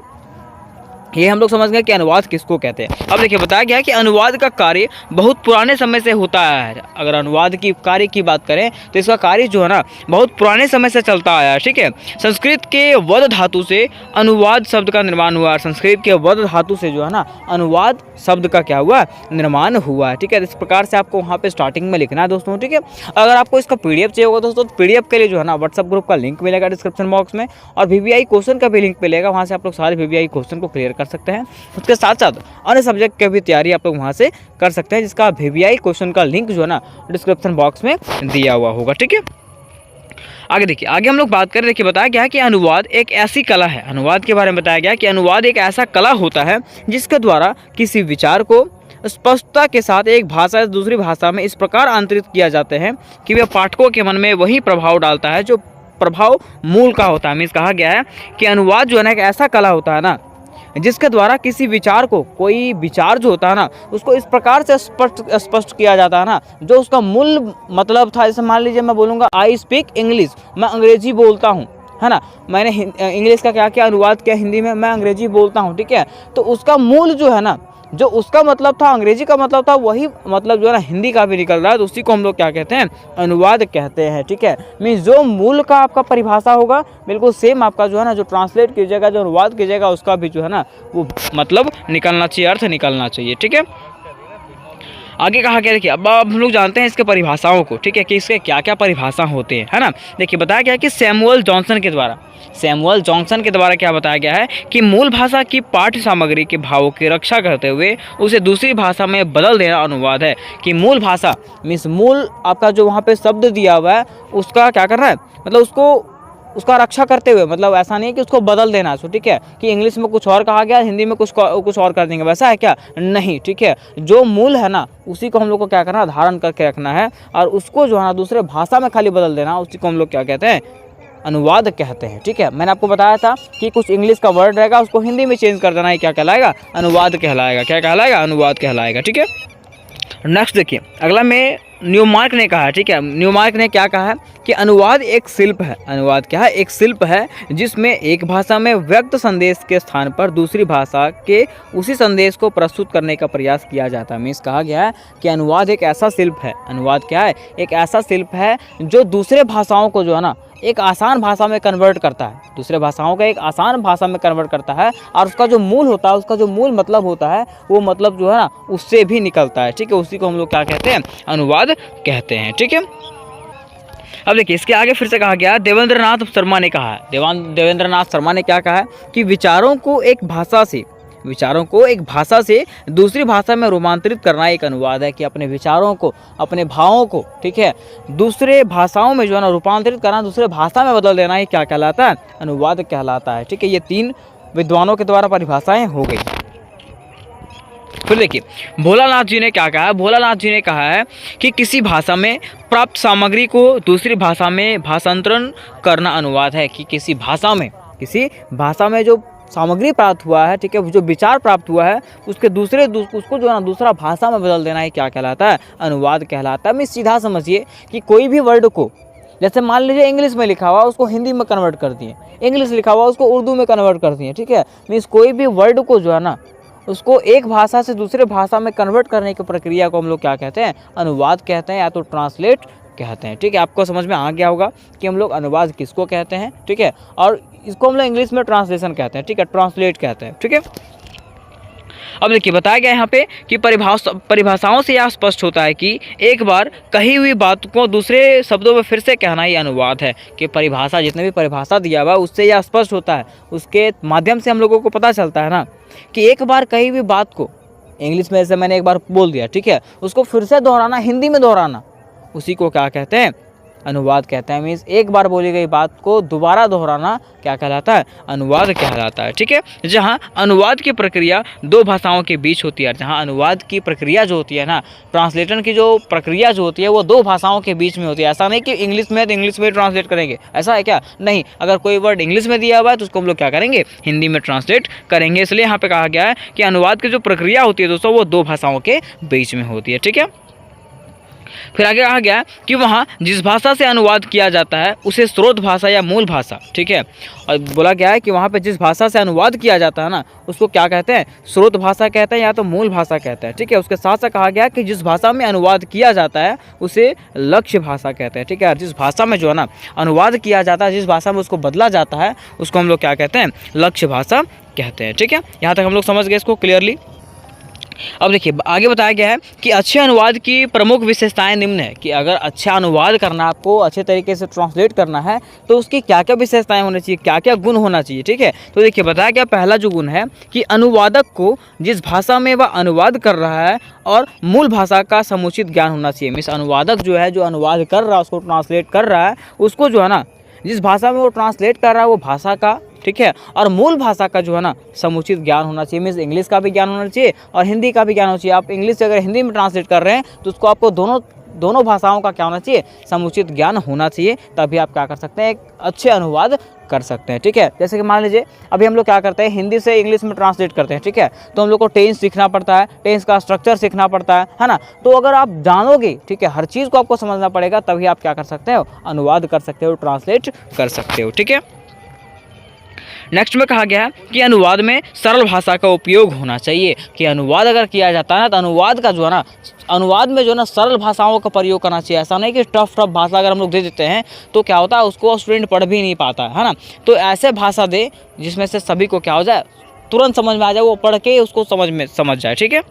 ये हम लोग समझ गए कि अनुवाद किसको कहते हैं। अब देखिए बताया गया कि अनुवाद का कार्य बहुत पुराने समय से होता है। अगर अनुवाद की कार्य की बात करें तो इसका कार्य जो है ना बहुत पुराने समय से चलता आया है। ठीक है, संस्कृत के वद धातु से अनुवाद शब्द का निर्माण हुआ है। संस्कृत के वद धातु से जो है ना अनुवाद शब्द का क्या हुआ, निर्माण हुआ है। ठीक है, इस प्रकार से आपको वहाँ पे स्टार्टिंग में लिखना है दोस्तों। ठीक है, अगर आपको इसका PDF चाहिए होगा दोस्तों तो PDF के लिए जो है ना व्हाट्सएप ग्रुप का लिंक मिलेगा डिस्क्रिप्शन बॉक्स में, और VVI क्वेश्चन का भी लिंक मिलेगा, वहाँ से आप लोग सारे VVI क्वेश्चन को क्लियर कर सकते हैं। उसके साथ साथ अन्य सब्जेक्ट की भी तैयारी आप लोग वहाँ से कर सकते हैं, जिसका VVI क्वेश्चन का लिंक जो है ना डिस्क्रिप्शन बॉक्स में दिया हुआ होगा। ठीक है, आगे देखिए, आगे हम लोग बात करें। देखिए बताया गया है कि अनुवाद एक ऐसी कला है, अनुवाद के बारे में बताया गया कि अनुवाद एक ऐसा कला होता है जिसके द्वारा किसी विचार को स्पष्टता के साथ एक भाषा से दूसरी भाषा में इस प्रकार आंतरित किया जाते हैं कि वह पाठकों के मन में वही प्रभाव डालता है जो प्रभाव मूल का होता है। मीन्स कहा गया है कि अनुवाद जो है ना एक ऐसा कला होता है ना जिसके द्वारा किसी विचार को, कोई विचार जो होता है ना, उसको इस प्रकार से स्पष्ट किया जाता है ना, जो उसका मूल मतलब था। जैसे मान लीजिए मैं बोलूँगा आई स्पीक इंग्लिश, मैं अंग्रेजी बोलता हूँ, है ना, मैंने इंग्लिश का क्या क्या अनुवाद किया हिंदी में, मैं अंग्रेजी बोलता हूँ, ठीक है। तो उसका मूल जो है ना, जो उसका मतलब था, अंग्रेजी का मतलब था, वही मतलब जो है ना हिंदी का भी निकल रहा है, तो उसी को हम लोग क्या कहते हैं, अनुवाद कहते हैं, ठीक है। मीन्स जो मूल का आपका परिभाषा होगा, बिल्कुल सेम आपका जो है ना, जो ट्रांसलेट कीजिएगा, जो अनुवाद कीजिएगा, उसका भी जो है ना वो मतलब निकलना चाहिए, अर्थ निकलना चाहिए, ठीक है। आगे कहा गया, देखिए अब हम लोग जानते हैं इसके परिभाषाओं को, ठीक है, कि इसके क्या क्या परिभाषा होते हैं, है ना। देखिए बताया गया कि सैमुअल जॉनसन के द्वारा क्या बताया गया है कि मूल भाषा की पाठ्य सामग्री के भावों की रक्षा करते हुए उसे दूसरी भाषा में बदल देना अनुवाद है। कि मूल भाषा मीन्स मूल आपका जो वहाँ पे शब्द दिया हुआ है, उसका क्या करना है, मतलब उसका रक्षा करते हुए, मतलब ऐसा नहीं है कि उसको बदल देना है, ठीक है, कि इंग्लिश में कुछ और कहा गया, हिंदी में कुछ और कर देंगे, वैसा है क्या, नहीं, ठीक है। जो मूल है ना, उसी को हम लोग को क्या करना है, धारण करके रखना है, और उसको जो है ना दूसरे भाषा में खाली बदल देना, उसी को हम लोग क्या कहते हैं, अनुवाद कहते हैं, ठीक है। मैंने आपको बताया था कि कुछ इंग्लिश का वर्ड रहेगा, उसको हिंदी में चेंज कर देना, है क्या कहलाएगा, अनुवाद कहलाएगा, क्या कहलाएगा, अनुवाद कहलाएगा, ठीक है। नेक्स्ट देखिए, अगला में न्यूमार्क ने कहा है, ठीक है, न्यूमार्क ने क्या कहा है कि अनुवाद एक शिल्प है। अनुवाद क्या है, एक शिल्प है, जिसमें एक भाषा में व्यक्त संदेश के स्थान पर दूसरी भाषा के उसी संदेश को प्रस्तुत करने का प्रयास किया जाता है। मीन्स कहा गया है कि अनुवाद एक ऐसा शिल्प है, अनुवाद क्या है, एक ऐसा शिल्प है जो दूसरे भाषाओं को जो है ना एक आसान भाषा में कन्वर्ट करता है, दूसरे भाषाओं का एक आसान भाषा में कन्वर्ट करता है, और उसका जो मूल होता है, उसका जो मूल मतलब होता है, वो मतलब जो है ना उससे भी निकलता है, ठीक है। उसी को हम लोग क्या कहते हैं, अनुवाद कहते हैं, ठीक है। अब देखिए इसके आगे फिर से कहा गया, देवेंद्रनाथ शर्मा ने कहा है, देवेंद्रनाथ शर्मा ने क्या कहा है कि विचारों को एक भाषा से दूसरी भाषा में रूपांतरित करना एक अनुवाद है। कि अपने विचारों को, अपने भावों को, ठीक है, दूसरे भाषाओं में जो है ना रूपांतरित करना, दूसरे भाषा में बदल देना, ये क्या कहलाता है, अनुवाद कहलाता है, ठीक है। ये 3 विद्वानों के द्वारा परिभाषाएं हो गई। फिर देखिए भोलानाथ जी ने क्या कहा है, भोलानाथ जी ने कहा है कि किसी भाषा में प्राप्त सामग्री को दूसरी भाषा में भाषांतरण करना अनुवाद है। कि किसी भाषा में जो सामग्री प्राप्त हुआ है, ठीक है, जो विचार प्राप्त हुआ है, उसको जो है ना दूसरा भाषा में बदल देना, है क्या कहलाता है, अनुवाद कहलाता है। मैं सीधा समझिए कि कोई भी वर्ड को, जैसे मान लीजिए इंग्लिश में लिखा हुआ उसको हिंदी में कन्वर्ट कर दिए, इंग्लिश लिखा हुआ उसको उर्दू में कन्वर्ट कर दिए, ठीक है। मीन्स कोई भी वर्ड को जो है ना उसको एक भाषा से दूसरे भाषा में कन्वर्ट करने की प्रक्रिया को हम लोग क्या कहते हैं, अनुवाद कहते हैं, या तो ट्रांसलेट कहते हैं, ठीक है। आपको समझ में आ गया होगा कि हम लोग अनुवाद किसको कहते हैं, ठीक है, और इसको हम लोग इंग्लिश में ट्रांसलेशन कहते हैं, ठीक है, ट्रांसलेट कहते हैं, ठीक है। अब देखिए बताया गया यहाँ पे कि परिभाषाओं से यह स्पष्ट होता है कि एक बार कही हुई बात को दूसरे शब्दों में फिर से कहना ही अनुवाद है। कि परिभाषा, जितने भी परिभाषा दिया हुआ उससे यह स्पष्ट होता है, उसके माध्यम से हम लोगों को पता चलता है ना कि एक बार कही हुई बात को इंग्लिश में जैसे मैंने एक बार बोल दिया, ठीक है, उसको फिर से दोहराना, हिंदी में दोहराना, उसी को क्या कहते हैं, अनुवाद कहते हैं। मीन्स एक बार बोली गई बात को दोबारा दोहराना क्या कहलाता है, अनुवाद कहलाता है, ठीक है। जहाँ अनुवाद की प्रक्रिया 2 भाषाओं के बीच होती है, जहाँ अनुवाद की प्रक्रिया जो होती है ना, ट्रांसलेशन की जो प्रक्रिया जो होती है वो 2 भाषाओं के बीच में होती है। ऐसा नहीं कि इंग्लिश में तो इंग्लिश में ट्रांसलेट करेंगे, ऐसा है क्या, नहीं। अगर कोई वर्ड इंग्लिश में दिया हुआ है तो उसको हम लोग क्या करेंगे, हिंदी में ट्रांसलेट करेंगे। इसलिए यहाँ पे कहा गया है कि अनुवाद की जो प्रक्रिया होती है दोस्तों, वो 2 भाषाओं के बीच में होती है, ठीक है। फिर आगे कहा गया कि वहाँ जिस भाषा से अनुवाद किया जाता है उसे स्रोत भाषा या मूल भाषा, ठीक है। और बोला गया है कि वहाँ पे जिस भाषा से अनुवाद किया जाता है ना उसको क्या कहते हैं, स्रोत भाषा कहते हैं या तो मूल भाषा कहते हैं, ठीक है। उसके साथ साथ कहा गया कि जिस भाषा में अनुवाद किया जाता है उसे लक्ष्य भाषा कहते हैं, ठीक है। जिस भाषा में जो है ना अनुवाद किया जाता है, जिस भाषा में उसको बदला जाता है, उसको हम लोग क्या कहते हैं, लक्ष्य भाषा कहते हैं, ठीक है। यहाँ तक हम लोग समझ गए इसको क्लियरली। अब देखिए आगे बताया गया है कि अच्छे अनुवाद की प्रमुख विशेषताएं निम्न है। कि अगर अच्छा अनुवाद करना, आपको अच्छे तरीके से ट्रांसलेट करना है तो उसकी क्या क्या विशेषताएं होनी चाहिए, क्या क्या गुण होना चाहिए, ठीक है। तो देखिए बताया गया पहला जो गुण है कि अनुवादक को जिस भाषा में वह अनुवाद कर रहा है और मूल भाषा का समुचित ज्ञान होना चाहिए। मीन्स अनुवादक जो है, जो अनुवाद कर रहा है, उसको ट्रांसलेट कर रहा है, उसको जो है ना जिस भाषा में वो ट्रांसलेट कर रहा है वो भाषा का, ठीक है, और मूल भाषा का जो है ना समुचित ज्ञान होना चाहिए। मीन्स इंग्लिश का भी ज्ञान होना चाहिए और हिंदी का भी ज्ञान होना चाहिए। आप इंग्लिश से अगर हिंदी में ट्रांसलेट कर रहे हैं तो उसको आपको दोनों भाषाओं का क्या होना चाहिए, समुचित ज्ञान होना चाहिए, तभी आप क्या कर सकते हैं, एक अच्छे अनुवाद कर सकते हैं। ठीक है, जैसे कि मान लीजिए अभी हम लोग क्या करते हैं, हिंदी से इंग्लिश में ट्रांसलेट करते हैं। ठीक है, तो हम लोग को टेंस सीखना पड़ता है, टेंस का स्ट्रक्चर सीखना पड़ता है ना। तो अगर आप जानोगे, ठीक है, हर चीज़ को आपको समझना पड़ेगा, तभी आप क्या कर सकते हो, अनुवाद कर सकते हो, ट्रांसलेट कर सकते हो। ठीक है, नेक्स्ट में कहा गया है कि अनुवाद में सरल भाषा का उपयोग होना चाहिए। कि अनुवाद अगर किया जाता है ना, तो अनुवाद का जो है ना, अनुवाद में जो है ना सरल भाषाओं का प्रयोग करना चाहिए। ऐसा नहीं कि टफ भाषा अगर हम लोग दे देते हैं तो क्या होता है, उसको स्टूडेंट पढ़ भी नहीं पाता है ना। तो ऐसे भाषा दे जिसमें से सभी को क्या हो जाए, तुरंत समझ में आ जाए, वो पढ़ के उसको समझ जाए। ठीक है,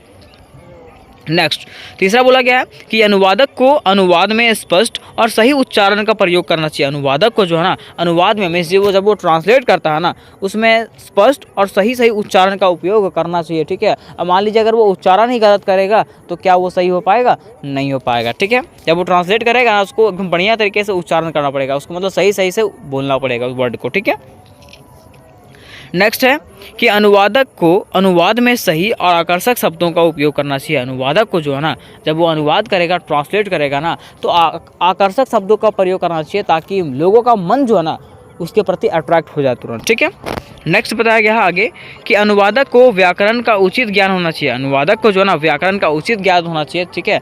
नेक्स्ट तीसरा बोला गया है कि अनुवादक को अनुवाद में स्पष्ट और सही उच्चारण का प्रयोग करना चाहिए। अनुवादक को जो है ना, अनुवाद में मीन्स जब वो ट्रांसलेट करता है ना, उसमें स्पष्ट और सही उच्चारण का उपयोग करना चाहिए। ठीक है, अब मान लीजिए अगर वो उच्चारण ही गलत करेगा तो क्या वो सही हो पाएगा, नहीं हो पाएगा। ठीक है, जब वो ट्रांसलेट करेगा ना, उसको एकदम बढ़िया तरीके से उच्चारण करना पड़ेगा, उसको मतलब सही से बोलना पड़ेगा उस वर्ड को। ठीक है, नेक्स्ट है कि अनुवादक को अनुवाद में सही और आकर्षक शब्दों का उपयोग करना चाहिए। अनुवादक को जो है ना, जब वो अनुवाद करेगा, ट्रांसलेट करेगा ना, तो आकर्षक शब्दों का प्रयोग करना चाहिए, ताकि लोगों का मन जो है ना उसके प्रति अट्रैक्ट हो जाए तुरंत। ठीक है, नेक्स्ट बताया गया है आगे कि अनुवादक को व्याकरण का उचित ज्ञान होना चाहिए। अनुवादक को जो है ना व्याकरण का उचित ज्ञान होना चाहिए। ठीक है,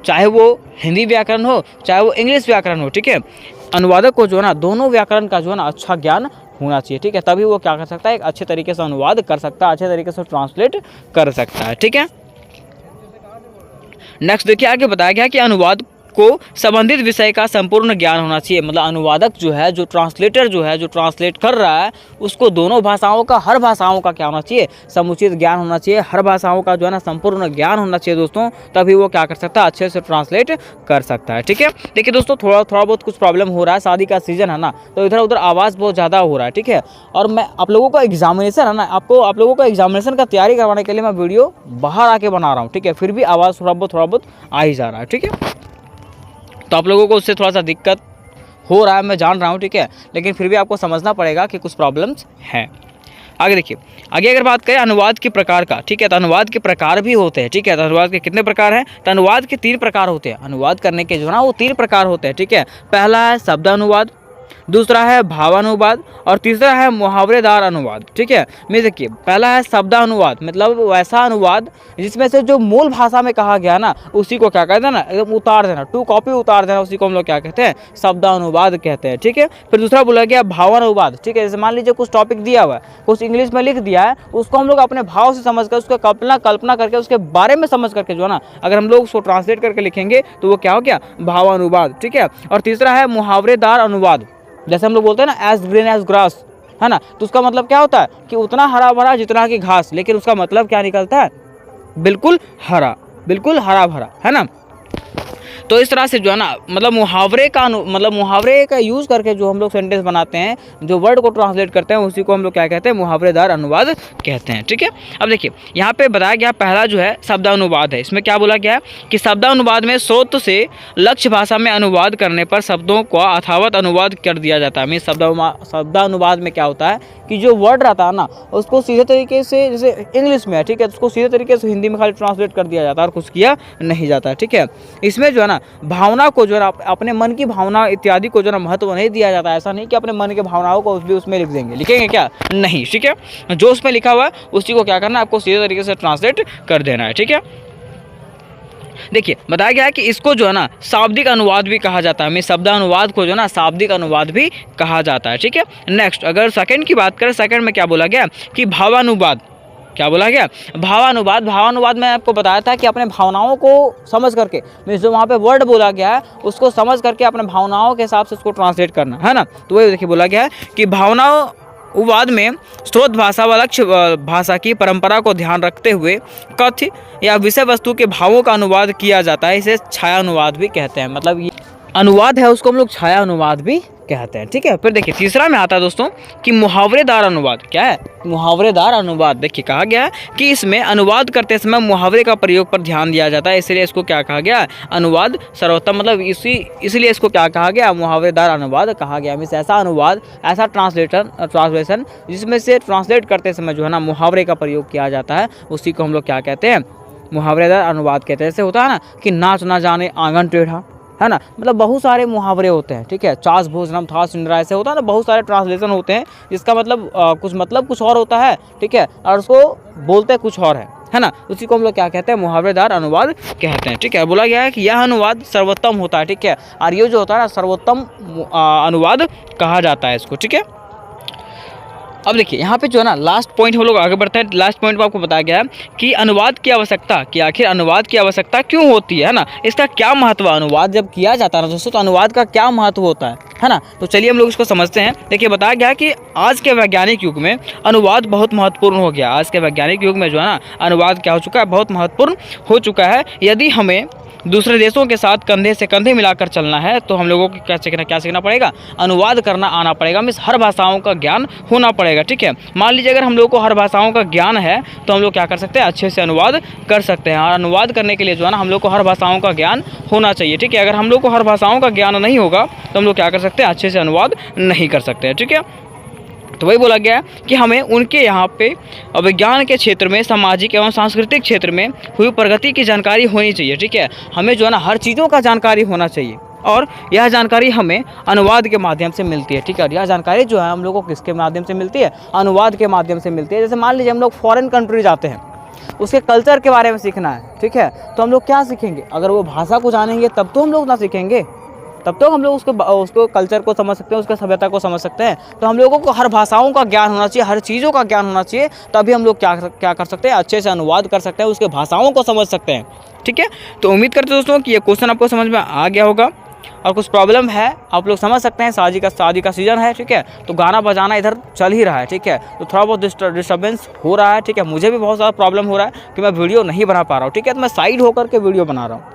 चाहे वो हिंदी व्याकरण हो, चाहे वो इंग्लिश व्याकरण हो। ठीक है, अनुवादक को जो है ना दोनों व्याकरण का जो है ना अच्छा ज्ञान होना चाहिए। ठीक है, तभी वो क्या कर सकता है, एक अच्छे तरीके से अनुवाद कर सकता है, अच्छे तरीके से ट्रांसलेट कर सकता है। ठीक है, नेक्स्ट देखिए आगे बताया गया कि अनुवाद को संबंधित विषय का संपूर्ण ज्ञान होना चाहिए। मतलब अनुवादक जो है, जो ट्रांसलेटर जो है, जो ट्रांसलेट कर रहा है, उसको दोनों भाषाओं का, हर भाषाओं का क्या होना चाहिए, समुचित ज्ञान होना चाहिए। हर भाषाओं का जो है ना संपूर्ण ज्ञान होना चाहिए दोस्तों, तभी वो क्या कर सकता है, अच्छे से ट्रांसलेट कर सकता है। ठीक है, देखिए दोस्तों थोड़ा बहुत कुछ प्रॉब्लम हो रहा है, शादी का सीजन है ना, तो इधर उधर आवाज़ बहुत ज़्यादा हो रहा है। ठीक है, और मैं आप लोगों का एग्जामिनेशन है ना, आप लोगों का एग्जामिनेशन का तैयारी करवाने के लिए मैं वीडियो बाहर आके बना रहा हूँ। ठीक है, फिर भी आवाज़ थोड़ा बहुत आ ही जा रहा है। ठीक है, तो आप लोगों को उससे थोड़ा सा दिक्कत हो रहा है, मैं जान रहा हूँ। ठीक है, लेकिन फिर भी आपको समझना पड़ेगा कि कुछ प्रॉब्लम्स हैं। आगे देखिए, आगे अगर बात करें अनुवाद के प्रकार का, ठीक है, तो अनुवाद के प्रकार भी होते हैं। ठीक है, तो अनुवाद के कितने प्रकार हैं, तो अनुवाद के 3 प्रकार होते हैं। अनुवाद करने के जो ना वो 3 प्रकार होते हैं। ठीक है, पहला है शब्दानुवाद, दूसरा है भावानुवाद और तीसरा है मुहावरेदार अनुवाद। ठीक है, मैं देखिए पहला है शब्दानुवाद, मतलब वैसा अनुवाद जिसमें से जो मूल भाषा में कहा गया ना, उसी को क्या कहते हैं ना, एकदम उतार देना, 2 कॉपी उतार देना, उसी को हम लोग क्या कहते हैं, शब्दानुवाद कहते हैं। ठीक है, फिर दूसरा बोला गया भावानुवाद। ठीक है, जैसे मान लीजिए कुछ टॉपिक दिया हुआ है, कुछ इंग्लिश में लिख दिया है, उसको हम लोग अपने भाव से समझ कर, उसको कल्पना करके, उसके बारे में समझ करके जो है ना, अगर हम लोग उसको ट्रांसलेट करके लिखेंगे तो वो क्या हो गया, भावानुवाद। ठीक है, और तीसरा है मुहावरेदार अनुवाद। जैसे हम लोग बोलते हैं ना, एज ग्रीन एज ग्रास, है ना, तो उसका मतलब क्या होता है कि उतना हरा भरा जितना कि घास, लेकिन उसका मतलब क्या निकलता है, बिल्कुल हरा भरा, है ना। तो इस तरह से जो है ना, मतलब मुहावरे का यूज़ करके जो हम लोग सेंटेंस बनाते हैं, जो वर्ड को ट्रांसलेट करते हैं, उसी को हम लोग क्या कहते हैं, मुहावरेदार अनुवाद कहते हैं। ठीक है, अब देखिए यहाँ पे बताया गया पहला जो है शब्दानुवाद है। इसमें क्या बोला गया है कि शब्दानुवाद में स्रोत से लक्ष्य भाषा में अनुवाद करने पर शब्दों को यथावत अनुवाद कर दिया जाता है। मीन्स शब्दानुवाद में क्या होता है कि जो वर्ड रहता है ना, उसको सीधे तरीके से, जैसे इंग्लिश में है, ठीक है, तो उसको सीधे तरीके से हिंदी में खाली ट्रांसलेट कर दिया जाता है और कुछ किया नहीं जाता है। ठीक है, इसमें जो है ना भावना को जो है अपने मन की भावना इत्यादि को जो है महत्व नहीं दिया जाता है। ऐसा नहीं कि अपने मन के भावनाओं को भी उसमें लिख देंगे, लिखेंगे क्या, नहीं। ठीक है, जो उसमें लिखा हुआ है उसी को क्या करना है, आपको सीधे तरीके से ट्रांसलेट कर देना है। ठीक है, देखिए बताया गया है कि इसको जो है ना शाब्दिक अनुवाद भी कहा जाता है। मैं शब्दानुवाद को जो है ना शाब्दिक अनुवाद भी कहा जाता है। ठीक है, नेक्स्ट अगर सेकंड की बात करें, सेकंड में क्या बोला गया कि भावानुवाद। क्या बोला गया, भावानुवाद में आपको बताया था कि अपने भावनाओं को समझ करके, मीन्स जो वहाँ पे वर्ड बोला गया है उसको समझ करके अपने भावनाओं के हिसाब से उसको ट्रांसलेट करना, है ना। तो वही देखिए बोला गया है कि भावनानुवाद में स्रोत भाषा व लक्ष्य भाषा की परंपरा को ध्यान रखते हुए कथ्य या विषय वस्तु के भावों का अनुवाद किया जाता है। इसे छाया अनुवाद भी कहते हैं। मतलब ये अनुवाद है उसको हम लोग छाया अनुवाद भी कहते हैं। ठीक है, फिर देखिए तीसरा में आता है दोस्तों कि मुहावरेदार अनुवाद। क्या है, मुहावरेदार अनुवाद। देखिए कहा गया है कि इसमें अनुवाद करते समय मुहावरे का प्रयोग पर ध्यान दिया जाता है, इसलिए इसको क्या कहा गया, अनुवाद सर्वोत्तम। मतलब इसलिए इसको क्या कहा गया, मुहावरेदार अनुवाद कहा गया। मीन्स ऐसा अनुवाद, ऐसा ट्रांसलेशन जिसमें से ट्रांसलेट करते समय जो है ना मुहावरे का प्रयोग किया जाता है, उसी को हम लोग क्या कहते हैं, मुहावरेदार अनुवाद कहते हैं। जैसे होता है ना कि नाच ना जाने आंगन टेढ़ा, है ना। मतलब बहुत सारे मुहावरे होते हैं, ठीक है, चास भोजनम था सिंड्रा, ऐसे होता है ना, बहुत सारे ट्रांसलेशन होते हैं जिसका मतलब कुछ और होता है, ठीक है, और उसको बोलते कुछ और है ना। उसी को हम लोग क्या कहते हैं, मुहावरेदार अनुवाद कहते हैं, ठीक है। बोला गया है कि यह अनुवाद सर्वोत्तम होता है, ठीक है, और ये जो होता है ना सर्वोत्तम अनुवाद कहा जाता है इसको, ठीक है। अब देखिए यहाँ पे जो है ना लास्ट पॉइंट हम लोग आगे बढ़ते हैं। लास्ट पॉइंट में आपको बताया गया है कि अनुवाद की आवश्यकता, कि आखिर अनुवाद की आवश्यकता क्यों होती है ना, इसका क्या महत्व है, अनुवाद जब किया जाता है ना दोस्तों तो अनुवाद का क्या महत्व होता है ना। तो चलिए हम लोग इसको समझते हैं। देखिए बताया गया कि आज के वैज्ञानिक युग में अनुवाद बहुत महत्वपूर्ण हो गया। आज के वैज्ञानिक युग में जो है ना अनुवाद क्या हो चुका है, बहुत महत्वपूर्ण हो चुका है। यदि हमें दूसरे देशों के साथ कंधे से कंधे मिलाकर चलना है तो हम लोगों को क्या सीखना पड़ेगा, अनुवाद करना आना पड़ेगा, मीन्स हर भाषाओं का ज्ञान होना पड़ेगा, ठीक है। मान लीजिए अगर हम लोग को हर भाषाओं का ज्ञान है तो हम लोग क्या कर सकते हैं, अच्छे से अनुवाद कर सकते हैं। और अनुवाद करने के लिए जो है ना हम लोग को हर भाषाओं का ज्ञान होना चाहिए, ठीक है। अगर हम लोग को हर भाषाओं का ज्ञान नहीं होगा तो हम लोग क्या कर सकते हैं, अच्छे से अनुवाद नहीं कर सकते हैं, ठीक है। तो वही बोला गया है कि हमें उनके यहाँ पे विज्ञान के क्षेत्र में, सामाजिक एवं सांस्कृतिक क्षेत्र में हुई प्रगति की जानकारी होनी चाहिए, ठीक है। हमें जो है ना हर चीज़ों का जानकारी होना चाहिए और यह जानकारी हमें अनुवाद के माध्यम से मिलती है, ठीक है। और यह जानकारी जो है हम लोगों को किसके माध्यम से मिलती है, अनुवाद के माध्यम से मिलती है। जैसे मान लीजिए हम लोग फॉरेन कंट्री जाते हैं, उसके कल्चर के बारे में सीखना है, ठीक है, तो हम लोग क्या सीखेंगे, अगर वो भाषा को जानेंगे तब तो हम लोग ना सीखेंगे, तब तो हम लोग उसको कल्चर को समझ सकते हैं, उसका सभ्यता को समझ सकते हैं। तो हम लोगों को हर भाषाओं का ज्ञान होना चाहिए, हर चीज़ों का ज्ञान होना चाहिए, तभी हम लोग क्या कर सकते हैं, अच्छे से अनुवाद कर सकते हैं, उसके भाषाओं को समझ सकते हैं, ठीक है। तो उम्मीद करते हैं दोस्तों कि ये क्वेश्चन आपको समझ में आ गया होगा। और कुछ प्रॉब्लम है आप लोग समझ सकते हैं, शादी का सीज़न है, ठीक है, तो गाना बजाना इधर चल ही रहा है, ठीक है, तो थोड़ा बहुत डिस्टर्बेंस हो रहा है, ठीक है। मुझे भी बहुत ज़्यादा प्रॉब्लम हो रहा है कि मैं वीडियो नहीं बना पा रहा हूँ, ठीक है, तो मैं साइड होकर के वीडियो बना रहा हूँ।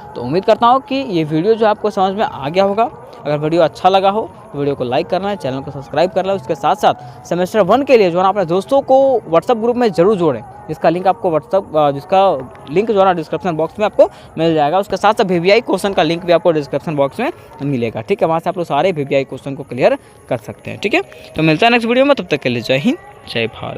तो उम्मीद करता हूँ कि ये वीडियो जो आपको समझ में आ गया होगा। अगर वीडियो अच्छा लगा हो तो वीडियो को लाइक करना है, चैनल को सब्सक्राइब करना है। उसके साथ साथ सेमेस्टर 1 के लिए जो है ना अपने दोस्तों को व्हाट्सअप ग्रुप में जरूर जोड़ें, जिसका लिंक आपको जिसका लिंक जो है ना डिस्क्रिप्शन बॉक्स में आपको मिल जाएगा। उसके साथ साथ VVI क्वेश्चन का लिंक भी आपको डिस्क्रिप्शन बॉक्स में मिलेगा, ठीक है। वहाँ से आप लोग सारे VVI क्वेश्चन को क्लियर कर सकते हैं, ठीक है। तो मिलता है नेक्स्ट वीडियो में, तब तक के लिए जय हिंद, जय भारत।